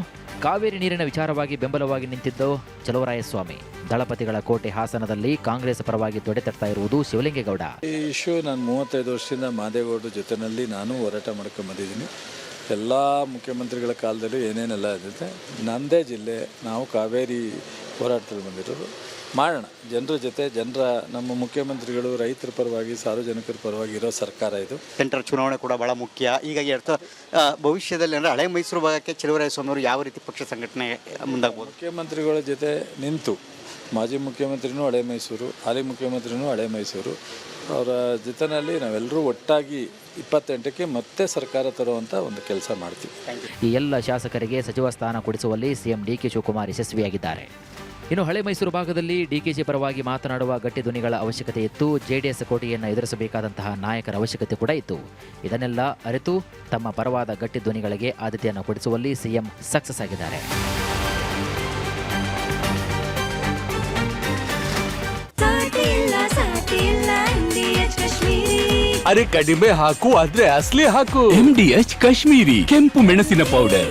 ಕಾವೇರಿ ನೀರಿನ ವಿಚಾರವಾಗಿ ಬೆಂಬಲವಾಗಿ ನಿಂತಿದ್ದು ಚಲುವರಾಯಸ್ವಾಮಿ. ದಳಪತಿಗಳ ಕೋಟೆ ಹಾಸನದಲ್ಲಿ ಕಾಂಗ್ರೆಸ್ ಪರವಾಗಿ ತೊಡೆತಡ್ತಾ ಇರುವುದು ಶಿವಲಿಂಗೇಗೌಡ. ಈ ಇಶ್ಯೂ ನಾನು 35 ವರ್ಷದಿಂದ ಮಾದೇಗೌಡರ ಜೊತೆಯಲ್ಲಿ ನಾನು ಹೋರಾಟ ಮಾಡ್ಕೊಂಡು ಬಂದಿದ್ದೀನಿ. ಎಲ್ಲ ಮುಖ್ಯಮಂತ್ರಿಗಳ ಕಾಲದಲ್ಲೂ ಏನೇನೆಲ್ಲ ಇರುತ್ತೆ. ನನ್ನದೇ ಜಿಲ್ಲೆ, ನಾವು ಕಾವೇರಿ ಹೋರಾಟದಲ್ಲಿ ಬಂದಿರೋದು. ಮಾಡೋಣ. ಜನರ ಜೊತೆ ನಮ್ಮ ಮುಖ್ಯಮಂತ್ರಿಗಳು ರೈತರ ಪರವಾಗಿ ಸಾರ್ವಜನಿಕರ ಪರವಾಗಿ ಇರೋ ಸರ್ಕಾರ ಇದು. ಸೆಂಟ್ರಲ್ ಚುನಾವಣೆ ಕೂಡ ಭಾಳ ಮುಖ್ಯ. ಹೀಗಾಗಿ ಭವಿಷ್ಯದಲ್ಲಿ ಅಂದರೆ ಹಳೆ ಮೈಸೂರು ಭಾಗಕ್ಕೆ ಚಲುವರಾಯಸ್ವಾಮಿ ಅವರು ಯಾವ ರೀತಿ ಪಕ್ಷ ಸಂಘಟನೆ ಮುಂದಾಗ್ಬೋದು? ಮುಖ್ಯಮಂತ್ರಿಗಳ ಜೊತೆ ನಿಂತು, ಮಾಜಿ ಮುಖ್ಯಮಂತ್ರಿನೂ ಹಳೆ ಮೈಸೂರು, ಹಾಲಿ ಮುಖ್ಯಮಂತ್ರಿನೂ ಹಳೆ ಮೈಸೂರು, ಅವರ ಜೊತೆಯಲ್ಲಿ ನಾವೆಲ್ಲರೂ ಒಟ್ಟಾಗಿ 28ಕ್ಕೆ ಮತ್ತೆ ಸರ್ಕಾರ ತರುವಂಥ ಒಂದು ಕೆಲಸ ಮಾಡ್ತೀವಿ. ಈ ಎಲ್ಲ ಶಾಸಕರಿಗೆ ಸಚಿವ ಸ್ಥಾನ ಕೊಡಿಸುವಲ್ಲಿ ಸಿಎಂ ಡಿಕೆ ಶಿವಕುಮಾರ್ ಯಶಸ್ವಿಯಾಗಿದ್ದಾರೆ. ಇನ್ನು ಹಳೆ ಮೈಸೂರು ಭಾಗದಲ್ಲಿ ಡಿಕೆಶಿ ಪರವಾಗಿ ಮಾತನಾಡುವ ಗಟ್ಟಿ ಧ್ವನಿಗಳ ಅವಶ್ಯಕತೆ ಇತ್ತು. ಜೆಡಿಎಸ್ ಕೋಟೆಯನ್ನು ಎದುರಿಸಬೇಕಾದಂತಹ ನಾಯಕರ ಅವಶ್ಯಕತೆ ಕೂಡ ಇತ್ತು. ಇದನ್ನೆಲ್ಲ ಅರಿತು ತಮ್ಮ ಪರವಾದ ಗಟ್ಟಿ ಧ್ವನಿಗಳಿಗೆ ಆದ್ಯತೆಯನ್ನು ಕೊಡಿಸುವಲ್ಲಿ ಸಿಎಂ ಸಕ್ಸಸ್ ಆಗಿದ್ದಾರೆ. ಅರೆ ಕಡಿಮೆ ಹಾಕು ಆದ್ರೆ ಅಸಲಿ ಹಾಕು. MDH ಕಾಶ್ಮೀರಿ ಕೆಂಪು ಮೆಣಸಿನ ಪೌಡರ್.